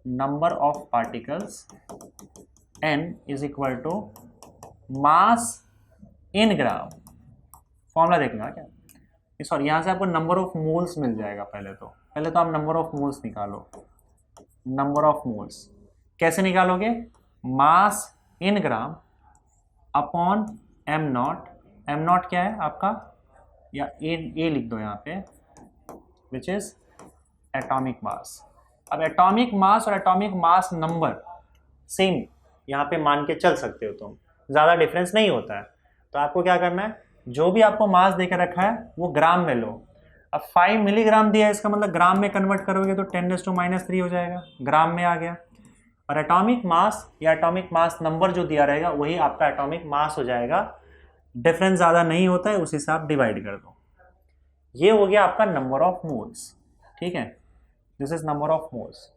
number of particles n is equal to mass in gram. Formula देखना क्या, सॉरी यहाँ से आपको नंबर ऑफ मोल्स मिल जाएगा। पहले तो आप नंबर ऑफ मोल्स निकालो। नंबर ऑफ मोल्स कैसे निकालोगे, मास in gram upon m0। m0 क्या है आपका, या ए लिख दो यहाँ पे, विच इज एटॉमिक मास। अब एटॉमिक मास और एटॉमिक मास नंबर सेम यहाँ पे मान के चल सकते हो तुम, ज़्यादा डिफरेंस नहीं होता है। तो आपको क्या करना है, जो भी आपको मास देकर रखा है वो ग्राम में लो। अब 5 मिलीग्राम दिया है, इसका मतलब ग्राम में कन्वर्ट करोगे तो 10⁻³ हो जाएगा, ग्राम में आ गया। और एटॉमिक मास या एटॉमिक मास नंबर जो दिया रहेगा वही आपका एटॉमिक मास हो जाएगा। डिफरेंस ज़्यादा नहीं होता है, उसी से आप डिवाइड कर दो। ये हो गया आपका नंबर ऑफ मोल्स, ठीक है, this is number of moles.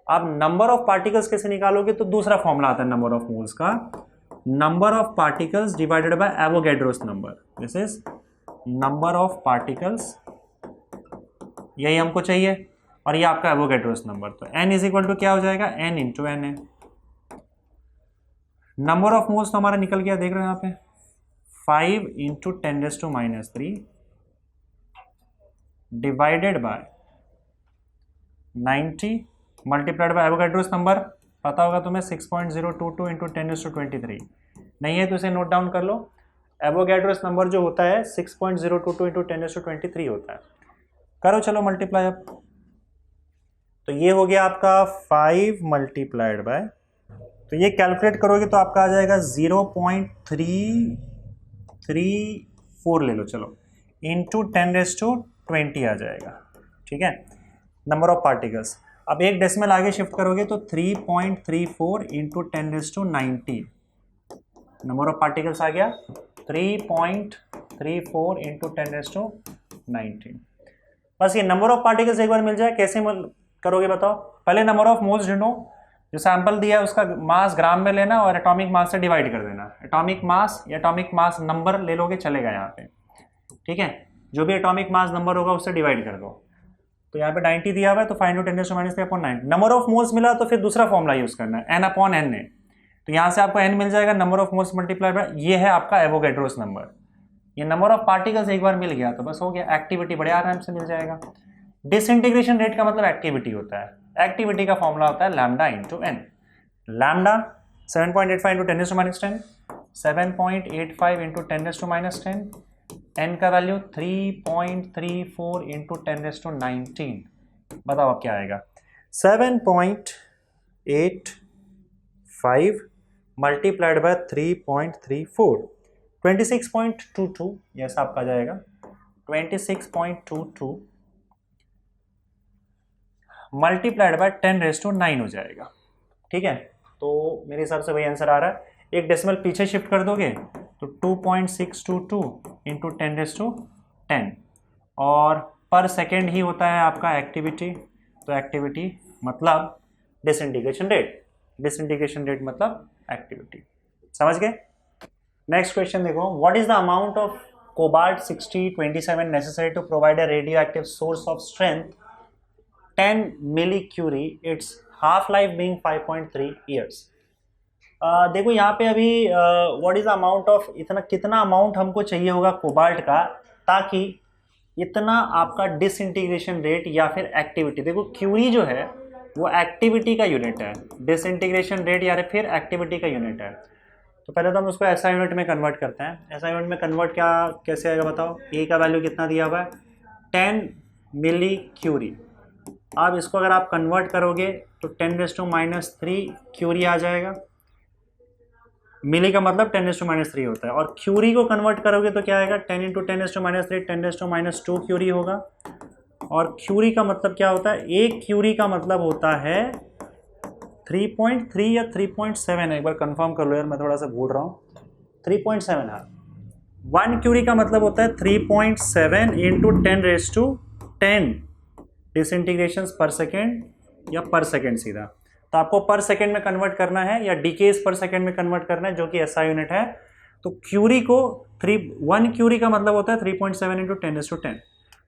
अब नंबर ऑफ पार्टिकल्स कैसे निकालोगे, तो दूसरा फॉर्मूला आता है नंबर ऑफ मोल्स का, number of particles divided by Avogadro's number, this is number of particles, यही हमको चाहिए, और ये आपका एवोगैड्रोस नंबर। तो n इज इक्वल टू क्या हो जाएगा, n इंटू एन है। नंबर ऑफ मोल्स तो हमारा निकल गया, देख रहे हो यहाँ पे 5 into 10⁻³ divided by 90 multiplied by Avogadro's number, पता होगा तुम्हें 6.022 इंटू 10⁻23। नहीं है तो इसे नोट डाउन कर लो। एवोगैड्रोस नंबर जो होता है 6.022 इंटू 10⁻23 होता है। करो चलो मल्टीप्लाई अब, तो ये हो गया आपका 5 मल्टीप्लाइड बाय, तो ये कैलकुलेट करोगे तो आपका आ जाएगा 0.3 3.34 ले लो चलो, इंटू 10⁻20 आ जाएगा, ठीक है, नंबर ऑफ पार्टिकल्स। अब एक डेसिमल आगे शिफ्ट करोगे तो 3.34 इंटू 10⁻90 नंबर ऑफ पार्टिकल्स आ गया 3.34 इंटू 10⁻90। बस ये नंबर ऑफ पार्टिकल्स एक बार मिल जाए, कैसे करोगे बताओ? पहले नंबर ऑफ मोल्स ढूंढो, जो सैंपल दिया है उसका मास ग्राम में लेना और एटॉमिक मास से डिवाइड कर देना। एटॉमिक मास या एटॉमिक मास नंबर ले लोगे चलेगा यहाँ पे, ठीक है, जो भी एटॉमिक मास नंबर होगा उससे डिवाइड कर दो। तो यहाँ पे 90 दिया हुआ है तो 5 × 10⁻³ नंबर ऑफ मोल्स मिला तो फिर दूसरा फॉर्मूला यूज करना है n/n। तो यहाँ से आपको n मिल जाएगा, number of moles multiply by, ये है आपका एवोगैड्रोस नंबर। ये नंबर ऑफ पार्टिकल्स एक बार मिल गया तो बस हो गया, एक्टिविटी बड़े आराम से मिल जाएगा। डिसइंटीग्रेशन रेट का मतलब एक्टिविटी होता है, एक्टिविटी का फॉर्मूला होता है lambda into N. Lambda 7.85 into 10⁻10, 7.85 into 10⁻10, n का वैल्यू 3.34 इंटू 10⁻19। बताओ अब क्या आएगा? 7.85 मल्टीप्लाइड बाय 3.34, 26.22, यस आपका आ जाएगा 26.22 मल्टीप्लाइड बाय 10⁻9 हो जाएगा, ठीक है। तो मेरे हिसाब से वही आंसर आ रहा है। एक डेसिमल पीछे शिफ्ट कर दोगे तो 2.622 इंटू 10⁻10 और पर सेकेंड ही होता है आपका एक्टिविटी। तो एक्टिविटी मतलब डिसइंटीग्रेशन रेट, डिसइंटीग्रेशन रेट मतलब एक्टिविटी, समझ गए। नेक्स्ट क्वेश्चन देखो, what is the amount of cobalt 6027 necessary to provide a radioactive source of strength 10 millicurie, its half life being 5.3 years. देखो यहाँ पे अभी what is the amount of, इतना कितना अमाउंट हमको चाहिए होगा कोबाल्ट का ताकि इतना आपका डिसइंटीग्रेशन रेट या फिर एक्टिविटी। देखो क्यूरी जो है वो एक्टिविटी का यूनिट है, डिसइंटीग्रेशन रेट या फिर एक्टिविटी का यूनिट है। तो पहले तो हम उसको एसआई यूनिट में कन्वर्ट करते हैं। एसआई यूनिट में कन्वर्ट क्या कैसे आएगा बताओ? ए का वैल्यू कितना दिया हुआ है 10 मिलीक्यूरी। अब इसको अगर आप कन्वर्ट करोगे तो 10⁻³ क्यूरी आ जाएगा। मिली का मतलब 10⁻³ होता है, और क्यूरी को कन्वर्ट करोगे तो क्या आएगा 10 × 10⁻³ 10⁻² क्यूरी होगा। और क्यूरी का मतलब क्या होता है? एक क्यूरी का मतलब होता है 3.3 या 3.7 है, एक बार कंफर्म कर लो यार, मैं थोड़ा सा भूल रहा हूँ। 3.7 है। 1 क्यूरी का मतलब होता है 3.7 इंटू 10⁻10 डिसइंटीग्रेशन पर सेकेंड या पर सेकेंड सीधा। तो आपको पर सेकेंड में कन्वर्ट करना है या डीकेज पर सेकेंड में कन्वर्ट करना है, जो कि एसआई यूनिट है। तो क्यूरी को 1 क्यूरी का मतलब होता है 3.7 इंटू 10⁻10।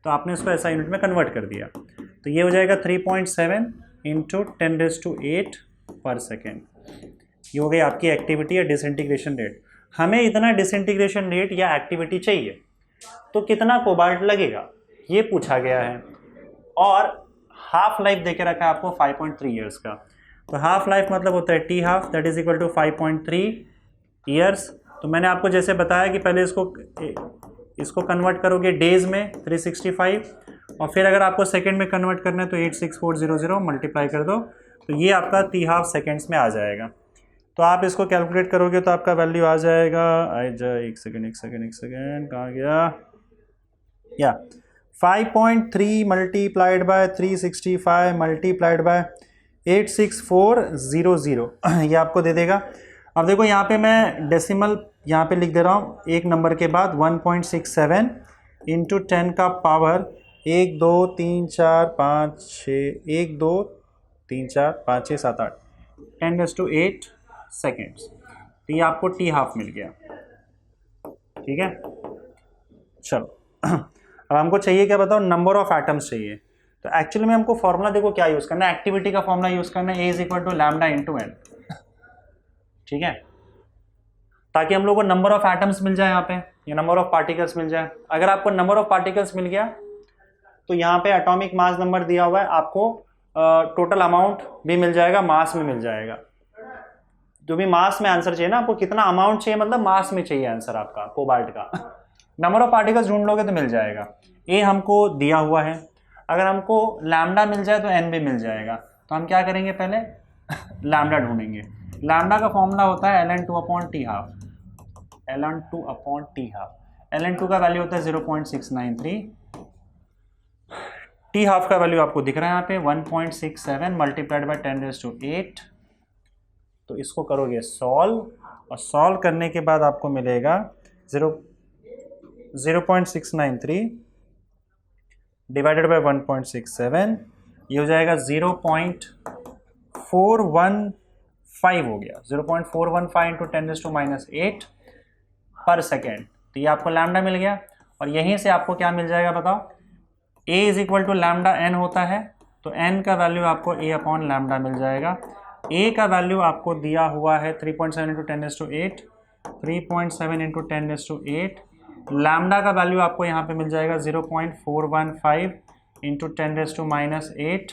तो आपने इसको एसआई यूनिट में कन्वर्ट कर दिया तो ये हो जाएगा 3.7 इंटू 10⁸ पर सेकेंड। ये हो गई आपकी एक्टिविटी या डिसइंटीग्रेशन रेट। हमें इतना डिसइंटीग्रेशन रेट या एक्टिविटी चाहिए तो कितना कोबाल्ट लगेगा ये पूछा गया है, और हाफ लाइफ देके रखा है आपको 5.3 ईयर्स का। तो हाफ लाइफ मतलब होता है T half, that is equal to 5.3 years. तो मैंने आपको जैसे बताया कि पहले इसको कन्वर्ट करोगे डेज में 365, और फिर अगर आपको सेकेंड में कन्वर्ट करना है तो 86400 मल्टीप्लाई कर दो, तो ये आपका टी हाफ सेकेंड्स में आ जाएगा। तो आप इसको कैलकुलेट करोगे तो आपका वैल्यू आ जाएगा, एक सेकेंड कहाँ गया, या 5.3 मल्टीप्लाइड बाय 365 मल्टीप्लाइड बाय 86400 ये आपको दे देगा। अब देखो यहाँ पे मैं डेसिमल यहाँ पे लिख दे रहा हूँ एक नंबर के बाद 1.67 इंटू 10 का पावर 1 2 3 4 5 6 1 2 3 4 5 6 7 8 10⁸8 सेकेंड्स। तो ये आपको टी हाफ मिल गया, ठीक है। चलो अब हमको चाहिए क्या बताओ? नंबर ऑफ एटम्स चाहिए। तो एक्चुअली में हमको फॉर्मूला देखो क्या यूज करना है, एक्टिविटी का फॉर्मूला यूज करना है, A is equal to lambda into N, ठीक है, ताकि हम लोग को नंबर ऑफ एटम्स मिल जाए यहाँ पे या नंबर ऑफ पार्टिकल्स मिल जाए। अगर आपको नंबर ऑफ पार्टिकल्स मिल गया तो यहाँ पे एटॉमिक मास नंबर दिया हुआ है, आपको टोटल अमाउंट भी मिल जाएगा, मास में मिल जाएगा। जो भी मास में आंसर चाहिए ना, आपको कितना अमाउंट चाहिए मतलब मास में चाहिए आंसर आपका कोबाल्ट का। नंबर ऑफ पार्टिकल्स ढूंढ लोगे तो मिल जाएगा। ए हमको दिया हुआ है, अगर हमको लैम्डा मिल जाए तो एन भी मिल जाएगा। तो हम क्या करेंगे, पहले लैम्डा ढूंढेंगे। लैम्डा का फॉर्मूला होता है ln2/t half, ln2 upon T half. ln2 का वैल्यू होता है 0.693, टी हाफ का वैल्यू आपको दिख रहा है यहाँ पे 1.67 मल्टीप्लाइड बाय 10⁸ तो इसको करोगे सॉल्व, और सॉल्व करने के बाद आपको मिलेगा 0.693 डिवाइडेड बाय 1.67, ये हो जाएगा 0.415 हो गया, 0.415 इंटू 10⁻⁸ पर सेकेंड। तो ये आपको लैम्डा मिल गया, और यहीं से आपको क्या मिल जाएगा बताओ, a is equal to lambda N होता है, तो n का वैल्यू आपको a अपॉन लैम्डा मिल जाएगा। a का वैल्यू आपको दिया हुआ है 3.7 इंटू 10⁸, 3.7 इंटू 10⁸, लैम्डा का वैल्यू आपको यहाँ पे मिल जाएगा 0.415 इंटू 10⁻⁸।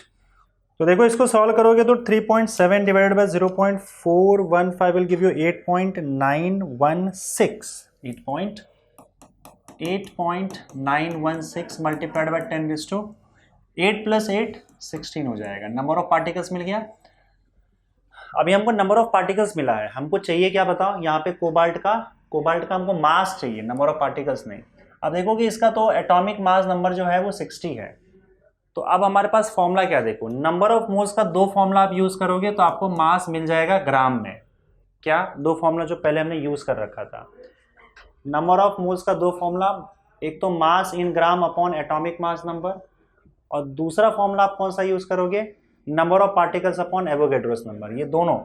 तो देखो इसको सॉल्व करोगे तो 3.7 divided by 0.415 will give you 8.916 multiplied by 10⁸8 plus 8 16 हो जाएगा। नंबर ऑफ पार्टिकल्स मिल गया। अभी हमको नंबर ऑफ पार्टिकल्स मिला है, हमको चाहिए क्या बताओ, यहाँ पे कोबाल्ट का हमको मास चाहिए, नंबर ऑफ पार्टिकल्स नहीं। अब देखो कि इसका तो एटॉमिक मास नंबर जो है वो 60 है। तो अब हमारे पास फॉर्मूला क्या देखो, नंबर ऑफ मोल्स का दो फॉर्मूला आप यूज करोगे तो आपको मास मिल जाएगा ग्राम में। क्या दो फॉर्मूला जो पहले हमने यूज कर रखा था, नंबर ऑफ मोल्स का दो फॉर्मूला, एक तो mass in gram upon atomic mass number, और दूसरा फॉर्मूला आप कौन सा यूज करोगे, number of particles upon Avogadro's number. ये दोनों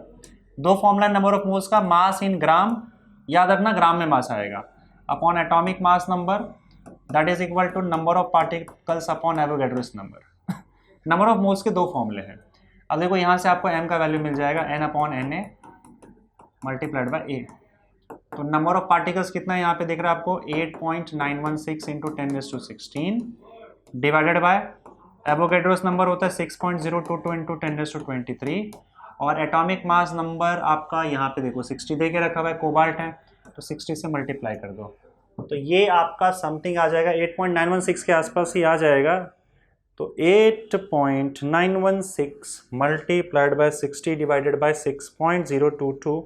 दो फॉर्मूला नंबर ऑफ मोल्स का, मास इन ग्राम, याद रखना ग्राम में मास आएगा, upon atomic mass number that is equal to number of particles upon Avogadro's number. Number of moles के दो फॉर्मूले हैं। अब देखो यहाँ से आपको m का वैल्यू मिल जाएगा n upon Na multiplied by a। तो नंबर ऑफ पार्टिकल्स कितना है यहाँ पे दिख रहा है आपको 8.916 into 10⁻16 divided by Avogadro's number होता है 6.022 इंटू 10⁻23, और एटॉमिक मास नंबर आपका यहाँ पे देखो 60 दे के रखा हुआ है, कोबाल्ट है तो 60 से मल्टीप्लाई कर दो, तो ये आपका समथिंग आ जाएगा 8.916 के आसपास ही आ जाएगा। तो 8.916 multiplied by 60 divided by 6.022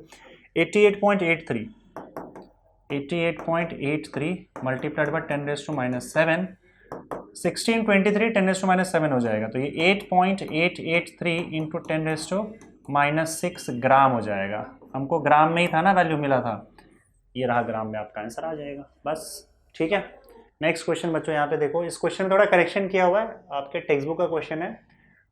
88.83 multiplied by 10⁻⁻7 1623 10⁻⁻7 हो जाएगा। तो ये 8.883 इंटू 10⁻⁻6 ग्राम हो जाएगा। हमको ग्राम में ही था ना वैल्यू मिला था, ये रहा ग्राम में आपका आंसर आ जाएगा बस। ठीक है, नेक्स्ट क्वेश्चन बच्चों यहाँ पे देखो, इस क्वेश्चन में थोड़ा करेक्शन किया हुआ है, आपके टेक्स्ट बुक का क्वेश्चन है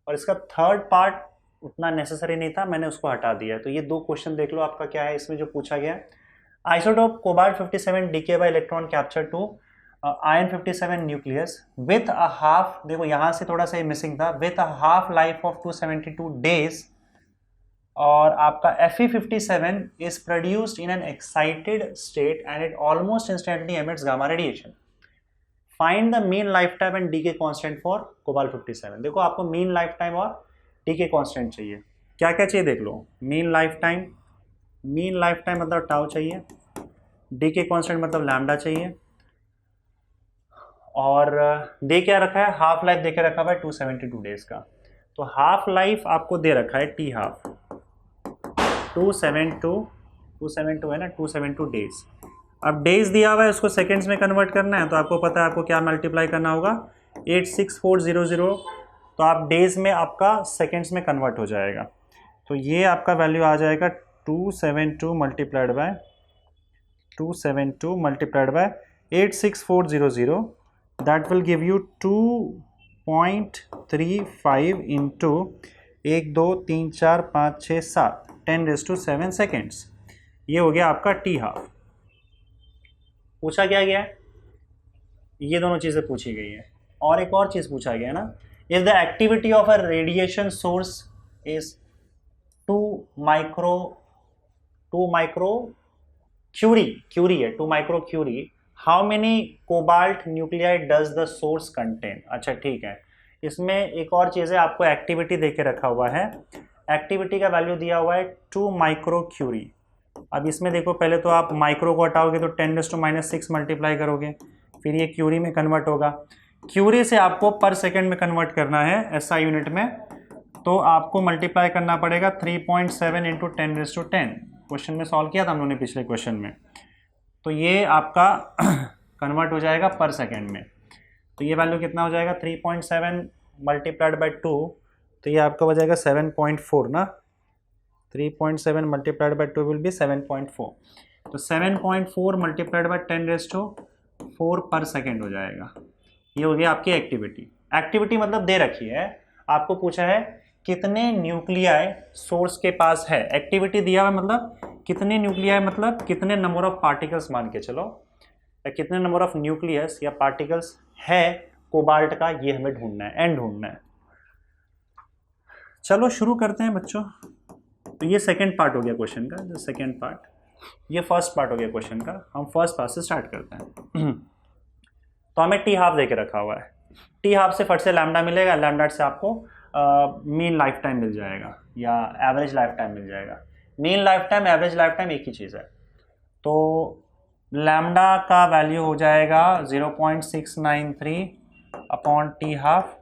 और इसका थर्ड पार्ट उतना नेसेसरी नहीं था, मैंने उसको हटा दिया है। तो ये दो क्वेश्चन देख लो आपका क्या है इसमें जो पूछा गया है। Isotope cobalt 57 decay by electron capture to iron 57 nucleus with a half, देखो यहाँ से थोड़ा सा मिसिंग था, with a half life of 272 days, और आपका Fe57 is produced in an excited state and it almost instantly emits gamma radiation. Find the mean lifetime and decay constant for cobalt 57। देखो आपको mean lifetime और decay constant चाहिए, क्या क्या चाहिए देख लो। mean lifetime मतलब टाउ चाहिए, decay constant मतलब लैम्डा चाहिए, और दे क्या रखा है, हाफ लाइफ दे के रखा हुआ है 272 डेज का। तो हाफ लाइफ आपको दे रखा है टी हाफ 272 है ना, 272 डेज। अब डेज दिया हुआ है उसको सेकेंड्स में कन्वर्ट करना है, तो आपको पता है आपको क्या मल्टीप्लाई करना होगा 86400, तो आप डेज में आपका सेकेंड्स में कन्वर्ट हो जाएगा। तो ये आपका वैल्यू आ जाएगा 272 multiplied by 86400, that will give you 2.35 into 1 2 3 4 5 6 7 10⁻7 seconds. ये हो गया आपका टी हाफ। पूछा क्या गया है, ये दोनों चीज़ें पूछी गई है, और एक और चीज़ पूछा गया है ना, if the activity of a radiation source is 2 micro curie है, 2 micro curie, how many cobalt nuclei does the source contain. अच्छा ठीक है, इसमें एक और चीज़ है, आपको एक्टिविटी दे के रखा हुआ है, एक्टिविटी का वैल्यू दिया हुआ है 2 माइक्रो क्यूरी। अब इसमें देखो पहले तो आप माइक्रो को हटाओगे तो 10⁻⁻6 मल्टीप्लाई करोगे, फिर ये क्यूरी में कन्वर्ट होगा, क्यूरी से आपको पर सेकेंड में कन्वर्ट करना है एसआई यूनिट में, तो आपको मल्टीप्लाई करना पड़ेगा 3.7 इंटू 10⁻10। क्वेश्चन में सॉल्व किया था हम लोगों ने पिछले क्वेश्चन में, तो ये आपका कन्वर्ट हो जाएगा पर सेकेंड में। तो ये वैल्यू कितना हो जाएगा 3.7 मल्टीप्लाइड बाई 2, तो ये आपका हो जाएगा 7.4 ना। 3.7 मल्टीप्लाइड बाई 2 विल बी 7.4। तो 7.4 मल्टीप्लाइड बाई 10⁻⁴ पर सेकेंड हो जाएगा। ये हो गया आपकी एक्टिविटी। एक्टिविटी मतलब दे रखी है, आपको पूछा है कितने न्यूक्लियाई सोर्स के पास है। एक्टिविटी दिया हुआ मतलब कितने न्यूक्लियाई मतलब कितने नंबर ऑफ पार्टिकल्स मान के चलो, या कितने नंबर ऑफ न्यूक्लियस या पार्टिकल्स है कोबाल्ट का, ये हमें ढूंढना है, एन ढूंढना है। चलो शुरू करते हैं बच्चों। तो ये सेकंड पार्ट हो गया क्वेश्चन का, जो सेकंड पार्ट, ये फर्स्ट पार्ट हो गया क्वेश्चन का। हम फर्स्ट पार्ट से स्टार्ट करते हैं। तो हमें टी हाफ देके रखा हुआ है, टी हाफ से फट से लैम्डा मिलेगा, लैम्डा से आपको मीन लाइफ टाइम मिल जाएगा या एवरेज लाइफ टाइम मिल जाएगा। Mean life time average life time एक ही चीज़ है। तो लैम्डा का वैल्यू हो जाएगा 0.693 upon T half.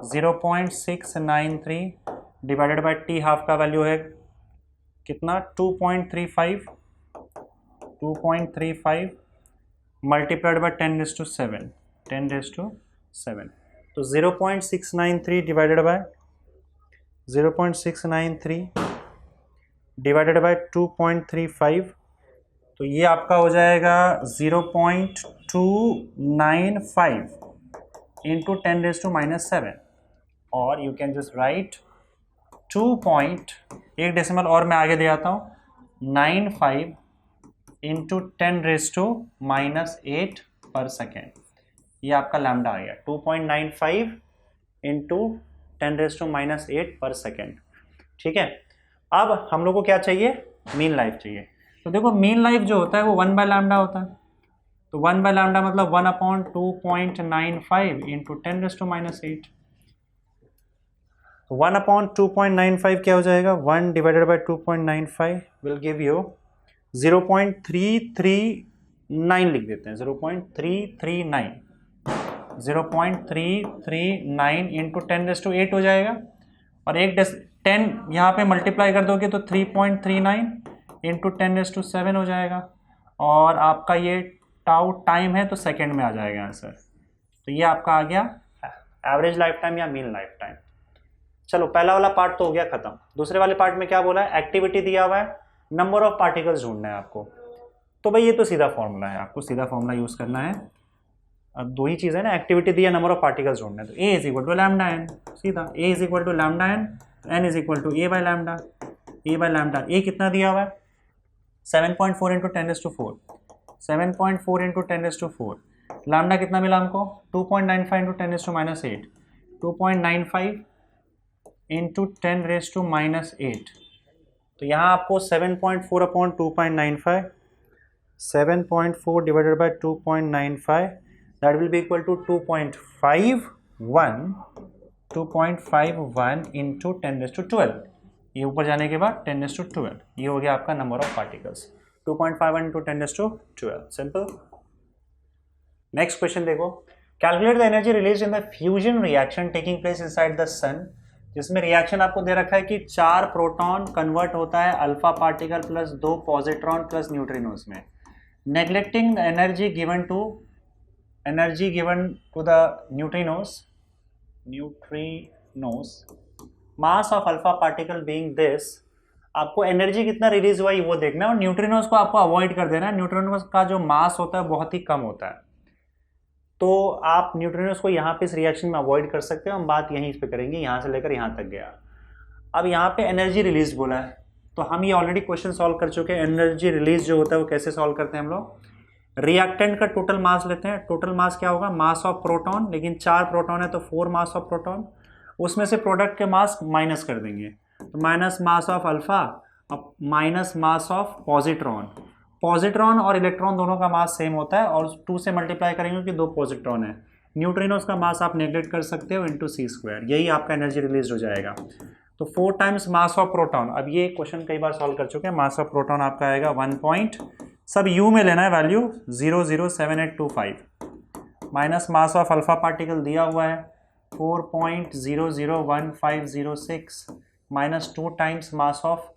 0.693 divided by T half का वैल्यू है कितना 2.35 मल्टीप्लाइड बाई 10⁻⁷ 10⁻⁷। तो 0.693 डिवाइडेड बाई 2.35, तो ये आपका हो जाएगा 0.295 इंटू 10⁻⁷। और you can just right 1 decimal और मैं आगे दे आता हूँ 95 इंटू 10⁻⁻8 पर सेकेंड। ये आपका लैम्डा आ गया 2.95 इंटू 10⁻⁸ पर सेकेंड। ठीक है, अब हम लोग को क्या चाहिए, मीन लाइफ चाहिए। तो देखो मीन लाइफ जो होता है वो 1 बाय लैम्डा होता है। तो 1 बाय लैम्डा मतलब 1/2.95 इंटू 10⁻⁸। तो 1/2.95 क्या हो जाएगा, 1 divided by 2.95 will give you 0.339 लिख देते हैं, 0.339 इंटू 10⁻8 हो जाएगा। और 10 यहाँ पे मल्टीप्लाई कर दोगे तो 3.39 इंटू 10⁻⁷ हो जाएगा। और आपका ये टाउ टाइम है तो सेकेंड में आ जाएगा आंसर। तो ये आपका आ गया एवरेज लाइफ टाइम या मीन लाइफ टाइम। चलो पहला वाला पार्ट तो हो गया खत्म। दूसरे वाले पार्ट में क्या बोला है, एक्टिविटी दिया हुआ है, नंबर ऑफ पार्टिकल्स ढूंढना है आपको। तो भाई ये तो सीधा फॉर्मूला है, आपको सीधा फॉर्मूला यूज करना है। अब दो ही चीज़ है ना, एक्टिविटी दिया, नंबर ऑफ पार्टिकल्स ढूंढना है। तो A is equal to lambda N, सीधा A is equal to lambda N is equal to A by lambda. A कितना दिया हुआ है 7.4 इंटू 10⁻⁴, 7.4 इंटू 10⁻⁴। लैम्डा कितना मिला हमको 2.95 इंटू 10⁻⁸, 2.95 इंटू 10⁻⁸। तो यहाँ आपको 7.4 upon 2.95, 7.4 divided by 2.95 that will be equal to 2.51 into 10⁻12। ये ऊपर जाने के बाद 10⁻12, ये हो गया आपका number of particles 2.51 into 10⁻12। Simple. Next question देखो, calculate the energy release in the fusion reaction taking place inside the sun, जिसमें रिएक्शन आपको दे रखा है कि 4 प्रोटॉन कन्वर्ट होता है alpha particle plus 2 positron plus neutrinos में। Neglecting the energy given to the neutrinos mass of alpha particle being this, आपको energy कितना रिलीज हुआ है वो देखना है, और न्यूट्रिनोस को आपको अवॉइड कर देना है। न्यूट्रिनोस का जो मास होता है बहुत ही कम होता है, तो आप न्यूट्रिनोस को यहाँ पे इस रिएक्शन में अवॉइड कर सकते हो। हम बात यहीं इस पे करेंगे, यहाँ से लेकर यहाँ तक गया। अब यहाँ पे एनर्जी रिलीज बोला है, तो हम ये ऑलरेडी क्वेश्चन सॉल्व कर चुके हैं। एनर्जी रिलीज जो होता है वो कैसे सॉल्व करते हैं हम लोग, रिएक्टेंट का टोटल मास लेते हैं। टोटल मास क्या होगा, मास ऑफ प्रोटॉन, लेकिन 4 प्रोटॉन है तो 4 मास ऑफ प्रोटॉन, उसमें से प्रोडक्ट के मास माइनस कर देंगे, तो minus mass of alpha minus mass of positron. Positron और इलेक्ट्रॉन दोनों का मास सेम होता है, और 2 से मल्टीप्लाई करेंगे कि 2 पॉजिट्रॉन है। न्यूट्रिनोस का मास आप नेगलेक्ट कर सकते हो इंटू c², यही आपका एनर्जी रिलीज हो जाएगा। तो 4 टाइम्स मास ऑफ प्रोटॉन। अब ये क्वेश्चन कई बार सॉल्व कर चुके हैं। मास ऑफ प्रोटॉन आपका आएगा 1 सब यू में लेना है value 0.07825 minus mass of alpha particle दिया हुआ है 4.001506 माइनस 2 टाइम्स मास ऑफ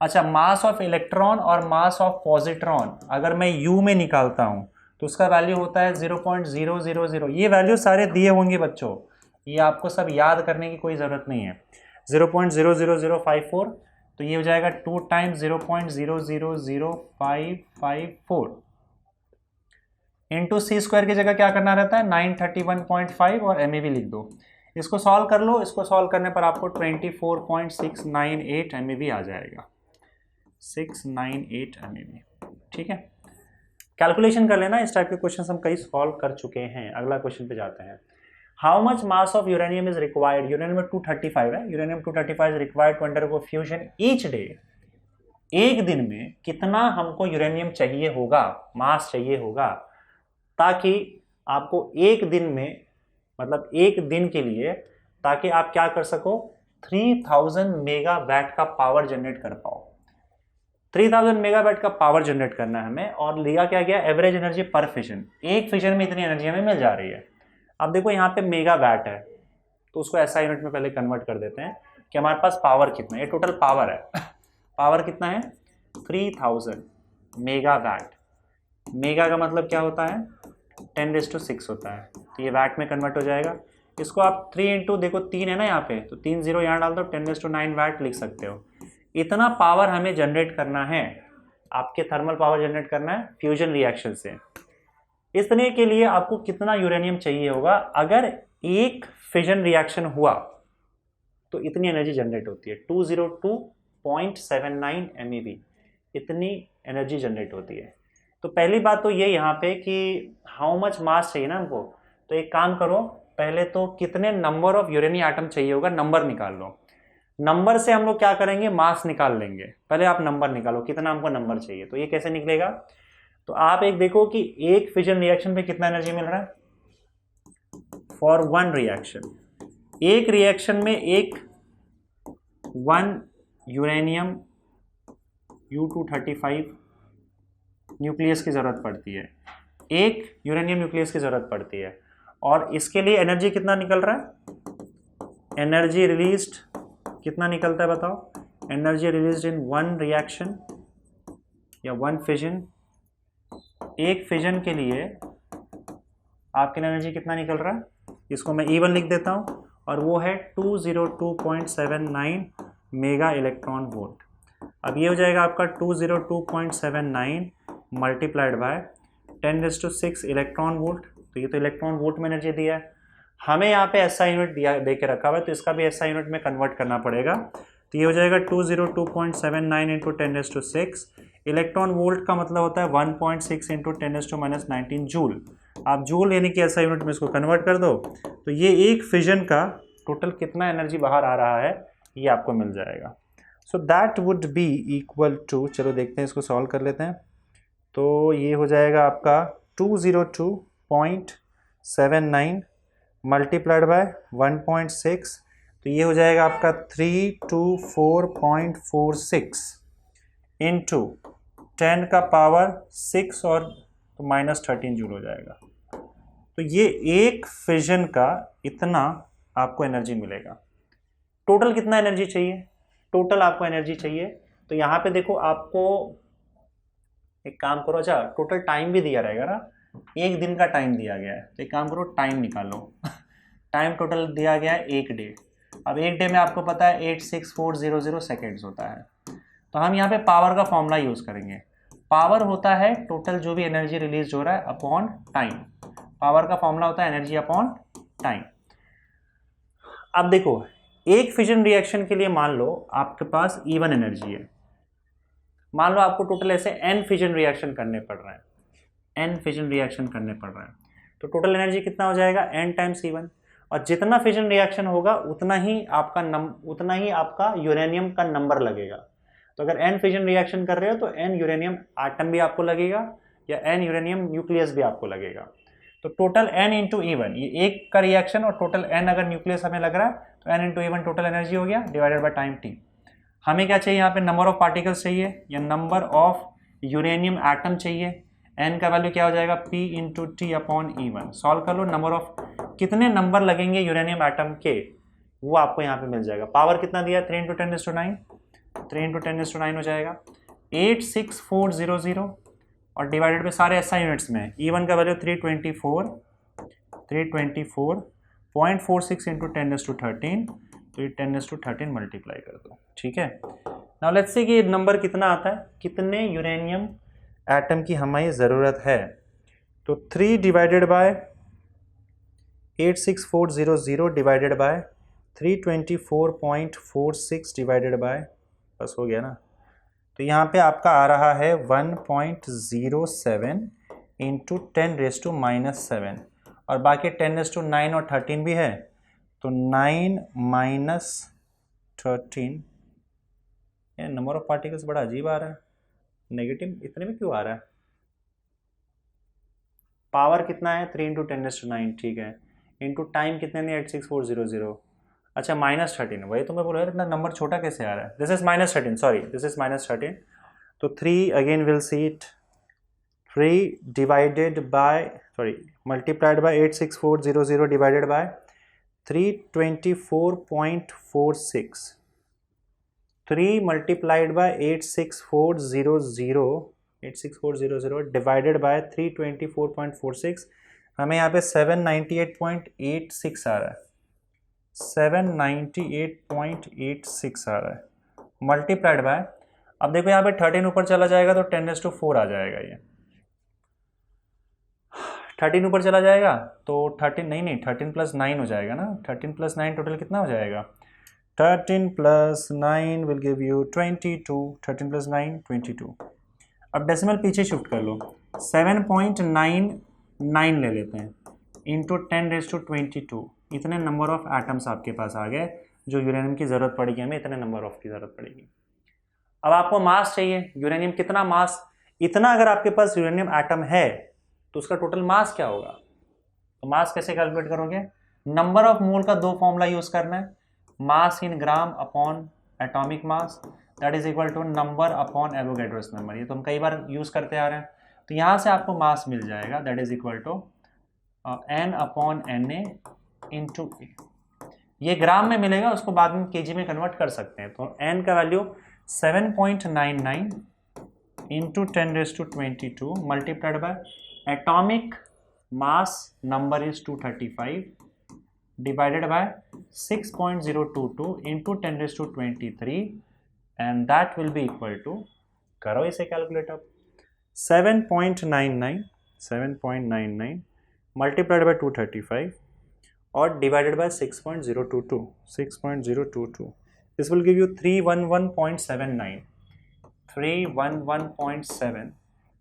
अच्छा, मास ऑफ इलेक्ट्रॉन और मास ऑफ पॉजिट्रॉन अगर मैं यू में निकालता हूं तो उसका वैल्यू होता है 0.000। ये वैल्यू सारे दिए होंगे बच्चों, ये आपको सब याद करने की कोई ज़रूरत नहीं है। 0.00054, तो ये हो जाएगा 2 टाइम्स 0.000554 इंटू सी स्क्वायर की जगह क्या करना रहता है 931.5 और MeV लिख दो। इसको सॉल्व कर लो, इसको सॉल्व करने पर आपको 24.698 MeV आ जाएगा, 698 MeV। ठीक है, कैलकुलेशन कर लेना, इस टाइप के क्वेश्चन हम कई सॉल्व कर चुके हैं। अगला क्वेश्चन पे जाते हैं। How much mass of uranium is required, uranium में 235 है, uranium 235 is required to undergo fusion each day. एक दिन में कितना हमको यूरेनियम चाहिए होगा, मास चाहिए होगा, ताकि आपको एक दिन में, मतलब एक दिन के लिए, ताकि आप क्या कर सको 3000 मेगावाट का पावर जनरेट कर पाओ। 3000 मेगावाट का पावर जनरेट करना है हमें, और लिया क्या गया एवरेज एनर्जी पर फिजन, एक फिजन में इतनी एनर्जी हमें मिल जा रही है। अब देखो यहाँ पे मेगावाट है तो उसको ऐसा यूनिट में पहले कन्वर्ट कर देते हैं कि हमारे पास पावर कितना है, ये टोटल पावर है। पावर कितना है 3000 मेगावाट। मेगा का मतलब क्या होता है 10⁶ होता है, तो ये वाट में कन्वर्ट हो जाएगा। इसको आप 3 इंटू, देखो 3 है ना यहाँ पे, तो 3 0 यहाँ डाल दो, 10⁹ वाट लिख सकते हो। इतना पावर हमें जनरेट करना है, आपके थर्मल पावर जनरेट करना है फ्यूजन रिएक्शन से। इसने के लिए आपको कितना यूरेनियम चाहिए होगा, अगर एक फिजन रिएक्शन हुआ तो इतनी एनर्जी जनरेट होती है 202.79 MeV, इतनी एनर्जी जनरेट होती है। तो पहली बात तो ये यहाँ पे कि हाउ मच मास चाहिए ना हमको, तो एक काम करो, पहले तो कितने नंबर ऑफ यूरेनियम एटम चाहिए होगा नंबर निकाल लो। नंबर से हम लोग क्या करेंगे मास निकाल लेंगे, पहले आप नंबर निकालो कितना हमको नंबर चाहिए। तो ये कैसे निकलेगा, तो आप एक देखो कि एक फिजन रिएक्शन पे कितना एनर्जी मिल रहा है फॉर वन रिएक्शन। एक रिएक्शन में एक 1 यूरेनियम U235 न्यूक्लियस की ज़रूरत पड़ती है, एक यूरेनियम न्यूक्लियस की ज़रूरत पड़ती है। और इसके लिए एनर्जी कितना निकल रहा है, एनर्जी रिलीज्ड कितना निकलता है बताओ, energy released in one reaction या वन फिजन। एक फिजन के लिए आपकी एनर्जी कितना निकल रहा है, इसको मैं E1 लिख देता हूँ, और वो है 202.79 मेगा इलेक्ट्रॉन वोल्ट। अब ये हो जाएगा आपका 202.79 मल्टीप्लाइड बाय 10⁶ इलेक्ट्रॉन वोल्ट। तो ये तो इलेक्ट्रॉन वोल्ट में एनर्जी दिया है, हमें यहाँ पे ऐसा यूनिट दिया दे के रखा हुआ है, तो इसका भी ऐसा यूनिट में कन्वर्ट करना पड़ेगा। तो ये हो जाएगा 202.79 इंटू 10⁶। इलेक्ट्रॉन वोल्ट का मतलब होता है 1.6 इंटू 10⁻⁹ जूल। आप जूल यानी कि ऐसा यूनिट में इसको कन्वर्ट कर दो, तो ये एक फिजन का टोटल कितना एनर्जी बाहर आ रहा है ये आपको मिल जाएगा। So that would be equal to, चलो देखते हैं इसको सॉल्व कर लेते हैं। तो ये हो जाएगा आपका 202.79 मल्टीप्लाइड बाय 1.6, तो ये हो जाएगा आपका 324.46 इंटू 10 का पावर 6 और तो -13 जूल हो जाएगा। तो ये एक फिजन का इतना आपको एनर्जी मिलेगा। टोटल कितना एनर्जी चाहिए, टोटल आपको एनर्जी चाहिए, तो यहाँ पे देखो आपको एक काम करो, अच्छा टोटल टाइम भी दिया रहेगा ना, एक दिन का टाइम दिया गया है, तो एक काम करो टाइम निकालो। टाइम टोटल दिया गया है एक डे। अब एक डे में आपको पता है 86400 सेकेंड्स होता है, तो हम यहाँ पे पावर का फॉर्मूला यूज़ करेंगे। पावर होता है टोटल जो भी एनर्जी रिलीज हो रहा है अपॉन टाइम, पावर का फॉर्मूला होता है एनर्जी अपॉन टाइम। अब देखो एक फिजन रिएक्शन के लिए मान लो आपके पास E1 एनर्जी है, मान लो आपको टोटल ऐसे n फिजन रिएक्शन करने पड़ रहे हैं, n फिजन रिएक्शन करने पड़ रहे हैं, तो टोटल एनर्जी कितना हो जाएगा n टाइम्स E1। और जितना फिजन रिएक्शन होगा उतना ही आपका यूरेनियम का नंबर लगेगा। तो अगर n फिजन रिएक्शन कर रहे हो तो n यूरेनियम एटम भी आपको लगेगा या n यूरेनियम न्यूक्लियस भी आपको लगेगा। तो टोटल n इंटू E1, ये एक का रिएक्शन और टोटल n अगर न्यूक्लियस हमें लग रहा है तो n into E1 total energy हो गया डिवाइडेड बाय टाइम t। हमें क्या चाहिए यहाँ पे, नंबर ऑफ पार्टिकल्स चाहिए या नंबर ऑफ यूरेनियम एटम चाहिए। n का वैल्यू क्या हो जाएगा p into T upon E1। Solve कर लो, नंबर ऑफ कितने नंबर लगेंगे यूरेनियम एटम के वो आपको यहाँ पे मिल जाएगा। पावर कितना दिया 3 इंटू 10⁹, 3 इंटू 10⁻⁹ हो जाएगा 86400 और डिवाइडेड पे सारे SI यूनिट्स में E1 का वैल्यू 324.46 इंटू 10⁻13, तो ये 10⁻13 मल्टीप्लाई कर दो, ठीक है। नाउ लेट्स सी कि ये नंबर कितना आता है, कितने यूरेनियम एटम की हमें ज़रूरत है। तो 3 divided by 86400 divided by 324.46 divided by, बस हो गया ना। तो यहाँ पे आपका आ रहा है 1.07 इंटू 10⁻⁻7 और बाकी 10⁻9 और 13 भी है, तो 9 माइनस 13। ये नंबर ऑफ पार्टिकल्स बड़ा अजीब आ रहा है, नेगेटिव इतने में क्यों आ रहा है। पावर कितना है 3 इंटू 10⁻9, ठीक है, इंटू टाइम कितने ने 86400, अच्छा -13, वही तो मैं बोल रहा हूँ इतना नंबर छोटा कैसे आ रहा है। This is -13, sorry this is -13। तो 3 again will see it, 3 divided by sorry multiplied by 86400 divided by 324.46, 3 multiplied bye 86400 divided by 324.46, हमें यहाँ पे 798.86 आ रहा है, 798.86 आ रहा है मल्टीप्लाइड बाय, अब देखो यहाँ पे 13 ऊपर चला जाएगा तो 10⁻4 आ जाएगा, ये 13 ऊपर चला जाएगा तो 13 नहीं 13 + 9 हो जाएगा ना, 13 + 9 टोटल कितना हो जाएगा, 13 + 9 विल गिव यू 22, 13 + 9 22। अब डेसिमल पीछे शिफ्ट कर लो, 7.99 ले लेते हैं इंटू 10⁻22, इतने नंबर ऑफ एटम्स आपके पास आ गए जो यूरेनियम की ज़रूरत पड़ेगी, हमें इतने नंबर ऑफ की ज़रूरत पड़ेगी। अब आपको मास चाहिए, यूरेनियम कितना मास, इतना अगर आपके पास यूरेनियम एटम है तो उसका टोटल मास क्या होगा। तो मास कैसे कैलकुलेट करोगे, नंबर ऑफ मोल का 2 फॉर्मूला यूज़ करना है, mass in gram upon atomic mass that is equal to number upon Avogadro's number, ये तो हम कई बार यूज़ करते आ रहे हैं। तो यहाँ से आपको मास मिल जाएगा that is equal to n/Na into A, ये ग्राम में मिलेगा, उसको बाद में केजी में कन्वर्ट कर सकते हैं। तो n का value 7.99 into 10⁻22 multiplied by atomic mass number is 235 divided by 6.022 into 10⁻23 and that will be equal to, करो इसे कैलकुलेट अब, 7.99 मल्टीप्लाइड बाय 235 और divided by 6.022, this will give you 311.79, 311.7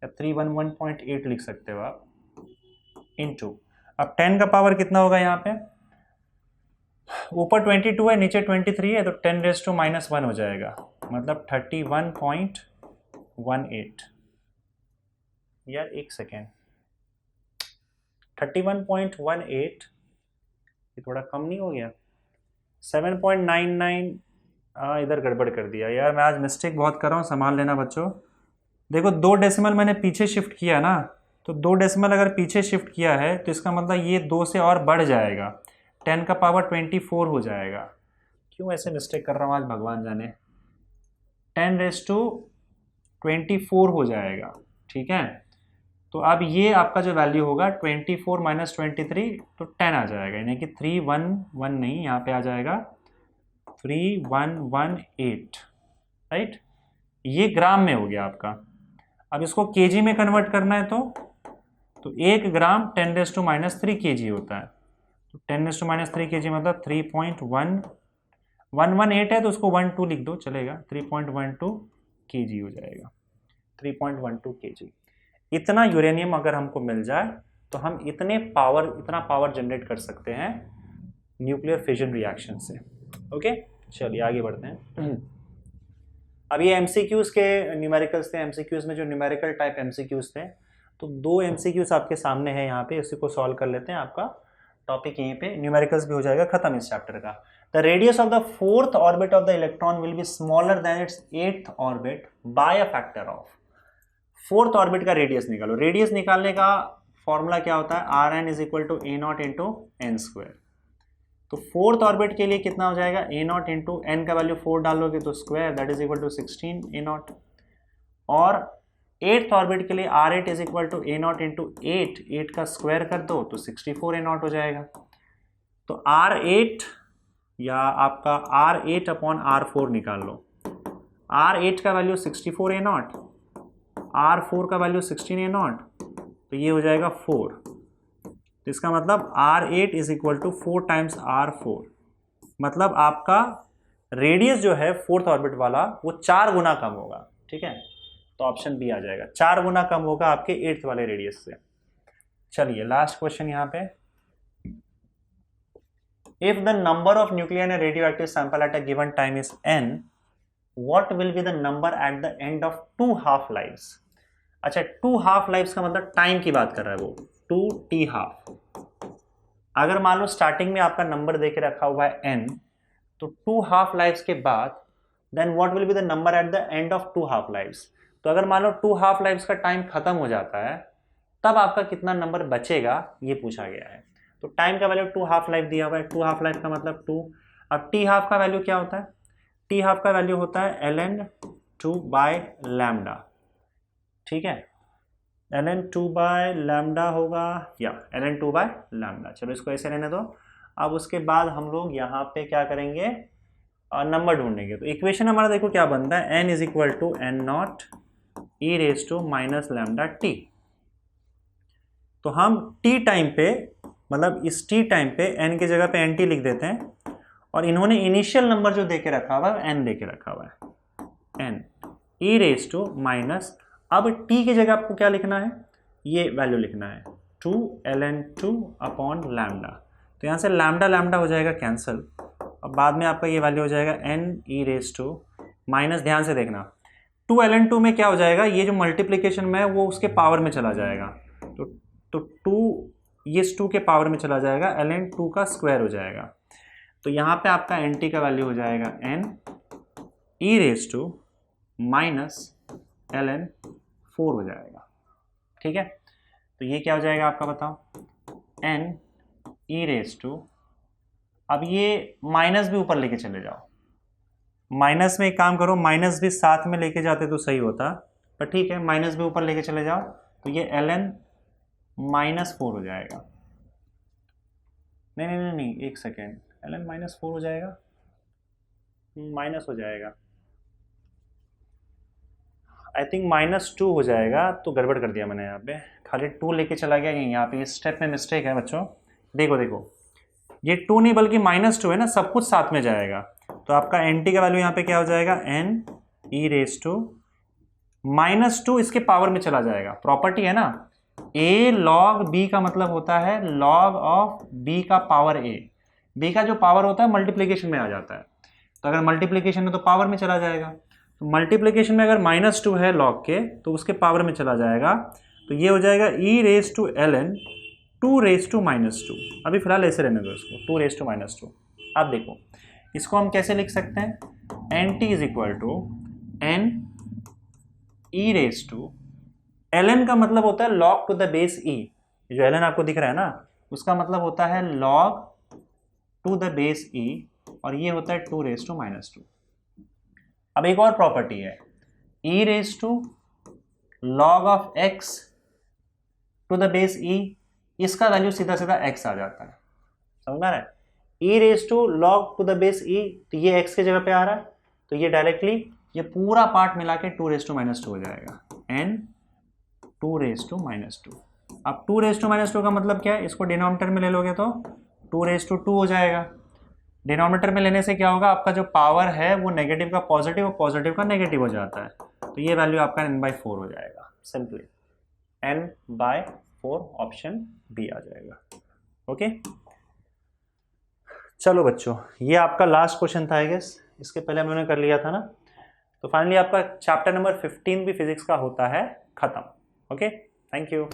या 311.8 लिख सकते हो आप, इनटू, अब 10 का पावर कितना होगा, यहाँ पे ऊपर 22 है नीचे 23 है, तो 10⁻⁻1 हो जाएगा, मतलब 31.18। यार एक सेकेंड, 31.18 ये थोड़ा कम नहीं हो गया, 7.99, इधर गड़बड़ कर दिया यार, मैं आज मिस्टेक बहुत कर रहा हूँ, संभाल लेना बच्चों। देखो 2 डेसिमल मैंने पीछे शिफ्ट किया ना, तो 2 डेसिमल अगर पीछे शिफ्ट किया है तो इसका मतलब ये 2 से और बढ़ जाएगा, 10 का पावर 24 हो जाएगा। क्यों ऐसे मिस्टेक कर रहा हूँ आज भगवान जाने, 10⁻24 हो जाएगा, ठीक है। तो अब ये आपका जो वैल्यू होगा 24 माइनस 23 तो 10 आ जाएगा, यानी कि 311 नहीं, यहाँ पे आ जाएगा 3118, राइट। ये ग्राम में हो गया आपका। अब इसको केजी में कन्वर्ट करना है तो 1 ग्राम 10⁻³ kg होता है, तो 10⁻³ kg मतलब 3.1118 है, तो उसको 12 लिख दो चलेगा, 3.12 kg हो जाएगा, 3.12 kg। इतना यूरेनियम अगर हमको मिल जाए तो हम इतना पावर जनरेट कर सकते हैं न्यूक्लियर फिजन रिएक्शन से। ओके चलिए आगे बढ़ते हैं। अब ये एमसीक्यूज के न्यूमेरिकल्स थे, एमसीक्यूज में जो न्यूमेरिकल टाइप एमसीक्यूज थे, तो 2 एमसीक्यूज आपके सामने है यहाँ पे, इसी को सॉल्व कर लेते हैं, आपका टॉपिक यहीं पे न्यूमेरिकल्स भी हो जाएगा खत्म इस चैप्टर का। The radius of the 4th orbit of the electron will be smaller than its 8th orbit by a factor of. 4th orbit का रेडियस निकालो, रेडियस निकालने का फॉर्मूला क्या होता है, Rn = a0 × n²। तो फोर्थ ऑर्बिट के लिए कितना हो जाएगा, ए नॉट इंटू एन का वैल्यू 4 डालोगे तो square, that is equal to 16 A naught. और एट्थ ऑर्बिट के लिए R eight is equal to A not into 8 का स्क्वायर कर दो तो 64 ए नॉट हो जाएगा। तो आर एट या आपका R eight upon R four निकाल लो। आर एट का value 64 A naught, R four का वैल्यू 16 ए नॉट, तो ये हो जाएगा 4। तो इसका मतलब R eight is equal to 4 times R four, मतलब आपका रेडियस जो है फोर्थ ऑर्बिट वाला वो 4 गुना कम होगा। ठीक है, तो ऑप्शन बी आ जाएगा, 4 गुना कम होगा आपके एट्थ वाले रेडियस से। चलिए लास्ट क्वेश्चन यहाँ पे, if the number of nuclear and radio active sample at a given time is n, what will be the number at the end of 2 half lives. अच्छा, 2 half lives का मतलब time की बात कर रहा है वो, 2t हाफ। अगर मान लो स्टार्टिंग में आपका नंबर देके रखा हुआ है n, तो 2 हाफ लाइव्स के बाद then what will be the number at the end of 2 half lives. तो अगर मान लो 2 हाफ लाइव्स का टाइम खत्म हो जाता है तब आपका कितना नंबर बचेगा ये पूछा गया है। तो टाइम का वैल्यू 2 हाफ लाइफ दिया हुआ है, 2 हाफ लाइफ का मतलब 2। अब टी हाफ का वैल्यू क्या होता है, टी हाफ का वैल्यू होता है ln 2 बाय लैम्डा। ठीक है, ln 2 बाय लैम्डा होगा या ln 2 बाय लैम्डा, चलो इसको ऐसे रहने दो। अब उसके बाद हम लोग यहाँ पे क्या करेंगे, नंबर ढूंढेंगे। तो इक्वेशन हमारा देखो क्या बनता है, n is equal to N naught e raise to minus lambda T. तो हम t टाइम पे, मतलब इस t टाइम पे n की जगह पे nt लिख देते हैं, और इन्होंने इनिशियल नंबर जो देके रखा हुआ है n देके रखा हुआ है, n e raise to minus, अब t की जगह आपको क्या लिखना है, ये वैल्यू लिखना है 2 ln 2 अपॉन लैम्डा। तो यहाँ से लैम्डा लैम्डा हो जाएगा कैंसिल, अब बाद में आपका ये वैल्यू हो जाएगा n e raise to minus, ध्यान से देखना 2 ln 2 में क्या हो जाएगा, ये जो मल्टीप्लिकेशन में है वो उसके पावर में चला जाएगा, तो 2 ये 2 के पावर में चला जाएगा, ln 2 का स्क्वायर हो जाएगा। तो यहाँ पे आपका nt का वैल्यू हो जाएगा n e raise to minus ln 4 हो जाएगा। ठीक है, तो ये क्या हो जाएगा आपका बताओ, n ई रेज टू, अब ये माइनस भी ऊपर लेके चले जाओ, माइनस में एक काम करो, माइनस भी साथ में लेके जाते तो सही होता, पर ठीक है माइनस भी ऊपर लेके चले जाओ, तो ये ln माइनस 4 हो जाएगा। नहीं नहीं नहीं नहीं, एक सेकेंड, ln माइनस 4 हो जाएगा, माइनस हो जाएगा, आई थिंक माइनस 2 हो जाएगा, तो गड़बड़ कर दिया मैंने यहाँ पे, खाली 2 लेके चला गया, यहाँ पे इस स्टेप में मिस्टेक है बच्चों। देखो देखो, ये 2 नहीं बल्कि माइनस 2 है ना, सब कुछ साथ में जाएगा, तो आपका nt का वैल्यू यहाँ पे क्या हो जाएगा, n e raise to minus 2 इसके पावर में चला जाएगा, प्रॉपर्टी है ना, a log b का मतलब होता है log ऑफ b का पावर a, b का जो पावर होता है मल्टीप्लिकेशन में आ जाता है, तो अगर मल्टीप्लिकेशन में तो पावर में चला जाएगा, तो मल्टीप्लिकेशन में अगर माइनस 2 है log के तो उसके पावर में चला जाएगा, तो ये हो जाएगा e raise to ln 2 raise to minus 2। अभी फिलहाल ऐसे रहने दो इसको, 2 रेज टू माइनस 2। अब देखो इसको हम कैसे लिख सकते हैं, nt is equal to n e raise to, ln का मतलब होता है log to the base e, जो ln आपको दिख रहा है ना उसका मतलब होता है log to the base e, और ये होता है 2 रेज टू माइनस 2। अब एक और प्रॉपर्टी है, e raise to log of x to the base e, इसका वैल्यू सीधा सीधा x आ जाता है, समझ में आ रहा है, e raise to log to the base e, तो ये x के जगह पे आ रहा है, तो ये डायरेक्टली ये पूरा पार्ट मिला के 2 रेज टू माइनस 2 हो जाएगा, n 2 रेज टू माइनस 2। अब 2 रेज टू माइनस 2 का मतलब क्या है, इसको डिनोमिनेटर में ले लोगे तो 2 रेज टू 2 हो जाएगा, डिनोमिनेटर में लेने से क्या होगा, आपका जो पावर है वो नेगेटिव का पॉजिटिव और पॉजिटिव का नेगेटिव हो जाता है, तो ये वैल्यू आपका n/4 हो जाएगा, सिंपली n/4 ऑप्शन बी आ जाएगा। ओके, चलो बच्चों ये आपका लास्ट क्वेश्चन था आई गेस, इसके पहले हमने कर लिया था ना, तो फाइनली आपका चैप्टर नंबर 15 भी फिजिक्स का होता है खत्म। Okay, thank you.